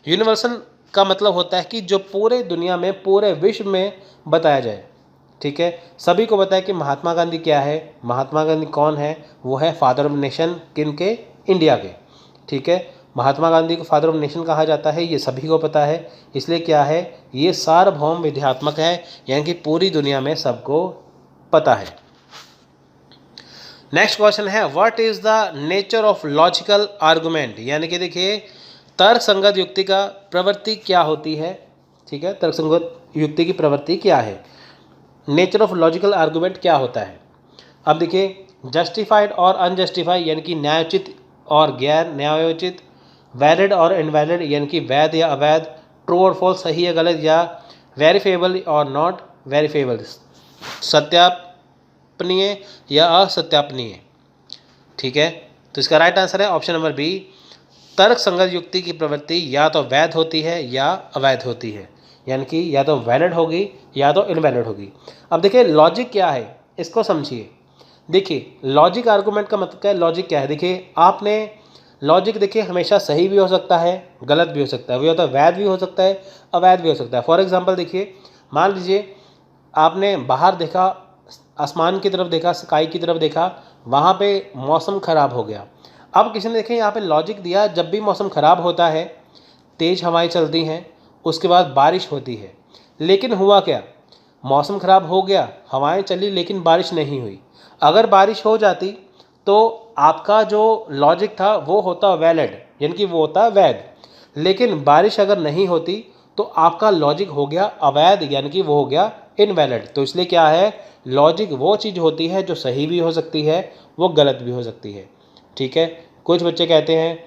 Speaker 1: यूनिवर्सल का मतलब होता है कि जो पूरे दुनिया में, पूरे विश्व में बताया जाए, ठीक है, सभी को पता है कि महात्मा गांधी क्या है, महात्मा गांधी कौन है, वो है फादर ऑफ नेशन, किन के, इंडिया के। ठीक है, महात्मा गांधी को फादर ऑफ नेशन कहा जाता है, ये सभी को पता है, इसलिए क्या है, ये सार्वभौम विध्यात्मक है, यानी कि पूरी दुनिया में सबको पता है। नेक्स्ट क्वेश्चन है what is the nature of logical argument, यानी कि देखिए तर्क संगत युक्ति का प्रवृत्ति क्या होती है। ठीक है, तर्क संगत युक्ति की प्रवृत्ति क्या है, नेचर ऑफ लॉजिकल आर्गुमेंट क्या होता है। अब देखिए जस्टिफाइड और अनजस्टिफाइड यानी कि न्यायोचित और गैर न्यायोचित, वैलिड और इनवैलिड यानी कि वैध या अवैध, ट्रू और फॉल्स, सही या गलत, या वेरीफेबल और नॉट वेरीफेबल, सत्यापनीय या असत्यापनीय। ठीक है, तो इसका राइट आंसर है ऑप्शन नंबर बी, तर्क संगत युक्ति की प्रवृत्ति या तो वैध होती है या अवैध होती है, यानी कि या तो वैलिड होगी या तो इनवैलिड होगी। अब देखिए लॉजिक क्या है, इसको समझिए। देखिए लॉजिक आर्गूमेंट का मतलब क्या है, लॉजिक क्या है, देखिए आपने लॉजिक देखिए हमेशा सही भी हो सकता है, गलत भी हो सकता है, वो होता है वैध भी हो सकता है, अवैध भी हो सकता है। फॉर एग्जांपल देखिए, मान लीजिए आपने बाहर देखा, आसमान की तरफ देखा, स्काई की तरफ देखा, वहाँ पे मौसम ख़राब हो गया। अब किसी ने देखें यहाँ पे लॉजिक दिया, जब भी मौसम ख़राब होता है, तेज़ हवाएं चलती हैं, उसके बाद बारिश होती है, लेकिन हुआ क्या, मौसम ख़राब हो गया, हवाएं चली लेकिन बारिश नहीं हुई। अगर बारिश हो जाती तो आपका जो लॉजिक था वो होता वैलिड, यानी कि वो होता वैध, लेकिन बारिश अगर नहीं होती तो आपका लॉजिक हो गया अवैध, यानी कि वो हो गया इनवैलिड। तो इसलिए क्या है, लॉजिक वो चीज़ होती है जो सही भी हो सकती है, वो गलत भी हो सकती है। ठीक है, कुछ बच्चे कहते हैं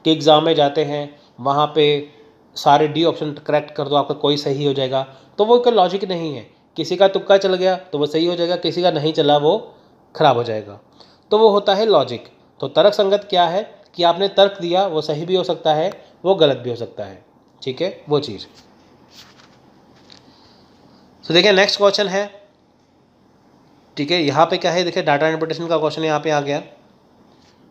Speaker 1: कि एग्ज़ाम में जाते हैं, वहाँ पे सारे डी ऑप्शन करेक्ट कर दो आपका कोई सही हो जाएगा, तो वो कोई लॉजिक नहीं है। किसी का तुक्का चल गया तो वो सही हो जाएगा, किसी का नहीं चला वो खराब हो जाएगा, तो वो होता है लॉजिक। तो तर्क संगत क्या है कि आपने तर्क दिया, वो सही भी हो सकता है, वो गलत भी हो सकता है। ठीक है, वो चीज़। तो देखिए नेक्स्ट क्वेश्चन है, ठीक है, यहाँ पे क्या है, देखिए डाटा इंटरप्रिटेशन का क्वेश्चन यहाँ पे आ गया।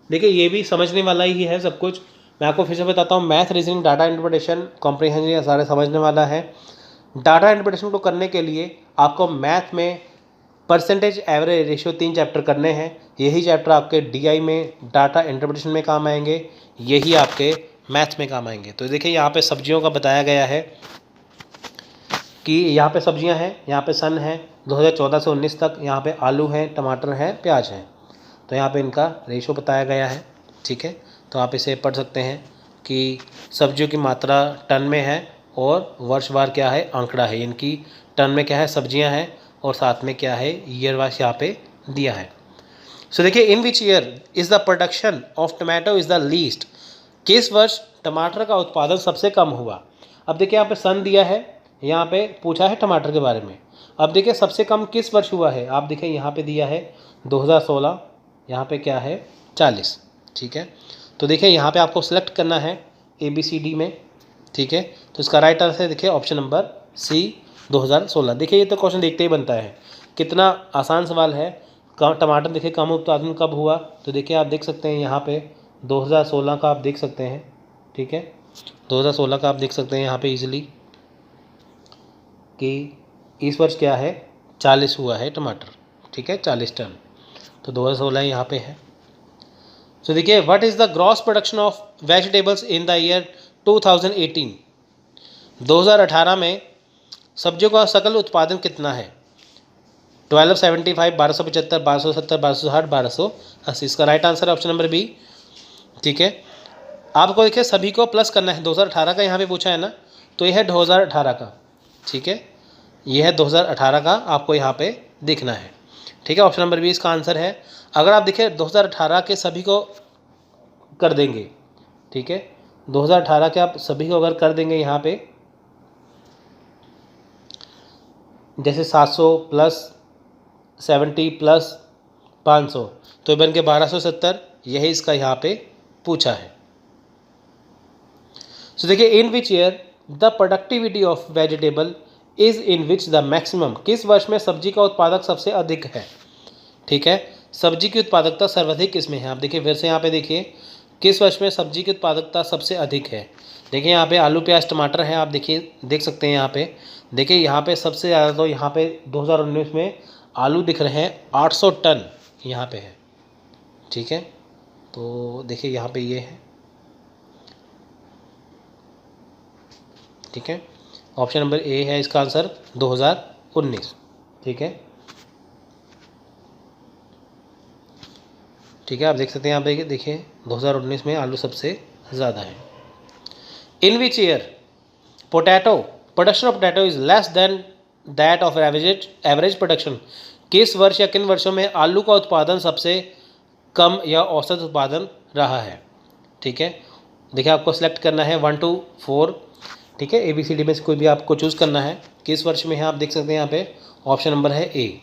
Speaker 1: देखिए ये भी समझने वाला ही है सब कुछ, मैं आपको फिर से बताता हूँ, math, reasoning, data interpretation, comprehension, ये सारे समझने वाला है। डाटा इंटरप्रिटेशन को करने के लिए आपको मैथ में परसेंटेज एवरेज रेशियो 3 चैप्टर करने हैं, यही चैप्टर आपके डीआई में डाटा इंटरप्रिटेशन में काम आएंगे, यही आपके मैथ में काम आएंगे। तो देखिए यहाँ पे सब्जियों का बताया गया है कि यहाँ पे सब्जियाँ हैं, यहाँ पे सन है 2014 से 19 तक, यहाँ पे आलू हैं, टमाटर हैं, प्याज हैं, तो यहाँ पे इनका रेशो बताया गया है। ठीक है, तो आप इसे पढ़ सकते हैं कि सब्जियों की मात्रा टन में है और वर्षवार क्या है, आंकड़ा है, इनकी टन में क्या है, सब्जियां हैं, और साथ में क्या है, ईयर वाइज यहाँ पे दिया है। सो देखिए in which year is the production of tomato is the least, किस वर्ष टमाटर का उत्पादन सबसे कम हुआ। अब देखिए यहाँ पे सन दिया है, यहाँ पे पूछा है टमाटर के बारे में। अब देखिए सबसे कम किस वर्ष हुआ है, आप देखिए यहाँ पे दिया है 2016, यहाँ पे क्या है 40। ठीक है, तो देखिए यहाँ पे आपको सेलेक्ट करना है ABCD में। ठीक है, तो इसका राइट आंसर देखिए ऑप्शन नंबर सी 2016। देखिए ये तो क्वेश्चन देखते ही बनता है, कितना आसान सवाल है। टमाटर देखिए कम उत्पादन कब हुआ, तो देखिए आप देख सकते हैं यहाँ पे 2016 का आप देख सकते हैं। ठीक है, 2016 का आप देख सकते हैं यहाँ पे इजीली कि इस वर्ष क्या है 40 हुआ है टमाटर। ठीक है, 40 टन, तो 2016 यहाँ पे है। तो देखिए what is the gross production of vegetables in the year 2018, 2018 में सब्जियों का सकल उत्पादन कितना है, 1275, 1275, 1270, 1260, 1280। इसका राइट आंसर है ऑप्शन नंबर बी। ठीक है, आपको देखिए सभी को प्लस करना है, 2018 का यहाँ पे पूछा है ना, तो यह है 2018 का। ठीक है, यह है 2018 का, आपको यहाँ पे देखना है। ठीक है, ऑप्शन नंबर बी इसका आंसर है। अगर आप देखिए 2018 के सभी को कर देंगे, ठीक है, 2018 के आप सभी को अगर कर देंगे यहाँ पे, जैसे 700 प्लस 70 प्लस 500, तो बन के 1270, यही इसका यहाँ पे पूछा है। सो देखिए in which year the productivity of vegetable is in which the maximum, किस वर्ष में सब्जी का उत्पादक सबसे अधिक है। ठीक है, सब्जी की उत्पादकता सर्वाधिक किसमें है, आप देखिए फिर से यहाँ पे देखिए किस वर्ष में सब्जी की उत्पादकता सबसे अधिक है? देखिए यहाँ पे आलू प्याज टमाटर है, आप देखिए देख सकते हैं यहाँ पे। देखिए यहाँ पे सबसे ज़्यादा तो यहाँ पे 2019 में आलू दिख रहे हैं 800 टन यहाँ पे है। ठीक है, तो देखिए यहाँ पे ये है। ठीक है, ऑप्शन नंबर ए है इसका आंसर 2019। ठीक है, ठीक है, आप देख सकते हैं यहाँ पे देखिए 2019 में आलू सबसे ज़्यादा है। In which year potato production of potato is less than that of average production? किस वर्ष या किन वर्षों में आलू का उत्पादन सबसे कम या औसत उत्पादन रहा है? ठीक है, देखिए आपको सेलेक्ट करना है 1 to 4। ठीक है, ABCD में से कोई भी आपको चूज़ करना है। किस वर्ष में है आप देख सकते हैं यहाँ पे, ऑप्शन नंबर है ए।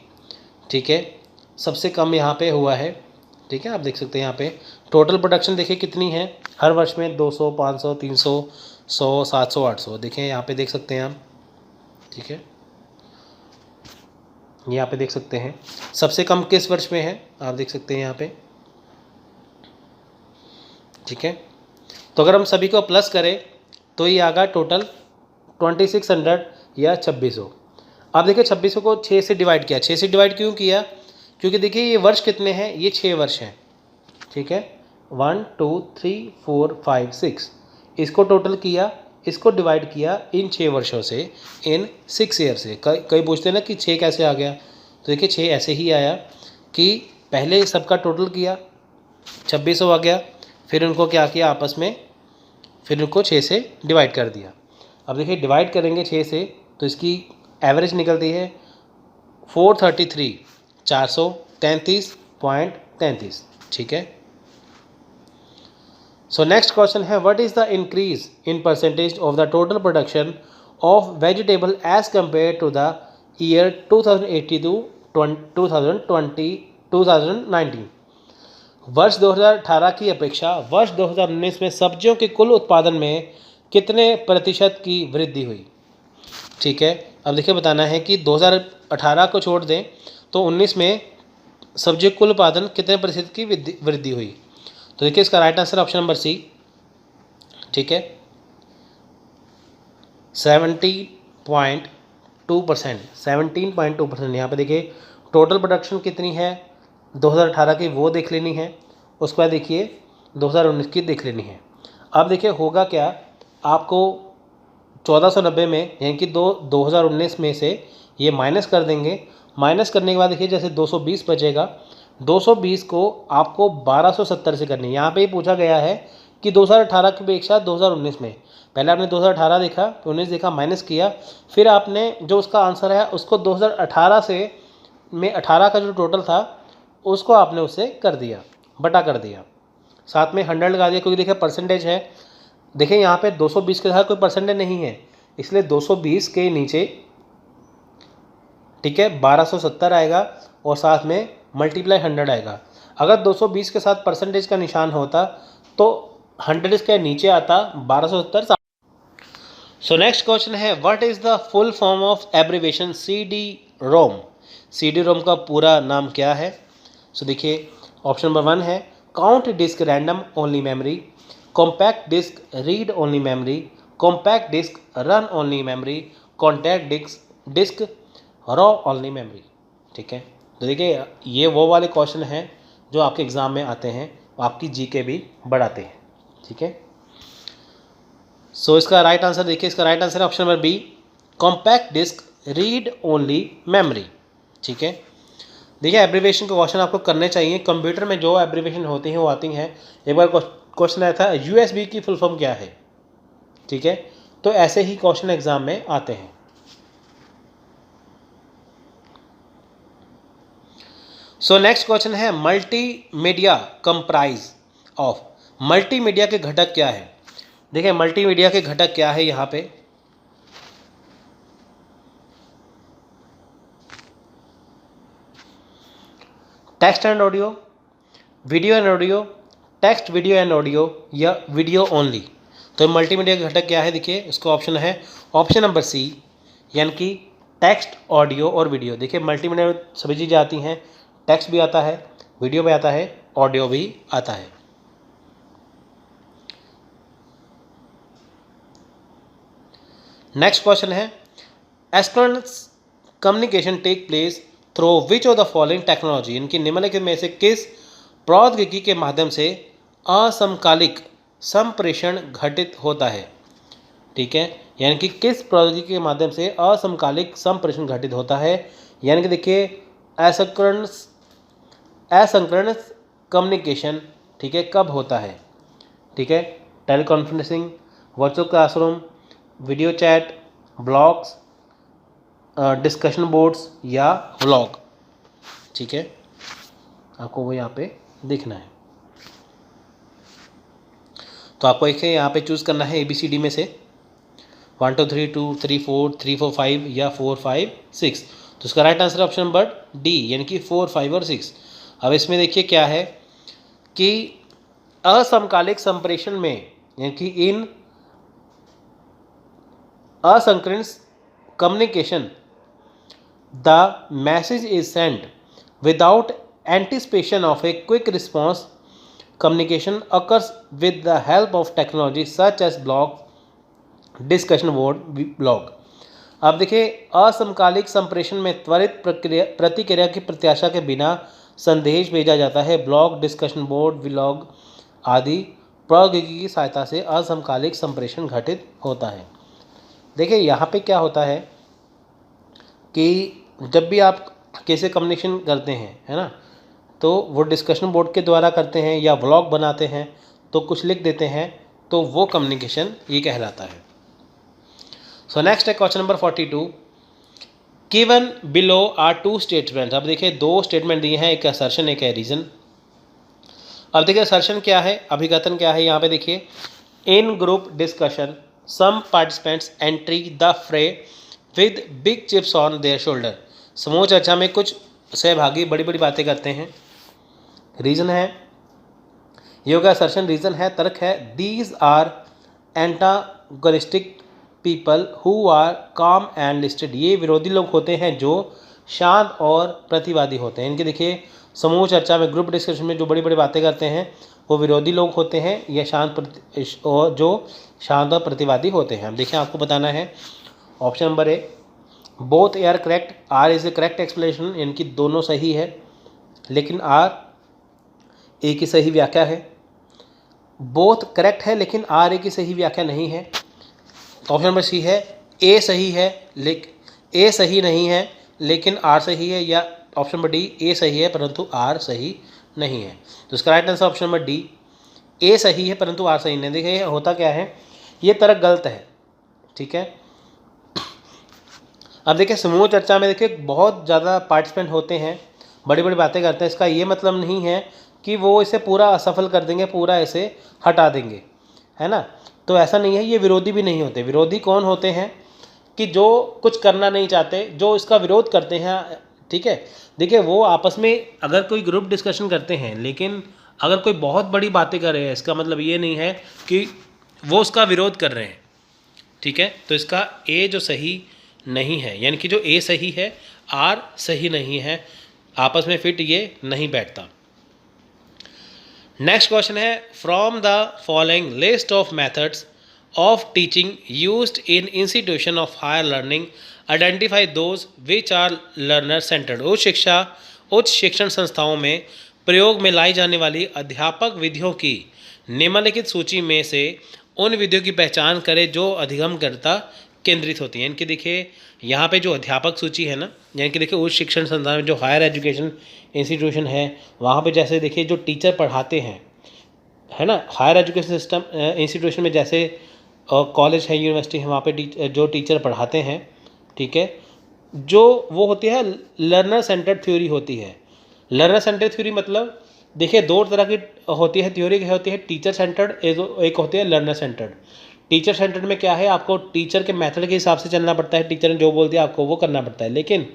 Speaker 1: ठीक है, सबसे कम यहाँ पे हुआ है। ठीक है, आप देख सकते हैं यहाँ पे टोटल प्रोडक्शन देखिए कितनी है हर वर्ष में, 200, 500, 300, 100, 700, 800। देखिए यहाँ पे देख सकते हैं आप। ठीक है, यहाँ पे देख सकते हैं सबसे कम किस वर्ष में है, आप देख सकते हैं यहाँ पे। ठीक है, तो अगर हम सभी को प्लस करें तो ये आगा टोटल 2600 या 2600। अब देखिए 2600 को 6 से डिवाइड किया। 6 से डिवाइड क्यों किया? क्योंकि देखिए ये वर्ष कितने हैं, ये 6 वर्ष हैं। ठीक है, 1 2 3 4 5 6, इसको टोटल किया, इसको डिवाइड किया इन 6 वर्षों से, इन 6 ईयर से। कई पूछते हैं ना कि 6 कैसे आ गया, तो देखिए 6 ऐसे ही आया कि पहले सबका टोटल किया 2600 आ गया, फिर उनको क्या किया आपस में, फिर उनको 6 से डिवाइड कर दिया। अब देखिए डिवाइड करेंगे 6 से तो इसकी एवरेज निकलती है 433, 433.33। ठीक है, सो नेक्स्ट क्वेश्चन है what is the increase in percentage of the total production of vegetable as compare to the year 2018 to 2019? वर्ष 2018 की अपेक्षा वर्ष 2019 में सब्जियों के कुल उत्पादन में कितने प्रतिशत की वृद्धि हुई? ठीक है, अब देखिए बताना है कि 2018 को छोड़ दें तो 19 में सब्जियों के कुल उत्पादन कितने प्रतिशत की वृद्धि हुई? तो देखिए इसका right answer option number C. ठीक है, 17.2%। 17.2%। यहाँ पे देखिए टोटल प्रोडक्शन कितनी है 2018 की वो देख लेनी है, उसके बाद देखिए 2019 की देख लेनी है। अब देखिए होगा क्या, आपको 1490 में यानी कि 2019 में से ये माइनस कर देंगे। माइनस करने के बाद देखिए जैसे 220 बचेगा, 220 को आपको 1270 से करनी है। यहाँ पे ही पूछा गया है कि 2018 की अपेक्षा 2019 में, पहले आपने 2018 देखा, 19 देखा, माइनस किया, फिर आपने जो उसका आंसर है उसको 2018 से में 18 का जो टोटल था उसको आपने उससे कर दिया, बटा कर दिया, साथ में 100 लगा दिया, क्योंकि देखिए परसेंटेज है। देखिए यहाँ पे 220 के साथ कोई परसेंटेज नहीं है, इसलिए 220 के नीचे, ठीक है, 1270 आएगा और साथ में मल्टीप्लाई 100 आएगा। अगर 220 के साथ परसेंटेज का निशान होता तो 100 इसके नीचे आता, 1270। सो नेक्स्ट क्वेश्चन है what is the full form of abbreviation CD-ROM? CD-ROM का पूरा नाम क्या है? सो देखिए ऑप्शन नंबर 1 है count disc random only memory, compact disc read only memory, compact disc run only memory, contact disc raw only memory. ठीक है, तो देखिए ये वो वाले क्वेश्चन हैं जो आपके एग्ज़ाम में आते हैं, आपकी जीके भी बढ़ाते हैं। ठीक है, सो इसका राइट आंसर देखिए, इसका राइट आंसर है option number B, compact disc read only memory. ठीक है, देखिए एब्रीविएशन के क्वेश्चन आपको करने चाहिए, कंप्यूटर में जो एब्रीविएशन होती हैं वो आती हैं। एक बार क्वेश्चन आया था USB की फुल फॉर्म क्या है? ठीक है, तो ऐसे ही क्वेश्चन एग्जाम में आते हैं। सो नेक्स्ट क्वेश्चन है मल्टीमीडिया कंप्राइज ऑफ। मल्टीमीडिया के घटक क्या है? देखिए मल्टीमीडिया के घटक क्या है यहाँ पे, text and audio, video and audio, text video and audio, या वीडियो ओनली। तो मल्टीमीडिया के घटक क्या है? देखिए उसका ऑप्शन है ऑप्शन नंबर सी, यानी कि टेक्स्ट, ऑडियो और वीडियो। देखिए मल्टीमीडिया में सभी चीज़ें आती हैं, टेक्स्ट भी आता है, वीडियो भी आता है, ऑडियो भी आता है। नेक्स्ट क्वेश्चन है asynchronous communication take place through which of the following technology, इनकी निम्नलिखित में से किस प्रौद्योगिकी के माध्यम से असमकालिक संप्रेषण घटित होता है। ठीक है, यानी कि किस प्रौद्योगिकी के माध्यम से असमकालिक संप्रेषण घटित होता है। यानी कि देखिए एसिंक्रोनस कम्युनिकेशन, ठीक है, कब होता है। ठीक है, teleconferencing, virtual classroom, video chat, blogs, discussion boards या व्लॉग। ठीक है, आपको वो यहाँ पे देखना है। तो आपको एक यहाँ पे चूज़ करना है ABCD में से 1 2 3 2 3 4 3 4 5 या 4 5 6। तो इसका right answer option number D, यानी कि 4 5 और 6। अब इसमें देखिए क्या है कि असमकालिक संप्रेषण में, यानी कि इन asynchronous communication the message is sent without anticipation of a quick response. Communication occurs with the help of technology such as blog, discussion board, blog. अब देखिए असमकालिक संप्रेषण में त्वरित प्रतिक्रिया की प्रत्याशा के बिना संदेश भेजा जाता है। ब्लॉग, डिस्कशन बोर्ड, व्लॉग आदि प्रौद्योगिकी की सहायता से असमकालिक संप्रेषण घटित होता है। देखिए यहाँ पे क्या होता है कि जब भी आप कैसे कम्युनिकेशन करते हैं, है ना, तो वो डिस्कशन बोर्ड के द्वारा करते हैं या व्लॉग बनाते हैं, तो कुछ लिख देते हैं, तो वो कम्युनिकेशन ये कहलाता है। सो नेक्स्ट है question number 42। Given below are 2 statements. अब देखिए 2 स्टेटमेंट दिए हैं, एक असर्शन एक है रीजन। अब देखिए असर्शन क्या है, अभिकथन क्या है। यहाँ पे देखिए in group discussion some participants enter the fray with big chips on their shoulder। समूह चर्चा में कुछ सहभागी बड़ी बड़ी बातें करते हैं। रीजन है, ये का असर्शन रीजन है, तर्क है these are antagonistic people who are calm and listed। ये विरोधी लोग होते हैं जो शांत और प्रतिवादी होते हैं। इनके देखिए समूह चर्चा में, ग्रुप डिस्कशन में जो बड़ी बड़ी बातें करते हैं वो विरोधी लोग होते हैं या जो शांत और प्रतिवादी होते हैं। अब देखिए आपको बताना है option number A both are correct, R is a correct explanation, यानी कि दोनों सही है लेकिन आर ए की सही व्याख्या है। बोथ करेक्ट है लेकिन आर ए की सही व्याख्या नहीं है। ऑप्शन नंबर सी है ए सही है लेकिन ए सही नहीं है लेकिन आर सही है, या ऑप्शन नंबर डी ए सही है परंतु आर सही नहीं है। तो इसका right answer option number D A सही है परंतु आर सही नहीं। देखिए होता क्या है, ये तर्क गलत है। ठीक है, अब देखिए समूह चर्चा में देखिए बहुत ज़्यादा पार्टिसिपेंट होते हैं, बड़ी बड़ी बातें करते हैं। इसका ये मतलब नहीं है कि वो इसे पूरा असफल कर देंगे, पूरा इसे हटा देंगे, है ना। तो ऐसा नहीं है, ये विरोधी भी नहीं होते। विरोधी कौन होते हैं कि जो कुछ करना नहीं चाहते, जो इसका विरोध करते हैं। ठीक है, देखिए वो आपस में अगर कोई ग्रुप डिस्कशन करते हैं, लेकिन अगर कोई बहुत बड़ी बातें कर रहे हैं, इसका मतलब ये नहीं है कि वो उसका विरोध कर रहे हैं। ठीक है, तो इसका ए जो सही नहीं है, यानी कि जो ए सही है आर सही नहीं है, आपस में फिट ये नहीं बैठता। नेक्स्ट क्वेश्चन है from the following list of methods of teaching used in institution of higher learning identify those which are learner centred. उच्च शिक्षण संस्थाओं में प्रयोग में लाई जाने वाली अध्यापक विधियों की निम्नलिखित सूची में से उन विधियों की पहचान करें जो अधिगमकर्ता केंद्रित होती हैं। इनके देखिए यहाँ पे जो अध्यापक सूची है ना, यानी कि देखिए उच्च शिक्षण संस्थान में जो हायर एजुकेशन इंस्टीट्यूशन है वहाँ पे जैसे देखिए जो टीचर पढ़ाते हैं, है ना, हायर एजुकेशन सिस्टम इंस्टीट्यूशन में जैसे कॉलेज है, यूनिवर्सिटी है, वहाँ पे जो टीचर पढ़ाते हैं, ठीक है, जो वो होती है लर्नर सेंटर्ड थ्योरी होती है। लर्नर सेंटर्ड थ्योरी मतलब देखिए 2 तरह की होती है थ्योरी, होती है टीचर सेंटर्ड, एक होती है लर्नर सेंटर्ड। टीचर सेंटर्ड में क्या है, आपको टीचर के मेथड के हिसाब से चलना पड़ता है, टीचर ने जो बोल दिया आपको वो करना पड़ता है। लेकिन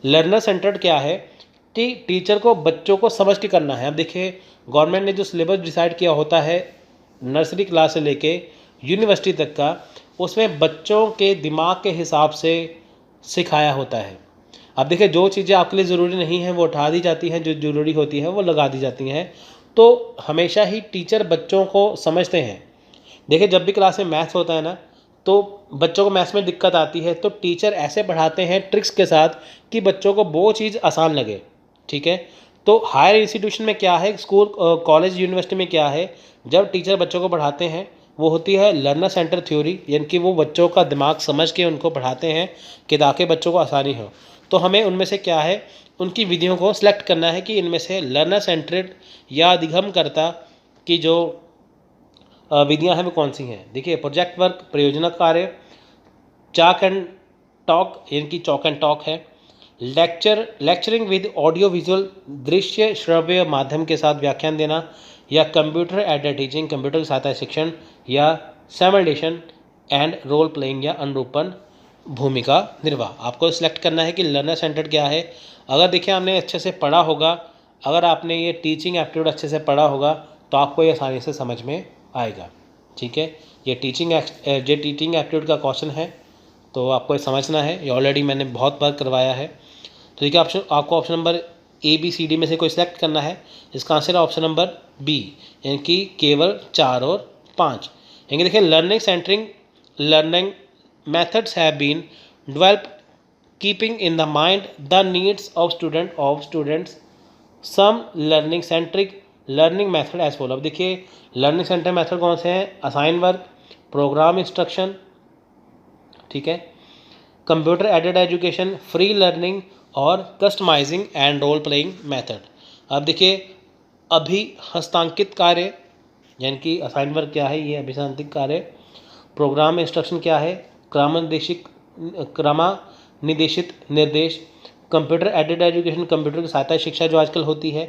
Speaker 1: लर्नर सेंटर्ड क्या है कि टीचर को बच्चों को समझ के करना है। अब देखिए गवर्नमेंट ने जो सिलेबस डिसाइड किया होता है नर्सरी क्लास से लेके यूनिवर्सिटी तक का, उसमें बच्चों के दिमाग के हिसाब से सिखाया होता है। अब देखिए जो चीज़ें आपके लिए ज़रूरी नहीं है वो उठा दी जाती हैं, जो ज़रूरी होती है वो लगा दी जाती हैं। तो हमेशा ही टीचर बच्चों को समझते हैं। देखिए जब भी क्लास में मैथ्स होता है ना, तो बच्चों को मैथ्स में दिक्कत आती है, तो टीचर ऐसे पढ़ाते हैं ट्रिक्स के साथ कि बच्चों को वो चीज़ आसान लगे, ठीक है। तो हायर इंस्टीट्यूशन में क्या है, स्कूल कॉलेज यूनिवर्सिटी में क्या है, जब टीचर बच्चों को पढ़ाते हैं वो होती है लर्नर सेंटर थ्योरी, यानी कि वो बच्चों का दिमाग समझ के उनको पढ़ाते हैं कि ताकि बच्चों को आसानी हो। तो हमें उनमें से क्या है, उनकी विधियों को सिलेक्ट करना है कि इनमें से लर्नर सेंटर्ड या अधिगमकर्ता की जो विधियां हैं वो कौन सी हैं। देखिए, प्रोजेक्ट वर्क, परियोजना कार्य, चॉक एंड टॉक यानी कि चॉक एंड टॉक है, लेक्चरिंग विद ऑडियो विजुअल, दृश्य श्रव्य माध्यम के साथ व्याख्यान देना, या कंप्यूटर एडेड टीचिंग, कंप्यूटर की सहायता शिक्षण, या सिमुलेशन एंड रोल प्लेइंग या अनुरूपण भूमिका निर्वाह। आपको सिलेक्ट करना है कि लर्नर सेंटर्ड क्या है। अगर देखिए आपने अच्छे से पढ़ा होगा, अगर आपने ये टीचिंग एप्टीट्यूड अच्छे से पढ़ा होगा तो आपको ये आसानी से समझ में आएगा, ठीक है। ये टीचिंग एप्टीट्यूड का क्वेश्चन है, तो आपको ये समझना है, ये ऑलरेडी मैंने बहुत बार करवाया है। तो देखिए आपको ऑप्शन नंबर ABCD में से कोई सिलेक्ट करना है। इसका आंसर है ऑप्शन नंबर B, यानी कि केवल 4 और 5। यानी देखिए, learning methods have been developed keeping in the mind the needs of students. Some learning centric learning method as follow। अब देखिए लर्निंग सेंट्रिक मेथड कौन से हैं, असाइन वर्क, प्रोग्राम इंस्ट्रक्शन, ठीक है, computer aided education, free learning और customizing and role playing method. अब देखिए, अभिहस्तांकित कार्य यानी कि असाइन वर्क क्या है, ये अभिहस्तांकित कार्य, प्रोग्राम इंस्ट्रक्शन क्या है, क्रमानिदेशित निर्देश, कंप्यूटर एडेड एजुकेशन, कंप्यूटर की सहायता शिक्षा जो आजकल होती है,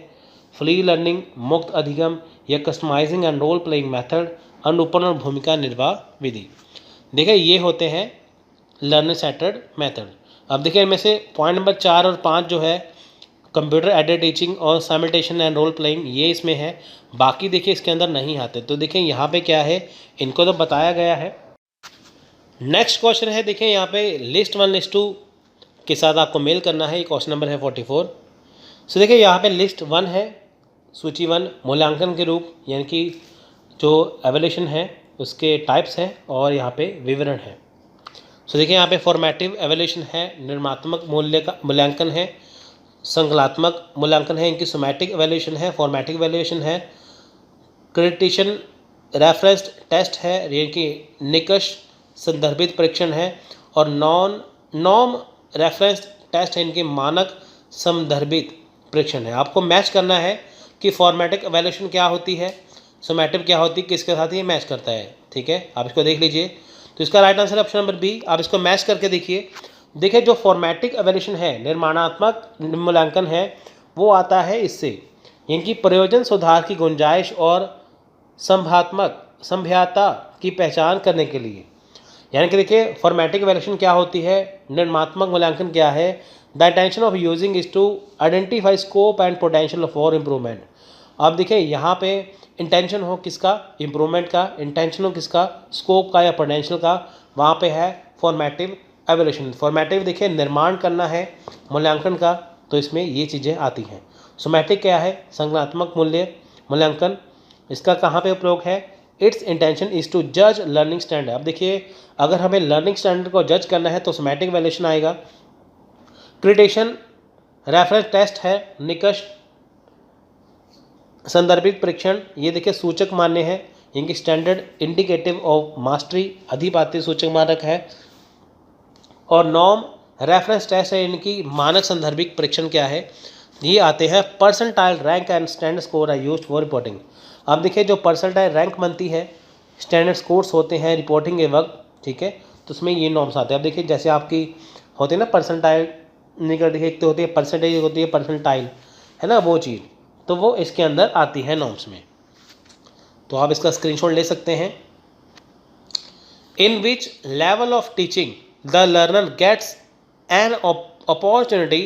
Speaker 1: फ्री लर्निंग, मुक्त अधिगम, या customising and role playing method, अनुरूपण और भूमिका निर्वाह विधि। देखिए, ये होते हैं लर्नर सेंटर्ड मेथड। अब देखिए, इनमें से पॉइंट नंबर 4 और 5 जो है, कंप्यूटर एडेड टीचिंग और सिमुलेशन एंड रोल प्लेइंग, ये इसमें है, बाकी देखिए इसके अंदर नहीं आते। तो देखिए यहाँ पे क्या है, इनको तो बताया गया है। नेक्स्ट क्वेश्चन है, देखिए यहाँ पे लिस्ट 1 लिस्ट 2 के साथ आपको मेल करना है। ये क्वेश्चन नंबर है 44। सो देखिए यहाँ पे लिस्ट 1 है, सूची 1 मूल्यांकन के रूप, यानी कि जो एवोल्यूशन है उसके टाइप्स हैं और यहाँ पे विवरण है। सो देखिए यहाँ पे फॉर्मेटिव एवोल्यूशन है, निर्मात्मक मूल्य का मूल्यांकन है, संकलात्मक मूल्यांकन है, इनकी सोमैटिक एवोल्यूशन है, फॉर्मेटिव एवोल्यूशन है, क्रिटिशन रेफरेंस्ड टेस्ट है, यानी कि निकष संदर्भित परीक्षण है, और नॉर्म रेफरेंस्ड टेस्ट है, इनके मानक संदर्भित परीक्षण है। आपको मैच करना है कि फॉर्मेटिक एवोल्यूशन क्या होती है, सोमैटिव क्या होती है, किसके साथ ये मैच करता है, ठीक है। आप इसको देख लीजिए। तो इसका राइट आंसर है ऑप्शन नंबर B। आप इसको मैच करके देखिए। देखिए, जो फॉर्मेटिक एवोल्यूशन है, निर्माणात्मक मूल्यांकन है, वो आता है इससे, यानी कि प्रयोजन सुधार की गुंजाइश और संभाव्यता की पहचान करने के लिए। यानी कि देखिए, फॉर्मेटिक एवोल्यूशन क्या होती है, निर्मात्मक मूल्यांकन क्या है, the intention of using is to identify scope and potential for improvement. अब देखिए यहाँ पे इंटेंशन हो किसका, इम्प्रूवमेंट का, इंटेंशन हो किसका, स्कोप का या पोटेंशियल का, वहाँ पे है फॉर्मेटिव एवोल्यूशन। फॉर्मेटिव देखिए निर्माण करना है मूल्यांकन का, तो इसमें ये चीज़ें आती हैं। सोमैटिक क्या है, संज्ञानात्मक मूल्यांकन, इसका कहाँ पे उपयोग है, इट्स इंटेंशन इज़ टू जज लर्निंग स्टैंडर्ड। अब देखिए, अगर हमें लर्निंग स्टैंडर्ड को जज करना है तो सोमैटिक एवोल्यूशन आएगा। क्रिटिशन रेफरेंस टेस्ट है, निकष संदर्भित परीक्षण, ये देखिए सूचक मान्य है, इनकी स्टैंडर्ड इंडिकेटिव ऑफ मास्टरी, अधिपाती सूचक मानक है, और नॉर्म रेफरेंस टेस्ट है, इनकी मानक संदर्भिक परीक्षण क्या है, ये आते हैं। Percentile rank and standard score are used for reporting. अब देखिए, जो परसेंटाइल रैंक बनती है, स्टैंडर्ड स्कोर्स होते हैं रिपोर्टिंग के वक्त, ठीक है, तो उसमें ये नॉर्म्स आते हैं। अब देखिए, जैसे आपकी होती है ना परसेंटाइल निकल, देखिए एक तो होती है परसेंटेज, होती है परसेंटाइल, है ना वो चीज़, तो वो इसके अंदर आती है नॉर्म्स में। तो आप इसका स्क्रीनशॉट ले सकते हैं। In which level of teaching the learner gets an opportunity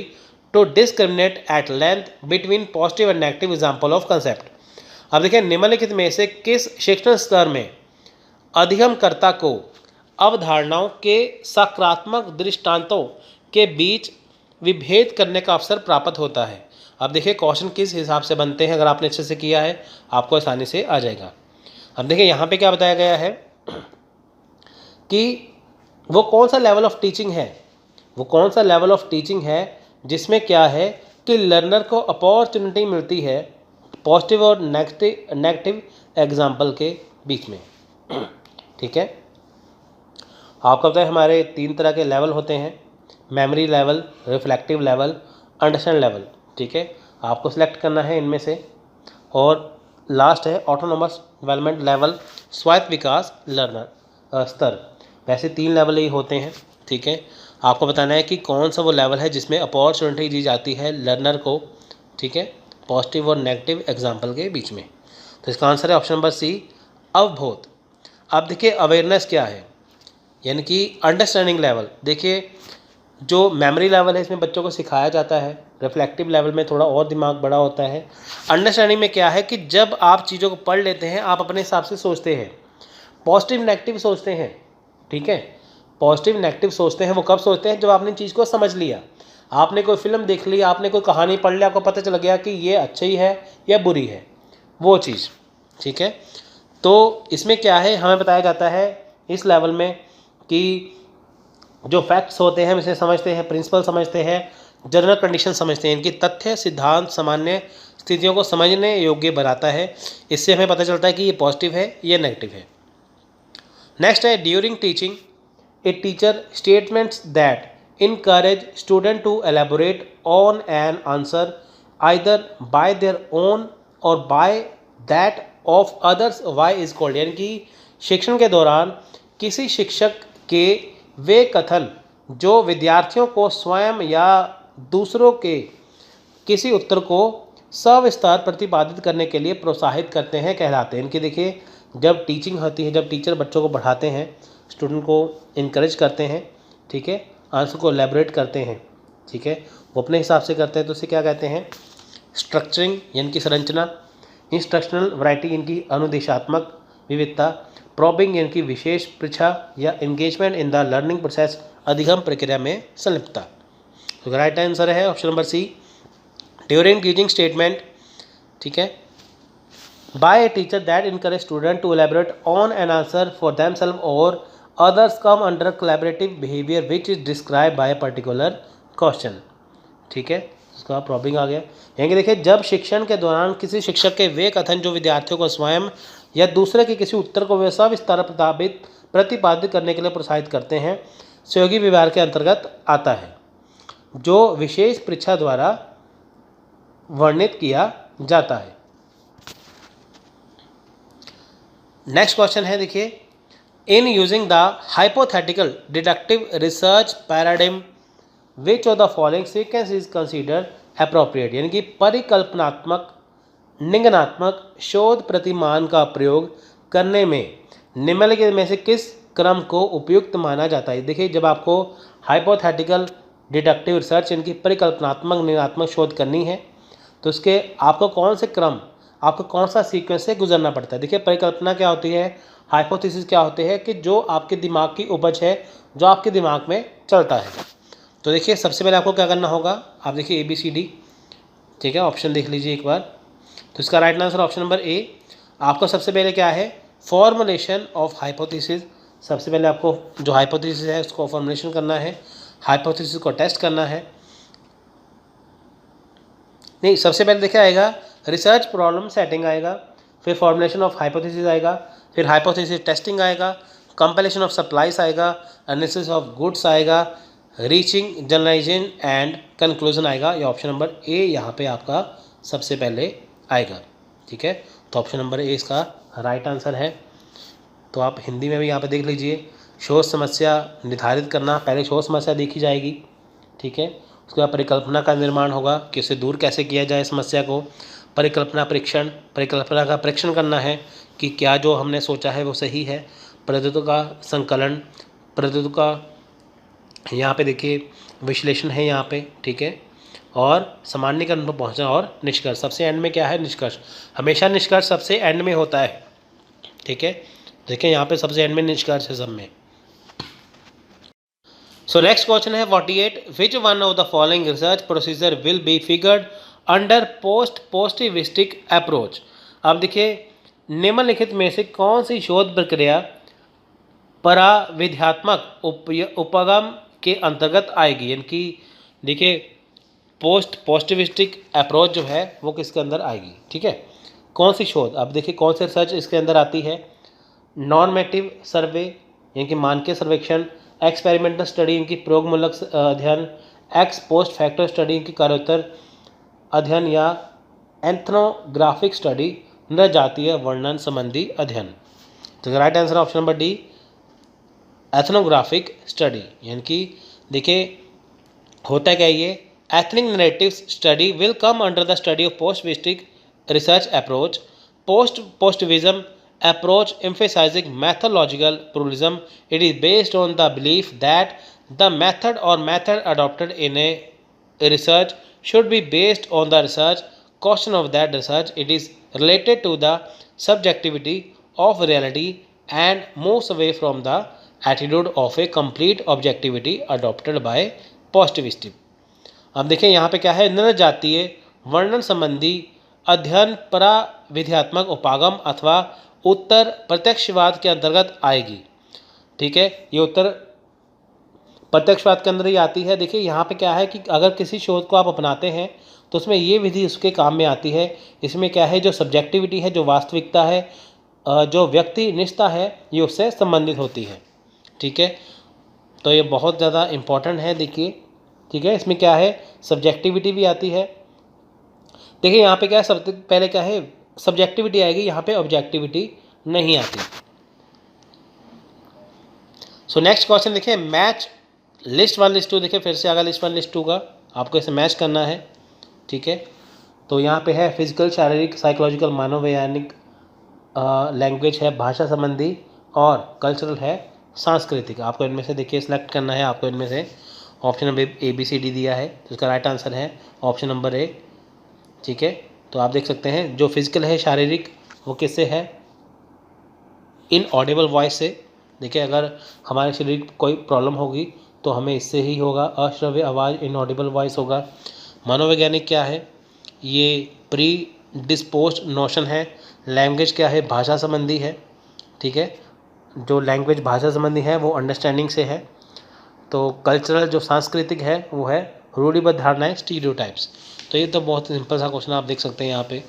Speaker 1: to discriminate at length between positive and negative example of concept. अब देखिए, निम्नलिखित में से किस शिक्षण स्तर में अधिगमकर्ता को अवधारणाओं के सकारात्मक दृष्टांतों के बीच विभेद करने का अवसर प्राप्त होता है। अब देखिए, क्वेश्चन किस हिसाब से बनते हैं, अगर आपने अच्छे से किया है आपको आसानी से आ जाएगा। अब देखिए यहाँ पे क्या बताया गया है, कि वो कौन सा लेवल ऑफ टीचिंग है, वो कौन सा लेवल ऑफ टीचिंग है जिसमें क्या है कि लर्नर को अपॉर्चुनिटी मिलती है पॉजिटिव और नेगेटिव एग्जाम्पल के बीच में। ठीक है, आपको पता है हमारे 3 तरह के लेवल होते हैं, memory level, reflective level, understand level. ठीक है, आपको सिलेक्ट करना है इनमें से। और लास्ट है ऑटोनोमस डेवलपमेंट लेवल, स्वायत्त विकास लर्नर स्तर। वैसे 3 लेवल ही होते हैं। ठीक है, आपको बताना है कि कौन सा वो लेवल है जिसमें अपॉर्चुनिटी दी जाती है लर्नर को, ठीक है, पॉजिटिव और नेगेटिव एग्जाम्पल के बीच में। तो इसका आंसर है ऑप्शन नंबर सी, अवबोध। अब देखिए अवेयरनेस क्या है, यानी कि अंडरस्टैंडिंग लेवल। देखिए जो मेमोरी लेवल है इसमें बच्चों को सिखाया जाता है, रिफ्लेक्टिव लेवल में थोड़ा और दिमाग बड़ा होता है। अंडरस्टैंडिंग में क्या है कि जब आप चीज़ों को पढ़ लेते हैं आप अपने हिसाब से सोचते हैं, पॉजिटिव नेगेटिव सोचते हैं। ठीक है, पॉजिटिव नेगेटिव सोचते हैं वो कब सोचते हैं, जब आपने चीज़ को समझ लिया, आपने कोई फिल्म देख ली, आपने कोई कहानी पढ़ लिया, आपको पता चल गया कि ये अच्छी है या बुरी है वो चीज़। ठीक है, तो इसमें क्या है, हमें बताया जाता है इस लेवल में कि जो फैक्ट्स होते हैं हम इसे समझते हैं, प्रिंसिपल समझते हैं, जनरल कंडीशन समझते हैं, इनकी तथ्य सिद्धांत सामान्य स्थितियों को समझने योग्य बनाता है। इससे हमें पता चलता है कि ये पॉजिटिव है या नेगेटिव है। नेक्स्ट है during teaching a teacher statements that encourage student to elaborate on an answer either by their own और by that of others why is called. यानी कि शिक्षण के दौरान किसी शिक्षक के वे कथन जो विद्यार्थियों को स्वयं या दूसरों के किसी उत्तर को सविस्तार प्रतिपादित करने के लिए प्रोत्साहित करते हैं कहलाते हैं। इनकी देखिए जब टीचिंग होती है, जब टीचर बच्चों को पढ़ाते हैं, स्टूडेंट को इनकरेज करते हैं, ठीक है, आंसर को एलैबोरेट करते हैं, ठीक है, वो अपने हिसाब से करते हैं, तो उसे क्या कहते हैं, स्ट्रक्चरिंग यानी कि संरचना, इंस्ट्रक्शनल वैरायटी इनकी अनुदेशात्मक विविधता, प्रॉबिंग यानी कि विशेष परीक्षा या engagement in the learning process अधिगम प्रक्रिया में संलिप्तता। तो राइट आंसर है option number C, during teaching statement, ठीक है, by a teacher that encourage student to elaborate on an answer for themselves और others come under collaborative behaviour which is describe by a particular question. ठीक है, इसका प्रॉबिंग आ गया। यानी कि देखिए जब शिक्षण के दौरान किसी शिक्षक के वे कथन जो विद्यार्थियों को स्वयं या दूसरे के किसी उत्तर को वे सविस्तार प्रतिपादित करने के लिए प्रोत्साहित करते हैं, सहयोगी व्यवहार के अंतर्गत आता है, जो विशेष परीक्षा द्वारा वर्णित किया जाता है। नेक्स्ट क्वेश्चन है देखिए, in using the hypothetical deductive research paradigm which of the following sequence is considered appropriate. यानी कि परिकल्पनात्मक निगमनात्मक शोध प्रतिमान का प्रयोग करने में निम्नलिखित में से किस क्रम को उपयुक्त माना जाता है। देखिए जब आपको हाइपोथेटिकल डिडक्टिव रिसर्च यानी कि परिकल्पनात्मक निगमनात्मक शोध करनी है तो उसके आपको कौन से क्रम, आपको कौन सा सीक्वेंस से गुजरना पड़ता है। देखिए परिकल्पना क्या होती है, हाइपोथेसिस क्या होते हैं कि जो आपके दिमाग की उपज है, जो आपके दिमाग में चलता है। तो देखिए सबसे पहले आपको क्या करना होगा, आप देखिए ABCD, ठीक है, ऑप्शन देख लीजिए एक बार। तो इसका राइट आंसर ऑप्शन नंबर ए। आपको सबसे पहले क्या है, फॉर्मुलेशन ऑफ हाइपोथेसिस। सबसे पहले आपको जो हाइपोथेसिस है उसको फॉर्मुलेशन करना है, हाइपोथेसिस को टेस्ट करना है। नहीं, सबसे पहले देखिए आएगा रिसर्च प्रॉब्लम सेटिंग आएगा, फिर फॉर्मुलेशन ऑफ हाइपोथेसिस आएगा, फिर हाइपोथेसिस टेस्टिंग आएगा, कंपेलेशन ऑफ सप्लाईज आएगा, एनालिसिस ऑफ गुड्स आएगा, रीचिंग जनरलाइजेशन एंड कंक्लूजन आएगा। ये ऑप्शन नंबर ए यहाँ पे आपका सबसे पहले आएगा। ठीक है, तो ऑप्शन नंबर ए इसका राइट आंसर है। तो आप हिंदी में भी यहाँ पे देख लीजिए, शोध समस्या निर्धारित करना, पहले शोध समस्या देखी जाएगी, ठीक है, उसके बाद परिकल्पना का निर्माण होगा कि उसे दूर कैसे किया जाए समस्या को, परिकल्पना परीक्षण, परिकल्पना का परीक्षण करना है कि क्या जो हमने सोचा है वो सही है, पद्धतियों का संकलन, पद्धतियों का यहाँ पे देखिए विश्लेषण है यहाँ पे, ठीक है, और सामान्यीकरण पर पहुँचना और निष्कर्ष। सबसे एंड में क्या है, निष्कर्ष। हमेशा निष्कर्ष सबसे एंड में होता है, ठीक है, देखिए यहाँ पे सबसे एंड में निष्कर्ष है सब में। सो नेक्स्ट क्वेश्चन है 48, which one of the following research procedure will be figured under positivistic approach. अब देखिए निम्नलिखित में से कौन सी शोध प्रक्रिया पराविध्यात्मक उपगम के अंतर्गत आएगी, यानी कि देखिए पॉजिटिविस्टिक अप्रोच जो है वो किसके अंदर आएगी। ठीक है, कौन सी शोध, अब देखिए कौन सी रिसर्च इसके अंदर आती है। नॉर्मेटिव सर्वे यानी कि मानकीय सर्वेक्षण, एक्सपेरिमेंटल स्टडी इनकी प्रयोगमूलक अध्ययन, एक्स पोस्ट फैक्टर स्टडी इनकी कार्योत्तर अध्ययन, या एथनोग्राफिक स्टडी नृजातीय वर्णन संबंधी अध्ययन। तो right answer option number D, ethnographic study. यानी कि देखिए होता क्या ये, ethnic narrative study will come under the study of positivistic research approach. Positivism approach emphasizing methodological pluralism. It is based on the belief that the method adopted in a research should be based on the research question of that research. It is related to the subjectivity of reality and moves away from the attitude of a complete objectivity adopted by positivism. अब देखिए यहाँ पे क्या है, नृजातीय वर्णन संबंधी अध्ययन पराविध्यात्मक उपागम अथवा उत्तर प्रत्यक्षवाद के अंतर्गत आएगी। ठीक है, ये उत्तर प्रत्यक्षवाद के अंदर ही आती है। देखिए यहाँ पे क्या है कि अगर किसी शोध को आप अपनाते हैं तो उसमें ये विधि उसके काम में आती है। इसमें क्या है, जो सब्जेक्टिविटी है, जो वास्तविकता है, जो व्यक्ति निष्ठा है, ये उससे संबंधित होती है। ठीक है, तो ये बहुत ज़्यादा इम्पॉर्टेंट है। देखिए ठीक है, इसमें क्या है, सब्जेक्टिविटी भी आती है। देखिए यहाँ पे क्या है, सबसे पहले क्या है, सब्जेक्टिविटी आएगी, यहाँ पे ऑब्जेक्टिविटी नहीं आती। सो नेक्स्ट क्वेश्चन देखिए, मैच लिस्ट 1 लिस्ट 2। देखिए फिर से आगा लिस्ट 1 लिस्ट 2 का आपको इसे मैच करना है। ठीक है, तो यहाँ पे है फिजिकल, शारीरिक, साइकोलॉजिकल, मनोवैज्ञानिक, लैंग्वेज है, भाषा संबंधी, और कल्चरल है, सांस्कृतिक। आपको इनमें से देखिए सिलेक्ट करना है। आपको इनमें से ऑप्शन नंबर ABCD दिया है, तो इसका राइट आंसर है ऑप्शन नंबर A। ठीक है, तो आप देख सकते हैं जो फिजिकल है, शारीरिक, वो किससे है, इन ऑडिबल वॉइस से। देखिए अगर हमारे शरीर को कोई प्रॉब्लम होगी तो हमें इससे ही होगा, अश्रव्य आवाज़, इन ऑडिबल वॉइस होगा। मनोवैज्ञानिक क्या है, ये प्री डिस्पोज्ड नोशन है। लैंग्वेज क्या है, भाषा संबंधी है। ठीक है, जो लैंग्वेज भाषा संबंधी है वो अंडरस्टैंडिंग से है। तो कल्चरल जो सांस्कृतिक है वो है रूढ़िबद्ध धारणाएं, स्टीरियोटाइप्स। तो ये तो बहुत सिंपल सा क्वेश्चन आप देख सकते हैं यहाँ पे।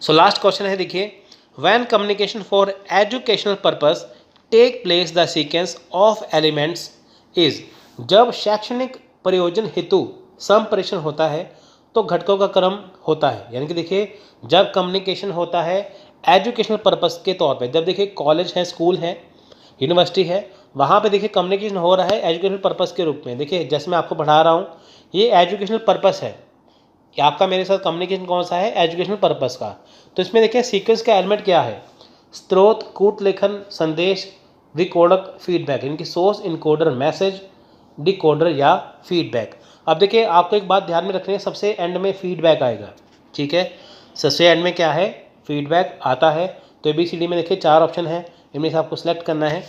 Speaker 1: सो लास्ट क्वेश्चन है, देखिए, when communication for educational purpose take place the sequence of elements is. जब शैक्षणिक प्रयोजन हेतु संप्रेषण होता है तो घटकों का क्रम होता है। यानी कि देखिए जब कम्युनिकेशन होता है एजुकेशनल पर्पस के तौर पे, जब देखिए कॉलेज है, स्कूल है, यूनिवर्सिटी है, वहाँ पे देखिए कम्युनिकेशन हो रहा है एजुकेशनल पर्पस के रूप में। देखिए जैसे मैं आपको पढ़ा रहा हूँ, ये एजुकेशनल पर्पस है कि आपका मेरे साथ कम्युनिकेशन कौन सा है, एजुकेशनल पर्पस का। तो इसमें देखिए सीक्वेंस का एलिमेंट क्या है, स्रोत, कूट लेखन, संदेश, विकोडक, फीडबैक। इनकी सोर्स, इनकोडर, मैसेज, डिकोडर या फीडबैक। अब देखिए आपको एक बात ध्यान में रखनी है, सबसे एंड में फीडबैक आएगा। ठीक है, सबसे एंड में क्या है, फीडबैक आता है। तो ABCD में देखिए 4 ऑप्शन है, इनमें से आपको सेलेक्ट करना है।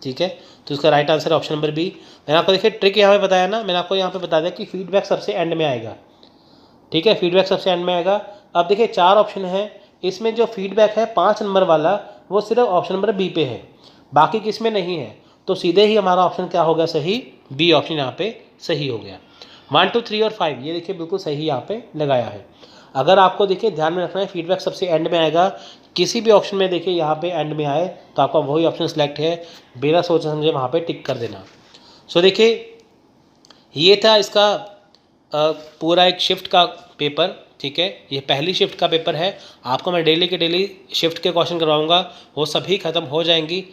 Speaker 1: ठीक है, तो इसका right answer option number B। मैंने आपको देखिए ट्रिक यहाँ पे बताया ना, मैंने आपको यहाँ पे बता दिया कि फीडबैक सबसे एंड में आएगा। ठीक है, फीडबैक सबसे एंड में आएगा। अब देखिए 4 ऑप्शन है, इसमें जो फीडबैक है 5 नंबर वाला वो सिर्फ ऑप्शन नंबर B पे है, बाकी किस में नहीं है। तो सीधे ही हमारा ऑप्शन क्या हो गया, सही, B ऑप्शन यहाँ पे सही हो गया। 1 2 3 और 5 ये देखिए बिल्कुल सही यहाँ पे लगाया है। अगर आपको देखिए ध्यान में रखना है फीडबैक सबसे एंड में आएगा, किसी भी ऑप्शन में देखिए यहाँ पे एंड में आए तो आपका वही ऑप्शन सेलेक्ट है, बिना सोचे समझे वहाँ पे टिक कर देना। सो देखिए ये था इसका पूरा एक शिफ्ट का पेपर। ठीक है, ये पहली शिफ्ट का पेपर है। आपको मैं डेली के डेली शिफ्ट के क्वेश्चन करवाऊंगा, वो सभी खत्म हो जाएंगी।